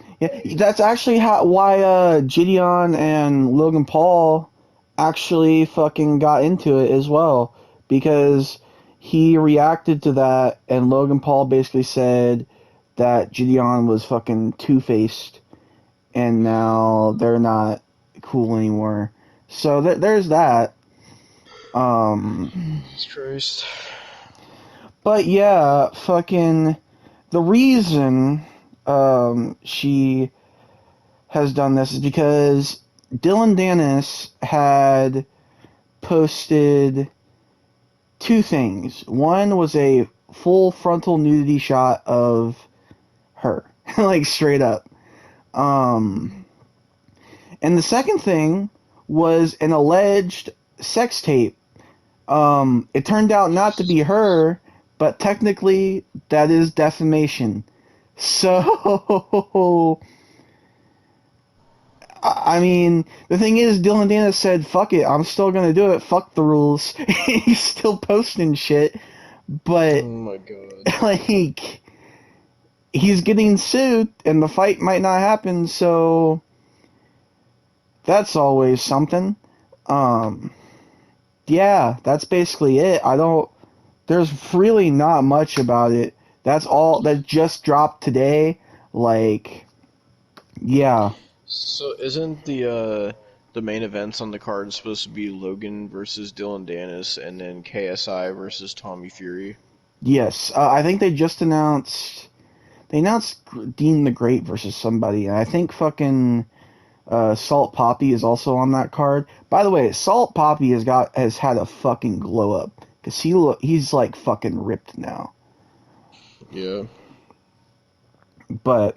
That's actually why Gideon and Logan Paul actually fucking got into it as well, because he reacted to that, and Logan Paul basically said that Gideon was fucking two-faced, and now they're not cool anymore. So there's that. Jesus Christ. But yeah, fucking the reason she has done this is because Dylan Dennis had posted two things. One was a full frontal nudity shot of her, like straight up. And the second thing was an alleged sex tape. It turned out not to be her, but technically that is defamation. So, I mean, the thing is, Dylan Dennis said, fuck it, I'm still gonna do it, fuck the rules. He's still posting shit, but, oh my God. like, he's getting sued, and the fight might not happen. So that's always something. Yeah, that's basically it. There's really not much about it. That's all that just dropped today. Like, yeah. So isn't the main events on the card supposed to be Logan versus Dylan Dennis and then KSI versus Tommy Fury? Yes. I think they just announced Dean the Great versus somebody, and I think fucking Salt Poppy is also on that card. By the way, Salt Poppy has had a fucking glow up because he's like fucking ripped now. Yeah. But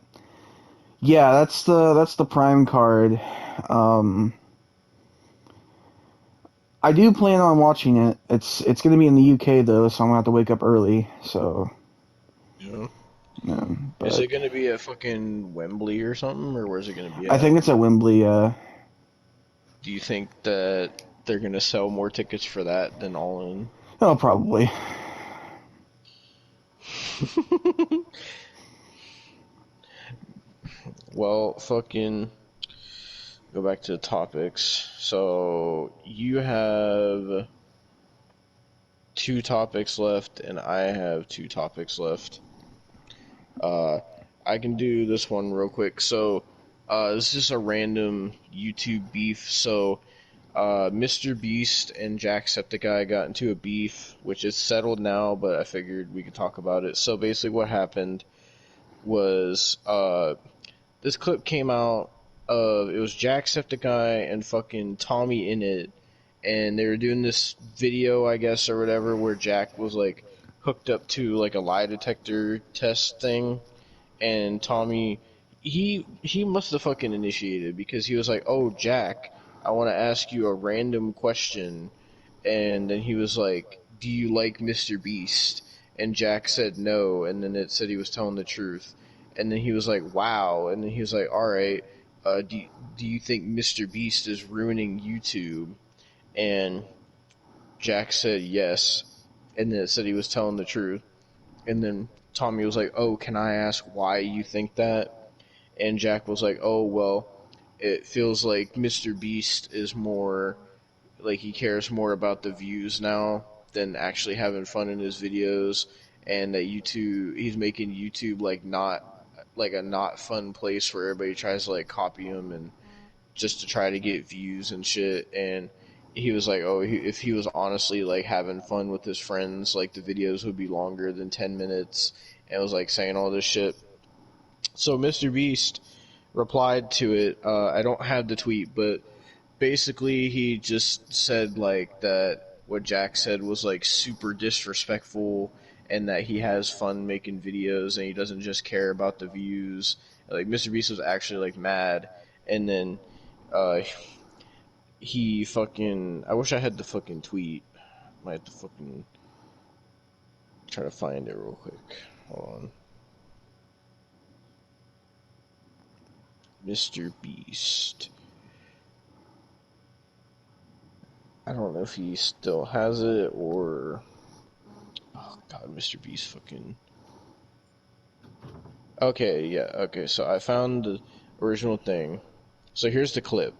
yeah, that's the Prime card. I do plan on watching it. It's gonna be in the UK though, so I'm gonna have to wake up early. So Yeah. yeah, Is it gonna be at fucking Wembley or something, or where's it gonna be at? I think it's at Wembley. Do you think that they're gonna sell more tickets for that than All In? Oh, probably. Well, fucking go back to the topics. So you have 2 topics left, and I have 2 topics left. I can do this one real quick. So, this is a random YouTube beef. So, Mr. Beast and Jacksepticeye got into a beef, which is settled now, but I figured we could talk about it. So basically what happened was, this clip came out of, it was Jacksepticeye and fucking Tommy in it, and they were doing this video, I guess, or whatever, where Jack was, like, hooked up to, like, a lie detector test thing, and Tommy, he must have fucking initiated, because he was like, oh, Jack, I want to ask you a random question, and then he was like, do you like Mr. Beast? And Jack said no, and then it said he was telling the truth, and then he was like, wow, and then he was like, alright, do you think Mr. Beast is ruining YouTube? And Jack said yes, and then it said he was telling the truth, and then Tommy was like, oh, can I ask why you think that? And Jack was like, oh, well, it feels like Mr. Beast is more, like, he cares more about the views now than actually having fun in his videos, and that he's making YouTube, like, a not fun place where everybody tries to, like, copy him and just to try to get views and shit. And he was like, oh, if he was honestly, like, having fun with his friends, like, the videos would be longer than 10 minutes, and was, like, saying all this shit. So Mr. Beast replied to it. I don't have the tweet, but basically he just said, like, that what Jack said was, like, super disrespectful, and that he has fun making videos and he doesn't just care about the views. Like, Mr. Beast was actually, like, mad, and then he fucking, I wish I had the fucking tweet. Might have to fucking try to find it real quick. Hold on. Mr. Beast. I don't know if he still has it or... Oh god, Mr. Beast fucking... Okay, yeah, okay, so I found the original thing. So here's the clip.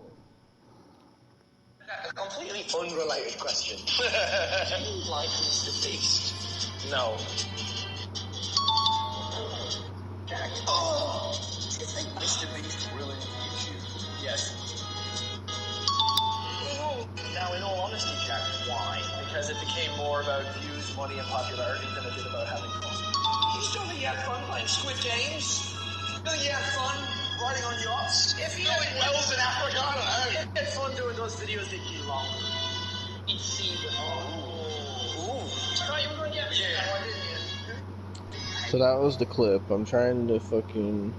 A completely unrelated question. Do you like Mr. Beast? No. Jack. Oh! Do you think Mr. Beast ruined YouTube? Yes. Now, in all honesty, Jack, why? Because it became more about views, money, and popularity than it did about having fun. You still think you had fun playing Squid Games? You think you had fun riding on yachts? If you had wells in Africa, I don't know. You had fun doing those videos that you long. You'd see the Ooh. No, you were going to get me. Yeah. No, I didn't. So that was the clip. I'm trying to fucking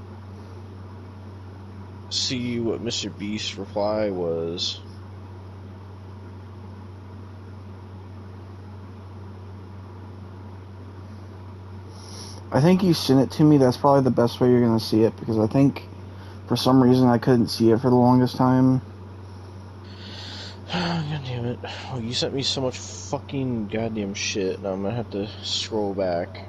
see what Mr. Beast's reply was. I think you sent it to me. That's probably the best way you're gonna see it, because I think for some reason I couldn't see it for the longest time. God damn it. Oh, you sent me so much fucking goddamn shit, and I'm gonna have to scroll back.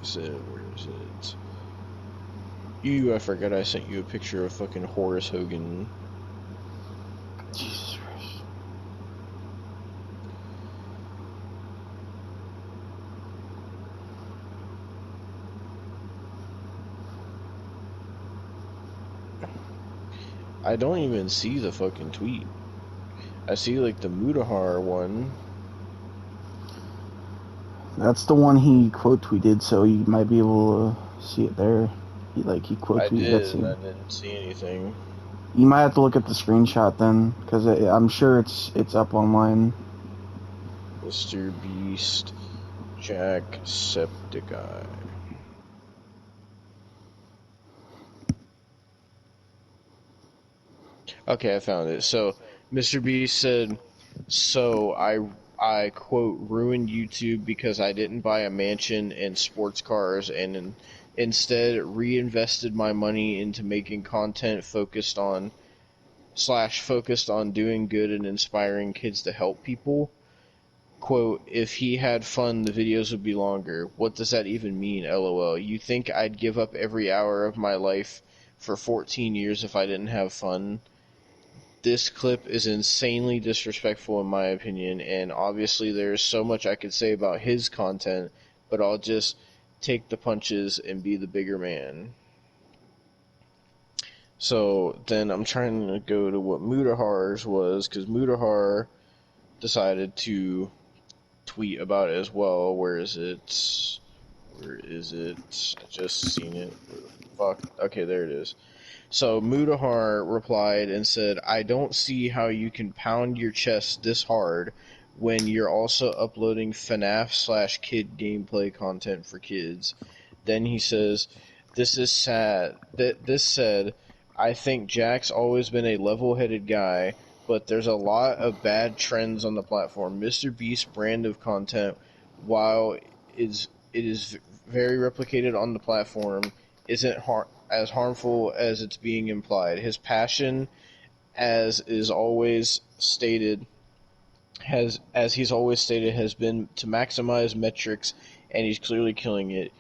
Where is it? I forgot I sent you a picture of fucking Horace Hogan. Jesus Christ. I don't even see the fucking tweet. I see like the Mudahar one. That's the one he quote tweeted, so you might be able to see it there. He quote tweeted that scene. I didn't see anything. You might have to look at the screenshot then, because I'm sure it's up online. Mr. Beast, Jacksepticeye. Okay, I found it. So, Mr. Beast said, so I quote, ruined YouTube because I didn't buy a mansion and sports cars and instead reinvested my money into making content focused on doing good and inspiring kids to help people. Quote, if he had fun, the videos would be longer. What does that even mean, LOL? You think I'd give up every hour of my life for 14 years if I didn't have fun? This clip is insanely disrespectful in my opinion, and obviously there's so much I could say about his content, but I'll just take the punches and be the bigger man. So then I'm trying to go to what Mudahar's was, because Mudahar decided to tweet about it as well. Where is it? I just seen it. Where the fuck? Okay, there it is. So Mudahar replied and said, I don't see how you can pound your chest this hard when you're also uploading FNAF/kid gameplay content for kids. Then he says, this is sad. This said, I think Jack's always been a level-headed guy, but there's a lot of bad trends on the platform. Mr. Beast's brand of content, while it is very replicated on the platform, isn't as harmful as it's being implied. His passion, as he's always stated, has been to maximize metrics, and he's clearly killing it.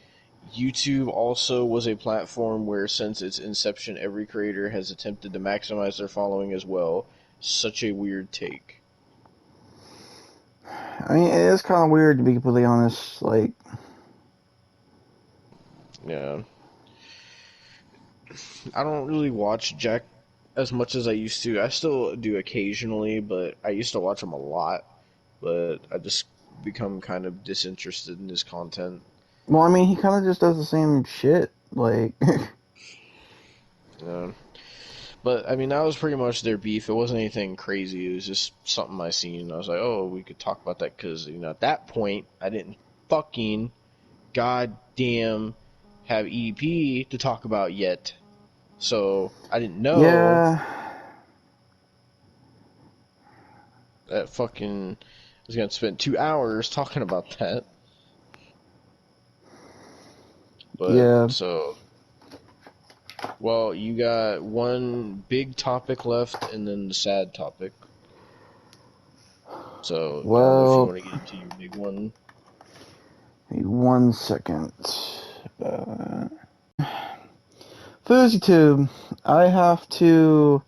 YouTube also was a platform where, since its inception, every creator has attempted to maximize their following as well. Such a weird take. I mean, it is kind of weird, to be completely honest. Like, yeah. I don't really watch Jack as much as I used to. I still do occasionally, but I used to watch him a lot. But I just become kind of disinterested in his content. well, I mean, he kind of just does the same shit. Like, yeah. But, I mean, that was pretty much their beef. It wasn't anything crazy. It was just something I seen. I was like, oh, we could talk about that because, at that point, I didn't fucking goddamn have EDP to talk about yet. So, I didn't know that fucking I was going to spend 2 hours talking about that. But, yeah. So, well, you got one big topic left and then the sad topic. So, I don't know if you want to get into your big one. 1 second. FouseyTube, I have to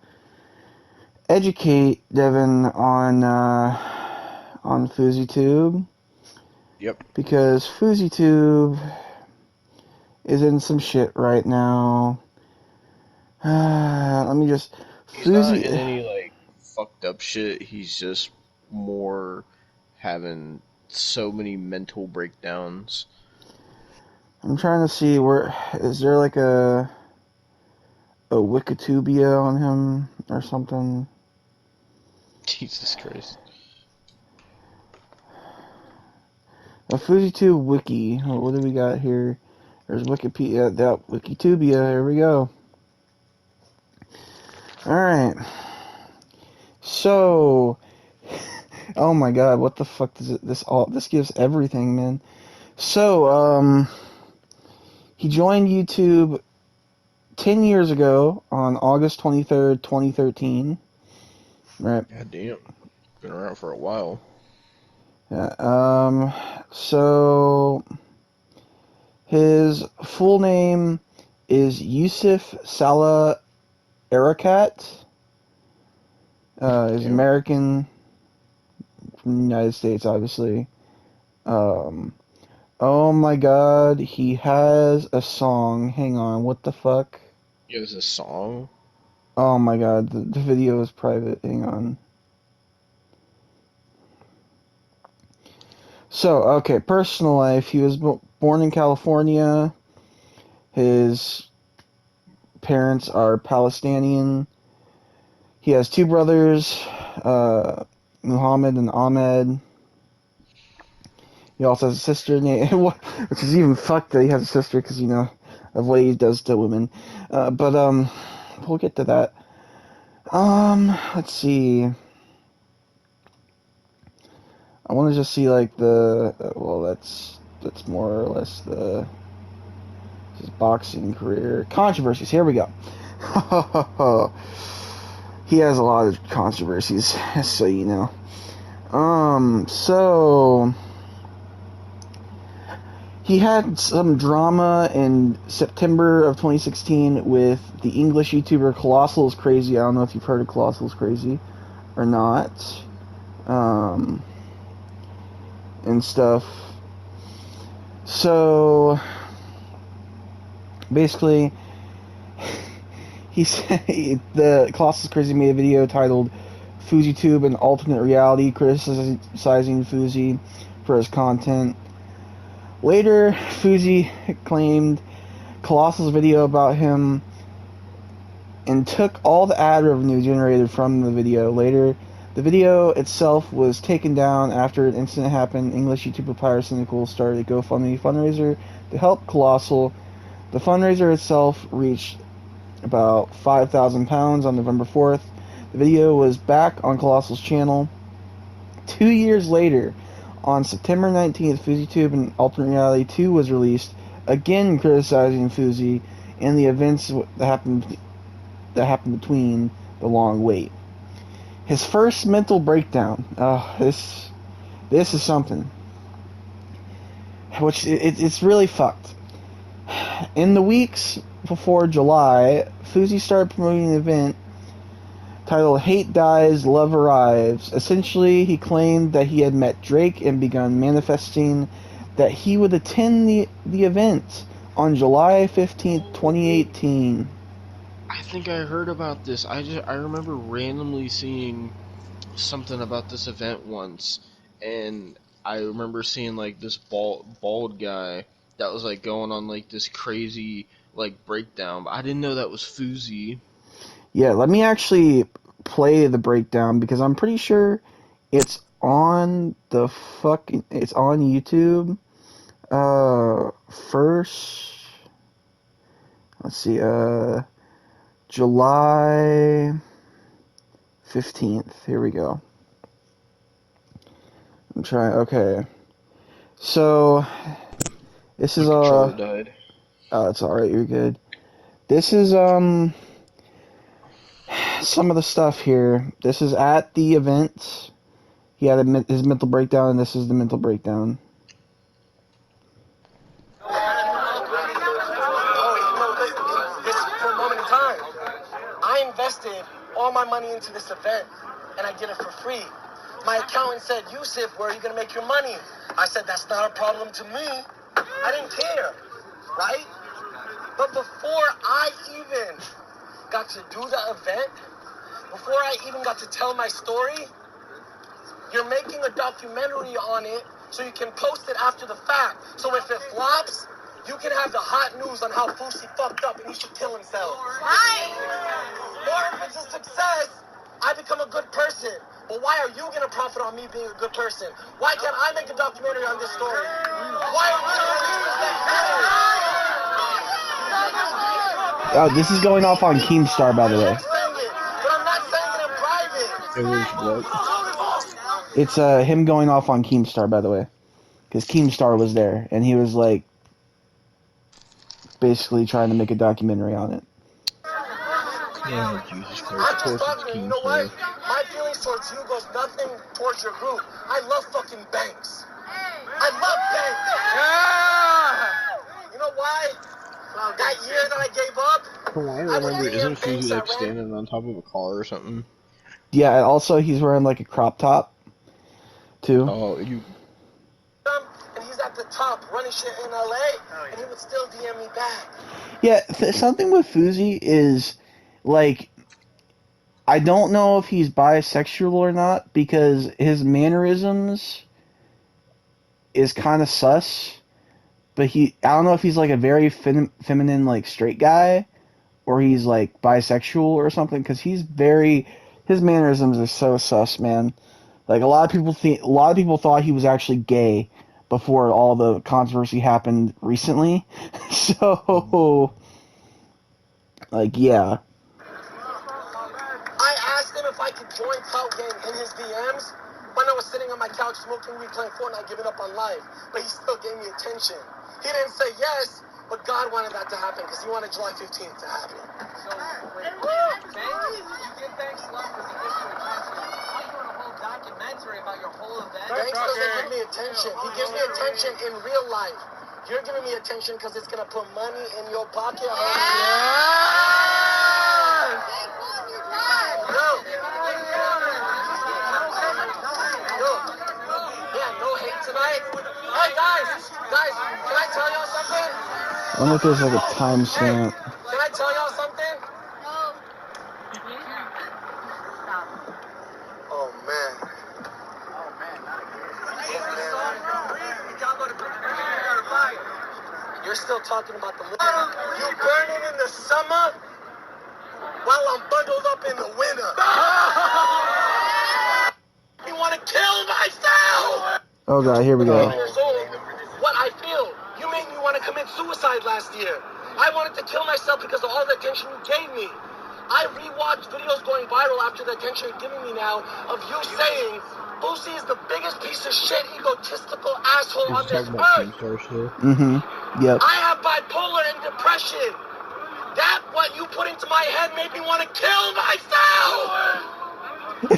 educate Devin on FouseyTube. Yep. Because FouseyTube is in some shit right now. Let me just... He's not in any, fucked up shit. He's just more having so many mental breakdowns. I'm trying to see where... Is there, a Wikitubia on him or something? Jesus Christ. A FouseyTube wiki. What do we got here? There's Wikipedia. That Wikitubia. Here we go. Alright. So... Oh my god, what the fuck does this gives everything, man. So, he joined YouTube 10 years ago on August 23rd, 2013. Right. God damn. Been around for a while. Yeah, so His full name is Yusuf Salah Erekat. Is American from the United States, obviously. Oh my god, he has a song. Hang on, what the fuck? He has a song? Oh my god, the video is private. Hang on. So, okay, personal life. He was born in California. His parents are Palestinian. He has two brothers, Muhammad and Ahmed. He also has a sister named, which is even fucked that he has a sister because, you know, of what he does to women. But we'll get to that. Let's see. I want to just see, like, well, that's more or less his boxing career. Controversies, here we go. He has a lot of controversies, so you know. So he had some drama in September of 2016 with the English YouTuber Colossal is Crazy. I don't know if you've heard of Colossal is Crazy or not. And stuff. So basically, he said the Colossal is Crazy made a video titled FouseyTube, an alternate reality, criticizing Fousey for his content. Later, Fousey claimed Colossal's video about him and took all the ad revenue generated from the video. Later, the video itself was taken down after an incident happened. English YouTuber Pyre Cynical started a GoFundMe fundraiser to help Colossal. The fundraiser itself reached about £5,000 on November 4th. The video was back on Colossal's channel. 2 years later, on September 19th, FouseyTube and Alternate Reality 2 was released, again criticizing Fousey and the events that happened between the long wait. His first mental breakdown. This is something. Which it's really fucked. In the weeks before July, Fousey started promoting an event titled Hate Dies, Love Arrives. Essentially, he claimed that he had met Drake and begun manifesting that he would attend the event on July 15th, 2018. I think I heard about this. I remember randomly seeing something about this event once, and I remember seeing like this bald guy that was like going on like this crazy like breakdown. But I didn't know that was Fousey. Yeah, let me actually play the breakdown because I'm pretty sure it's on it's on YouTube. First, let's see, July 15th. Here we go. I'm trying. Okay, so this is died. Oh, it's all right. You're good. This is some of the stuff here. This is at the event. He had his mental breakdown, and this is the mental breakdown. For a moment in time, I invested all my money into this event, and I did it for free. My accountant said, Yusuf, where are you going to make your money? I said, that's not a problem to me. I didn't care, right? But before I even got to do the event, before I even got to tell my story, you're making a documentary on it so you can post it after the fact. So if it flops, you can have the hot news on how Fousey fucked up and he should kill himself. Right? Or if it's a success, I become a good person. But why are you going to profit on me being a good person? Why can't I make a documentary on this story? Why are we Oh, this is going off on Keemstar, by the way. But I'm not saying it in private. It was what? It's him going off on Keemstar, by the way, because Keemstar was there, and he was like basically trying to make a documentary on it. Yeah, Jesus Christ. I'm just talking, you know what? My feelings towards you goes nothing towards your group. I love fucking banks. I love banks. Yeah! You know why? That year that I gave up, From what I remember, isn't Fuzi like standing on top of a car or something? Yeah, and also he's wearing like a crop top, too. Oh, you. And he's at the top running shit in LA, and he would still DM me back. Yeah, something with Fuzi is, like, I don't know if he's bisexual or not, because his mannerisms is kind of sus, but I don't know if he's like a very feminine, like, straight guy, or he's like bisexual or something, because his mannerisms are so sus, man. Like, a lot of people thought he was actually gay before all the controversy happened recently. So, like, yeah. I asked him if I could join Clout Gang in his DMs when I was sitting on my couch smoking weed, playing Fortnite, giving up on life. But he still gave me attention. He didn't say yes, but God wanted that to happen because he wanted July 15th to happen. So, wait, you give Banks love because he gives you attention. I'm doing a whole documentary about your whole event. Banks doesn't give me attention. He gives me attention in real life. You're giving me attention because it's going to put money in your pocket. No hate tonight. Hey guys, can I tell y'all something? I wonder if there's like a timestamp. Can I tell y'all something? Oh man. You're still talking about the you burning in the summer while I'm bundled up in the winter. You want to kill myself? Oh god, here we go. What I feel. You made me want to commit suicide last year. I wanted to kill myself because of all the attention you gave me. I rewatched videos going viral after the attention you're giving me now of you saying Boosie is the biggest piece of shit, egotistical asshole on this earth. Mm-hmm. Yep. I have bipolar and depression. That what you put into my head made me want to kill myself.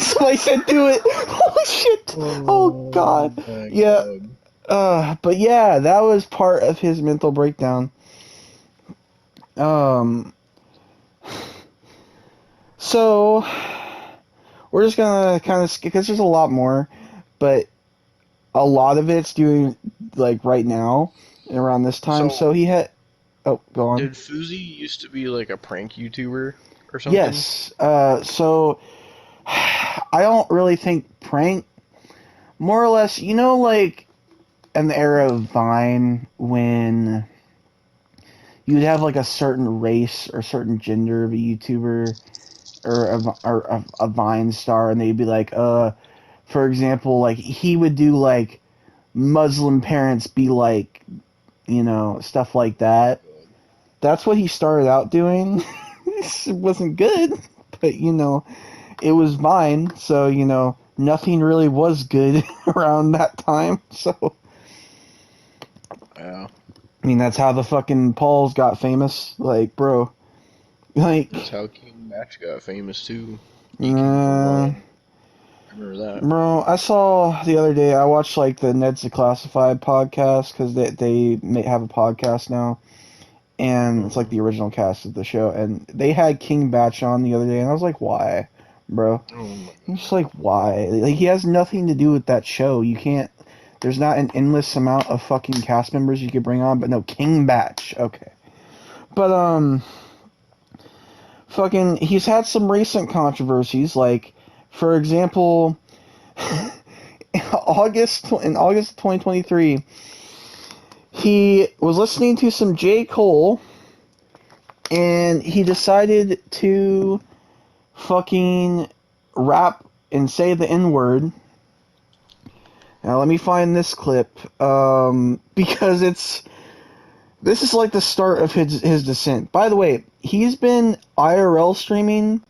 Somebody said do it. Holy shit. Oh god. Yeah. But yeah, that was part of his mental breakdown. So we're just gonna kind of skip because there's a lot more, but a lot of it's doing like right now around this time. So he had. Oh, go on. Did Fuzi used to be like a prank YouTuber or something? Yes. So I don't really think prank. More or less, you know, like in the era of Vine when you'd have like a certain race or certain gender of a YouTuber or a Vine star, and they'd be like, for example, like he would do like Muslim parents be like, you know, stuff like that. That's what he started out doing. It wasn't good, but you know, it was Vine, so you know, nothing really was good around that time. So, yeah. I mean, that's how the fucking Pauls got famous. Like, bro, like that's how King Batch got famous too. I remember that. Bro, I saw the other day. I watched like the Ned's Declassified podcast because they have a podcast now. And it's like the original cast of the show, and they had King Batch on the other day, and I was like, why, bro? I'm just like, why? Like, he has nothing to do with that show. You can't, there's not an endless amount of fucking cast members you could bring on, but no, King Batch, okay. But, fucking, he's had some recent controversies, like, for example, in August 2023, he was listening to some J. Cole, and he decided to fucking rap and say the N-word. Now, let me find this clip, because this is like the start of his descent. By the way, he's been IRL streaming.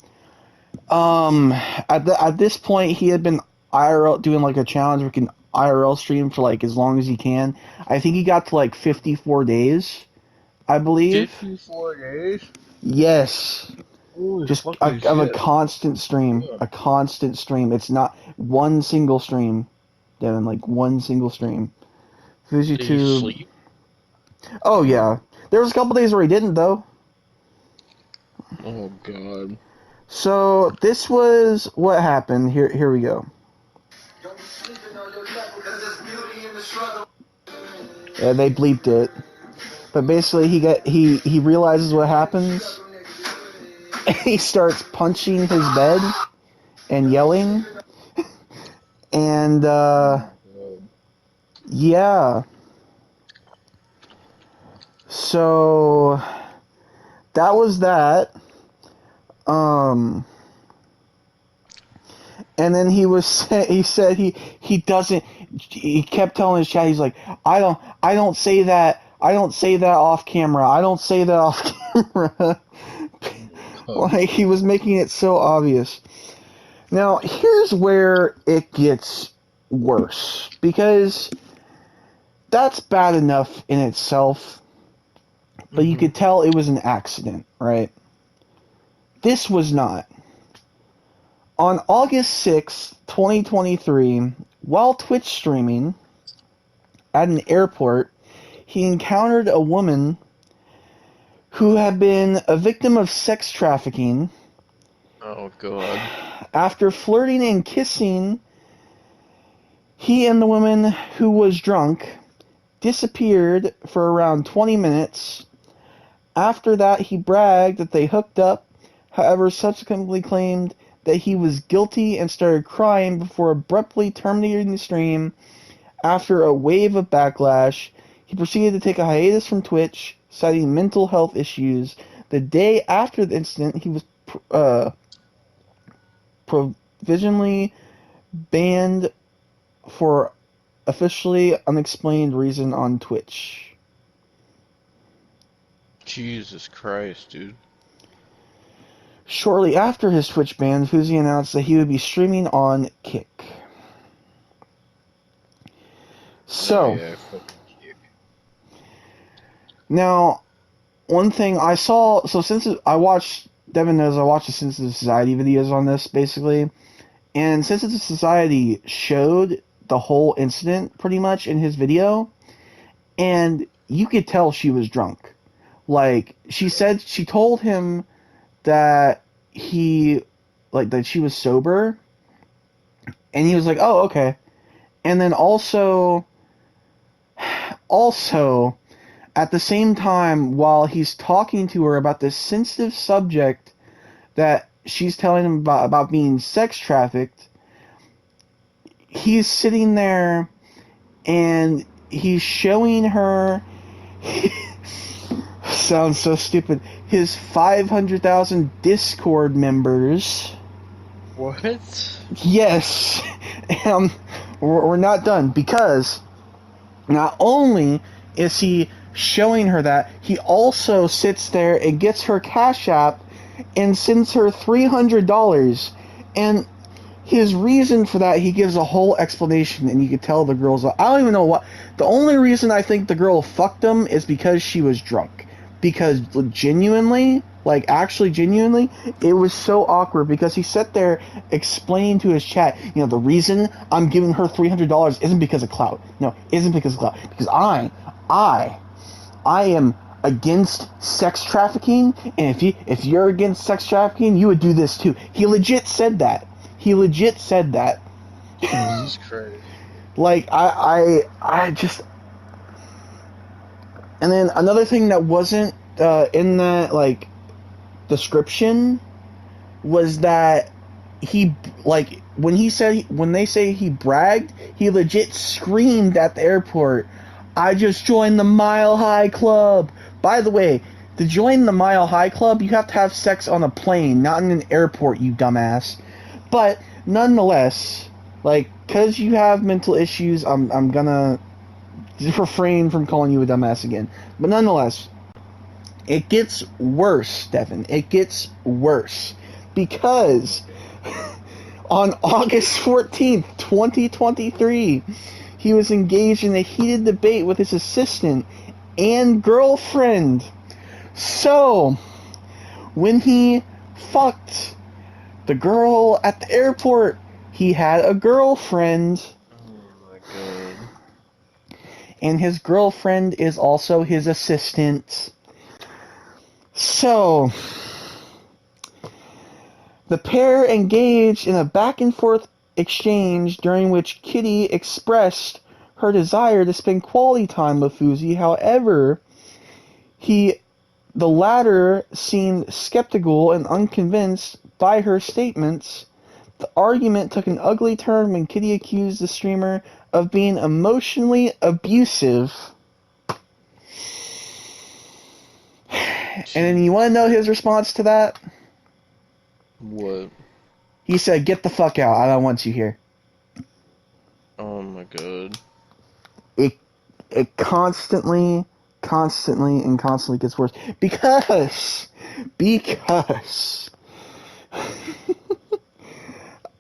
At this point, he had been IRL doing like a challenge where he can IRL stream for like as long as he can. I think he got to like 54 days, I believe. 54 days? Yes. Holy just of a constant stream. Yeah. A constant stream. It's not one single stream, Devin. Like one single stream. Did he sleep? Oh yeah, there was a couple days where he didn't though. Oh god. So this was what happened. Here we go. Yeah, they bleeped it. But basically, he realizes what happens. He starts punching his bed and yelling. And yeah. So that was that. And then he said he doesn't. He kept telling his chat. He's like, I don't say that. I don't say that off camera. I don't say that off camera. Like, he was making it so obvious. Now, here's where it gets worse, because that's bad enough in itself, but you could tell it was an accident, right? This was not. On August 6th, 2023, while Twitch streaming at an airport, he encountered a woman who had been a victim of sex trafficking. Oh god. After flirting and kissing, he and the woman, who was drunk, disappeared for around 20 minutes. After that, he bragged that they hooked up, however subsequently claimed that he was guilty and started crying before abruptly terminating the stream. After a wave of backlash, he proceeded to take a hiatus from Twitch, citing mental health issues. The day after the incident, he was provisionally banned for officially unexplained reason on Twitch. Jesus Christ, dude. Shortly after his Twitch ban, Fuzi announced that he would be streaming on Kick. So, now, one thing I saw, so since I watched, Devin knows I watched the Sensitive Society videos on this, basically, and Sensitive Society showed the whole incident, pretty much, in his video, and you could tell she was drunk. Like, she told him that that she was sober, and he was like, oh, okay. And then also, at the same time, while he's talking to her about this sensitive subject that she's telling him about being sex trafficked, he's sitting there and he's showing her sounds so stupid, his 500,000 Discord members. What? Yes. We're not done, because not only is he showing her that, he also sits there and gets her Cash App and sends her $300. And his reason for that, he gives a whole explanation, and you could tell the girl's... I don't even know what... The only reason I think the girl fucked him is because she was drunk. Because genuinely, it was so awkward, because he sat there explaining to his chat, the reason I'm giving her $300 isn't because of clout. No, isn't because of clout. Because I am against sex trafficking, and if you're against sex trafficking, you would do this too. He legit said that. Jesus Christ. Like, I just... And then another thing that wasn't in that, description was that he, when they say he bragged, he legit screamed at the airport, I just joined the Mile High Club. By the way, to join the Mile High Club, you have to have sex on a plane, not in an airport, you dumbass. But, nonetheless, because you have mental issues, I'm gonna refrain from calling you a dumbass again. But nonetheless, it gets worse, Devin. It gets worse. Because on August 14th, 2023, he was engaged in a heated debate with his assistant and girlfriend. So, when he fucked the girl at the airport, he had a girlfriend. Oh my god. and his girlfriend is also his assistant. So, the pair engaged in a back-and-forth exchange during which Kitty expressed her desire to spend quality time with Fuzi. However, the latter seemed skeptical and unconvinced by her statements. The argument took an ugly turn when Kitty accused the streamer of being emotionally abusive. And then you want to know his response to that? What? He said, "Get the fuck out. I don't want you here." Oh my god. It constantly gets worse. Because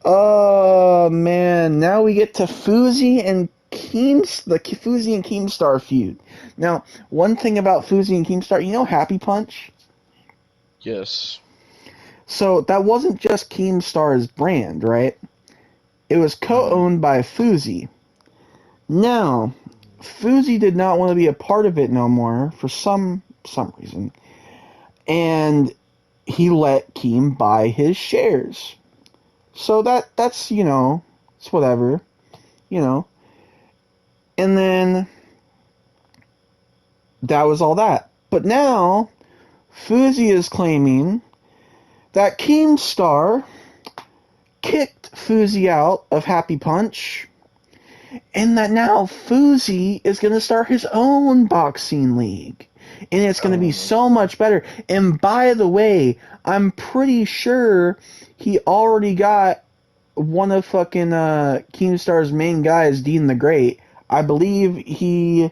oh man, now we get to Fuzi and the Fuzi and Keemstar feud. Now, one thing about Fuzi and Keemstar, you know Happy Punch? Yes. So that wasn't just Keemstar's brand, right? It was co-owned by Fuzi. Now, Fuzi did not want to be a part of it no more for some reason. And he let Keem buy his shares. So that's, you know, it's whatever, you know. And then that was all that. But now, Fuzi is claiming that Keemstar kicked Fuzi out of Happy Punch, and that now Fuzi is going to start his own boxing league. And it's going to be so much better. And by the way, I'm pretty sure he already got one of fucking Keemstar's main guys, Dean the Great. I believe he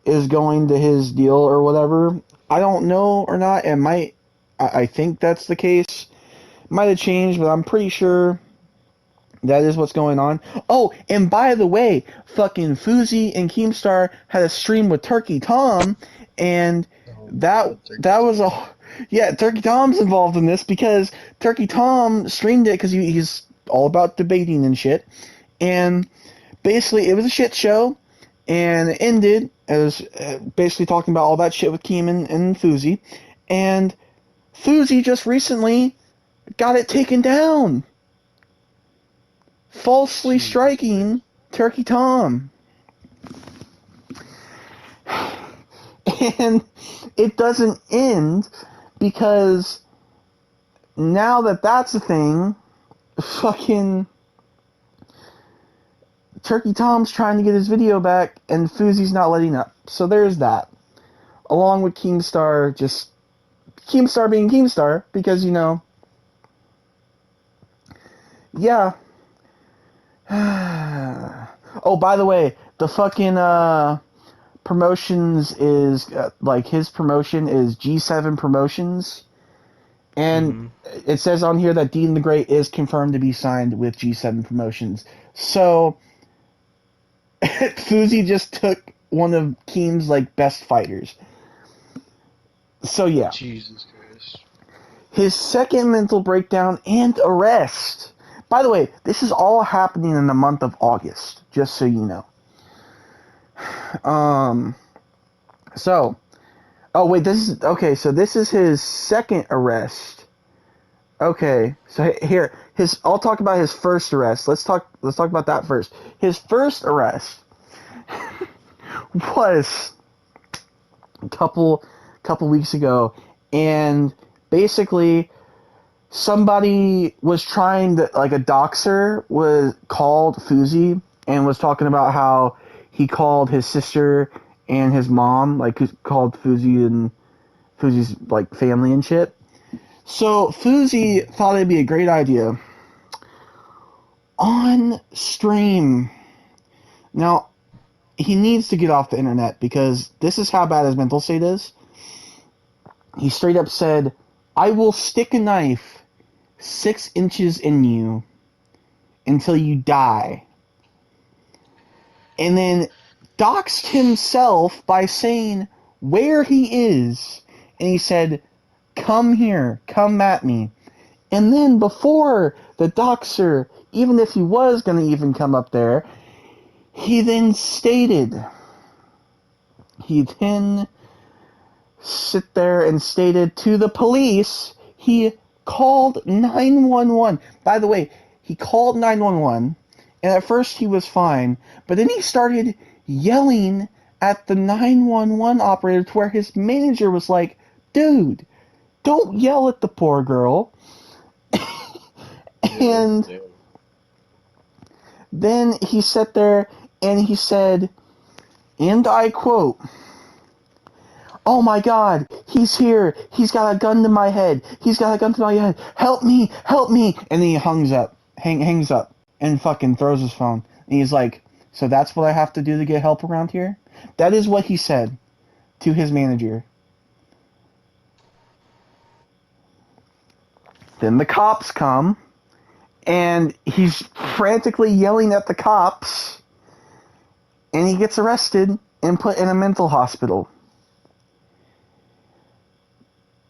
is going to his deal or whatever. I don't know or not. It might. I think that's the case. Might have changed, but I'm pretty sure that is what's going on. Oh, and by the way, fucking Fuzi and Keemstar had a stream with Turkey Tom, and that was a... Yeah, Turkey Tom's involved in this because Turkey Tom streamed it because he's all about debating and shit. And basically, it was a shit show, and it ended. It was basically talking about all that shit with Keem and Fuzi. And Fuzi just recently got it taken down. Falsely striking Turkey Tom. And it doesn't end because now that that's a thing, fucking Turkey Tom's trying to get his video back and Fuzi's not letting up. So there's that. Along with Keemstar being Keemstar because, you know, yeah. Oh, by the way, the fucking promotions is like his promotion is G7 Promotions, and it says on here that Dean the Great is confirmed to be signed with G7 Promotions. So Fuzi just took one of Keem's like best fighters. So yeah, Jesus Christ. His second mental breakdown and arrest. By the way, this is all happening in the month of August, just so you know. So this is his second arrest. Okay, so here, I'll talk about his first arrest. Let's talk about that first. His first arrest was a couple weeks ago, and basically somebody was trying to, like, a doxer was called Fuzi and was talking about how he called his sister and his mom, like, called Fuzi and Fuzi's, like, family and shit. So Fuzi thought it'd be a great idea on stream. Now, he needs to get off the internet because this is how bad his mental state is. He straight up said, "I will stick a knife 6 inches in you until you die." And then doxed himself by saying where he is. And he said, "Come here, come at me." And then before the doxer, even if he was going to even come up there, he then stated, he then sit there and stated to the police he called 911. By the way, he called 911, and at first he was fine, but then he started yelling at the 911 operator to where his manager was like, dude, don't yell at the poor girl. And then he sat there and he said, and I quote, oh my God, he's here. He's got a gun to my head. He's got a gun to my head. Help me, help me. And then he hangs up and fucking throws his phone. And he's like, so that's what I have to do to get help around here? That is what he said to his manager. Then the cops come, and he's frantically yelling at the cops, and he gets arrested and put in a mental hospital.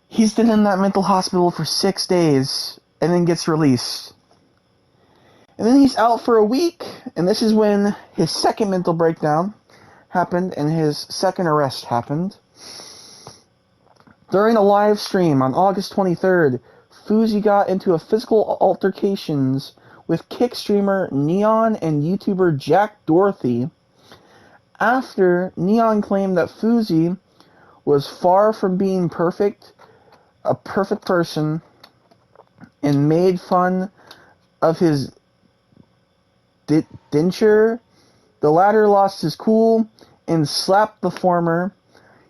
He's been in that mental hospital for 6 days, and then gets released. And then he's out for a week, and this is when his second mental breakdown happened, and his second arrest happened. During a live stream on August 23rd, Fuzi got into a physical altercations with kick streamer Neon and YouTuber Jack Dorothy after Neon claimed that Fuzi was far from being a perfect person, and made fun of his denture. The latter lost his cool and slapped the former.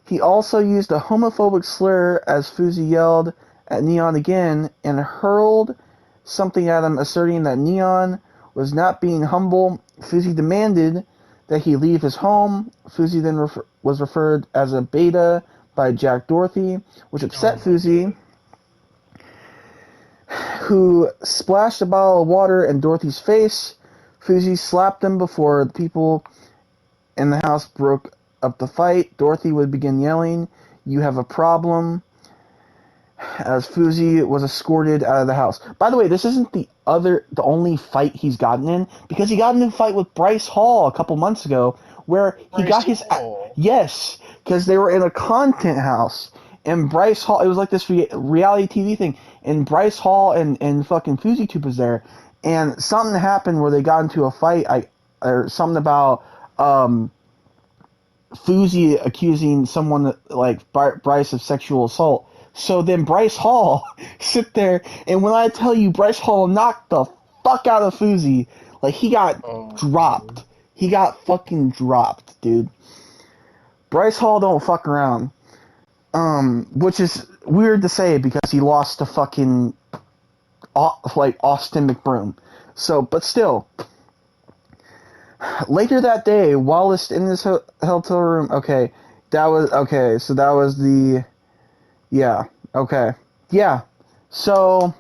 He also used a homophobic slur as Fuzi yelled at Neon again and hurled something at him, asserting that Neon was not being humble. Fuzi demanded that he leave his home. Fuzi then was referred as a beta by Jack Dorothy, which upset Fuzi, who splashed a bottle of water in Dorothy's face. Fuzi slapped him before the people in the house broke up the fight. Dorothy would begin yelling, "You have a problem," as Fuzi was escorted out of the house. By the way, this isn't the only fight he's gotten in, because he got in a fight with Bryce Hall a couple months ago, where he got his... Yes, because they were in a content house, and Bryce Hall... It was like this reality TV thing, and Bryce Hall and fucking FuziTube was there, and something happened where they got into a fight, or something about... Fuzi accusing someone like Bryce of sexual assault. So then Bryce Hall sit there, and when I tell you Bryce Hall knocked the fuck out of Fuzi, like he got dropped. He got fucking dropped, dude. Bryce Hall don't fuck around. Which is weird to say because he lost to fucking Austin McBroom. So, but still. Later that day, Wallace in this hotel room. Okay, so that was the. Yeah, okay. Yeah, so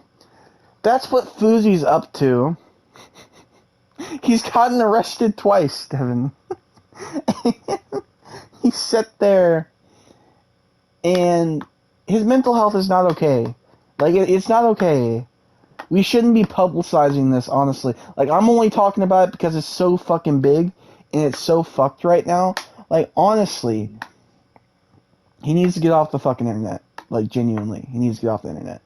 that's what Fuzi's up to. He's gotten arrested twice, Devin. He sat there, and his mental health is not okay. Like, it's not okay. We shouldn't be publicizing this, honestly. Like, I'm only talking about it because it's so fucking big, and it's so fucked right now. Like, honestly, he needs to get off the fucking internet. Like, genuinely, he needs to get off the internet.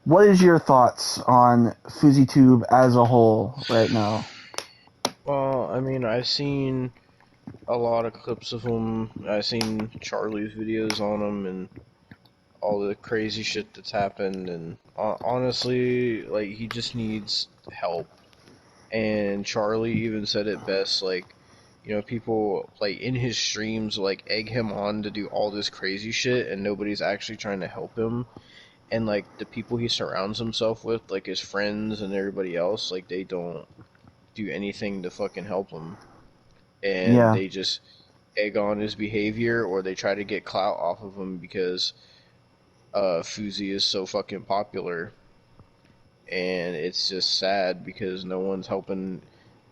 What is your thoughts on FuziTube as a whole right now? Well, I mean, I've seen a lot of clips of him. I've seen Charlie's videos on him and all the crazy shit that's happened. And honestly, like, he just needs help. And Charlie even said it best, like, you know, people, like, in his streams, like, egg him on to do all this crazy shit, and nobody's actually trying to help him. And, like, the people he surrounds himself with, like, his friends and everybody else, like, they don't do anything to fucking help him. And they just egg on his behavior, or they try to get clout off of him because Fuzi is so fucking popular. And it's just sad because no one's helping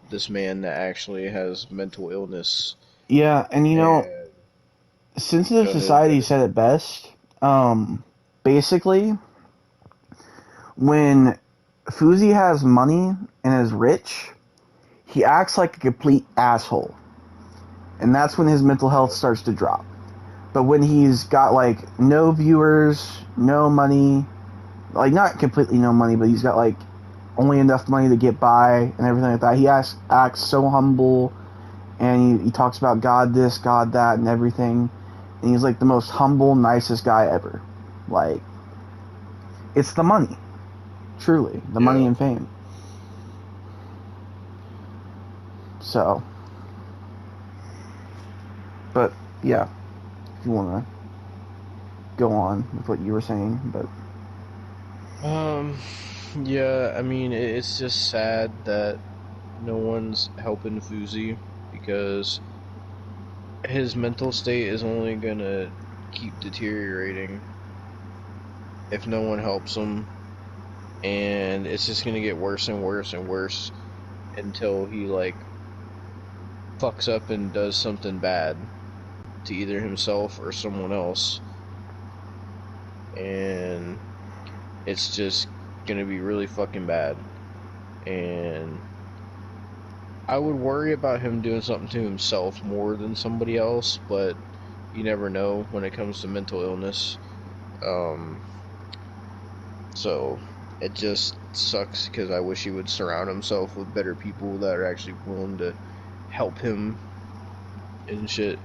this man that actually has mental illness. Yeah, and you know, Sensitive Society said it best. Basically, when Fuzi has money and is rich, he acts like a complete asshole. And that's when his mental health starts to drop. But when he's got, like, no viewers, no money, like, not completely no money, but he's got, like, only enough money to get by and everything like that, he acts so humble, and he talks about God this, God that, and everything. And he's, like, the most humble, nicest guy ever. Like, it's the money. Truly. The money and fame. So. But, yeah. If you want to go on with what you were saying, but... Yeah, I mean, it's just sad that no one's helping Fuzi, because his mental state is only gonna keep deteriorating if no one helps him, and it's just gonna get worse and worse and worse until he, like, fucks up and does something bad to either himself or someone else, and it's just gonna be really fucking bad. And I would worry about him doing something to himself more than somebody else, but you never know when it comes to mental illness. So it just sucks, because I wish he would surround himself with better people that are actually willing to help him and shit.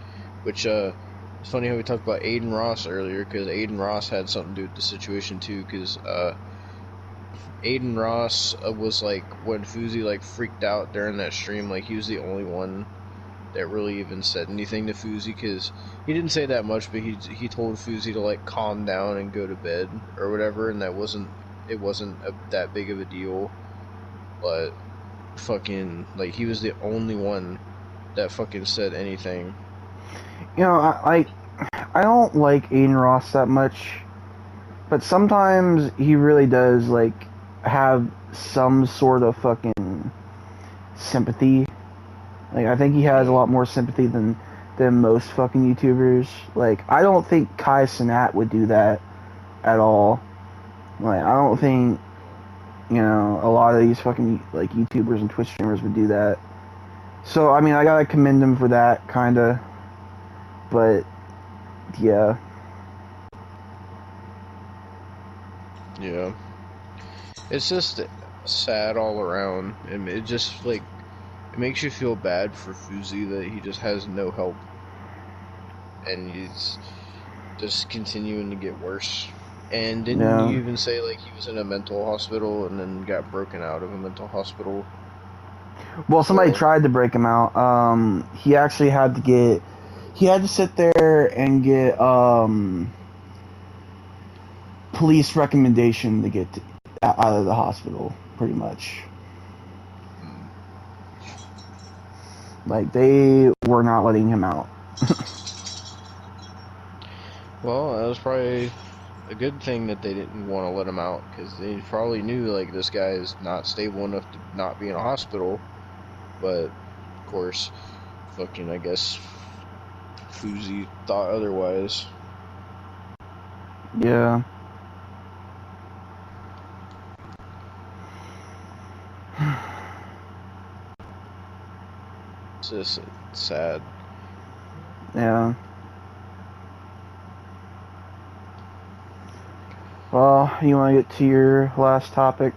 Which, it's funny how we talked about Aiden Ross earlier, because Aiden Ross had something to do with the situation too, because, Aiden Ross was, like, when Fuzi, like, freaked out during that stream, like, he was the only one that really even said anything to Fuzi, because he didn't say that much, but he told Fuzi to, like, calm down and go to bed or whatever, and it wasn't that big of a deal. But fucking, like, he was the only one that fucking said anything. You know, I don't like Aiden Ross that much, but sometimes he really does, like, have some sort of fucking sympathy. Like, I think he has a lot more sympathy than most fucking YouTubers. Like, I don't think Kai Cenat would do that at all. Like, I don't think, you know, a lot of these fucking, like, YouTubers and Twitch streamers would do that. So, I mean, I gotta commend him for that, kinda. But, yeah. Yeah. It's just sad all around, and it just, like, it makes you feel bad for Fuzi that he just has no help, and he's just continuing to get worse. And didn't you even say, like, he was in a mental hospital and then got broken out of a mental hospital? Well, somebody tried to break him out. He actually had to sit there and get police recommendation to get out of the hospital, pretty much. Like, they were not letting him out. Well, that was probably a good thing that they didn't want to let him out, because they probably knew, like, this guy is not stable enough to not be in a hospital. But, of course, fucking, I guess, Fuzi thought otherwise. Yeah. It's just sad. Yeah. Well, you want to get to your last topic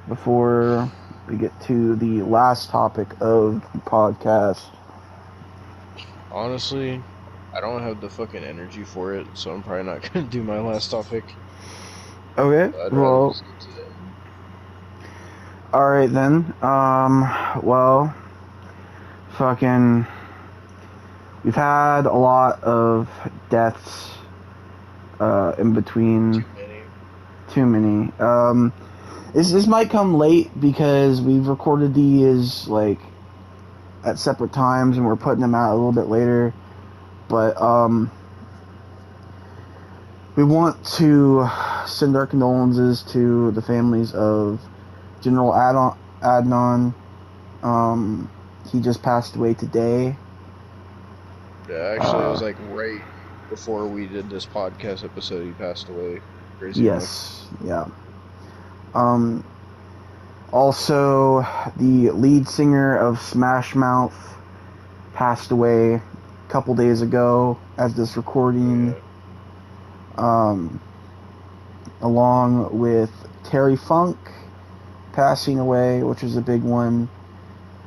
before we get to the last topic of the podcast? Honestly, I don't have the fucking energy for it, so I'm probably not gonna do my last topic. Okay, well, alright then, well, fucking, we've had a lot of deaths, in between. Too many. This might come late because we've recorded these, like, at separate times, and we're putting them out a little bit later, but, we want to send our condolences to the families of General Adnan. He just passed away today. Yeah, actually, it was like right before we did this podcast episode, he passed away. Crazy yes, enough. Yeah. Also, the lead singer of Smash Mouth passed away a couple days ago as this recording, along with Terry Funk passing away, which is a big one,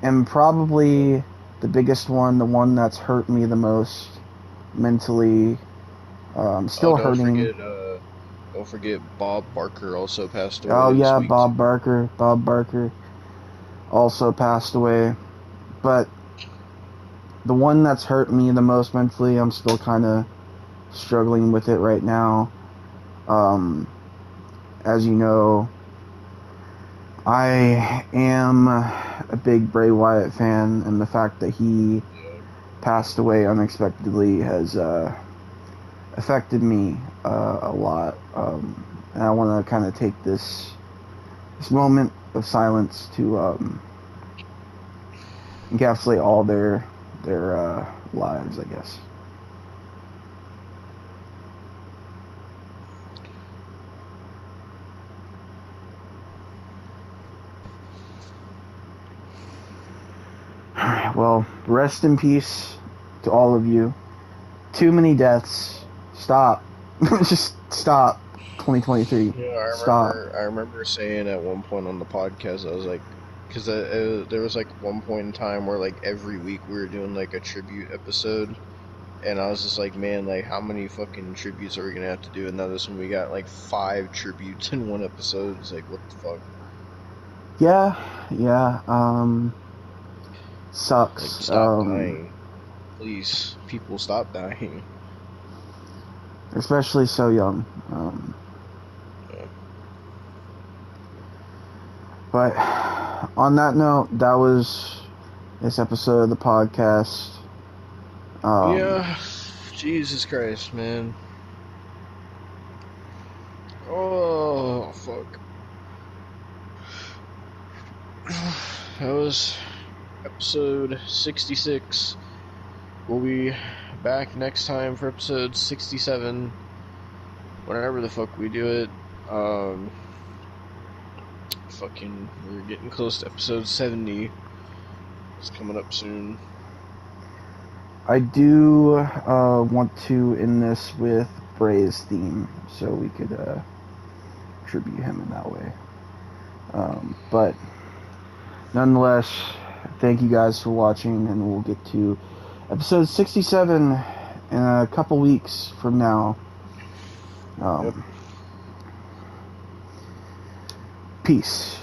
and probably the biggest one, the one that's hurt me the most mentally, still hurting. Don't forget Bob Barker also passed away. Oh yeah, this week. Bob Barker also passed away. But the one that's hurt me the most mentally, I'm still kind of struggling with it right now. As you know, I am a big Bray Wyatt fan, and the fact that he passed away unexpectedly has affected me a lot. And I want to kind of take this moment of silence to encapsulate all their lives, I guess. Alright, well, rest in peace to all of you. Too many deaths. Stop. Just stop. 2023. Yeah, Stop. I remember saying at one point on the podcast, I was like, because there was like one point in time where like every week we were doing like a tribute episode, and I was just like, man, like how many fucking tributes are we gonna have to do? And now this one we got like 5 tributes in one episode. It's like, what the fuck? Yeah. Sucks. Like, stop dying. Please, people, stop dying. Especially so young. But on that note, that was this episode of the podcast. Yeah, Jesus Christ, man. Oh, fuck. That was episode 66. We'll be back next time for episode 67. Whenever the fuck we do it. We're getting close to episode 70. It's coming up soon. I do want to end this with Bray's theme, so we could tribute him in that way. But nonetheless, thank you guys for watching, and we'll get to episode 67 in a couple weeks from now. Peace.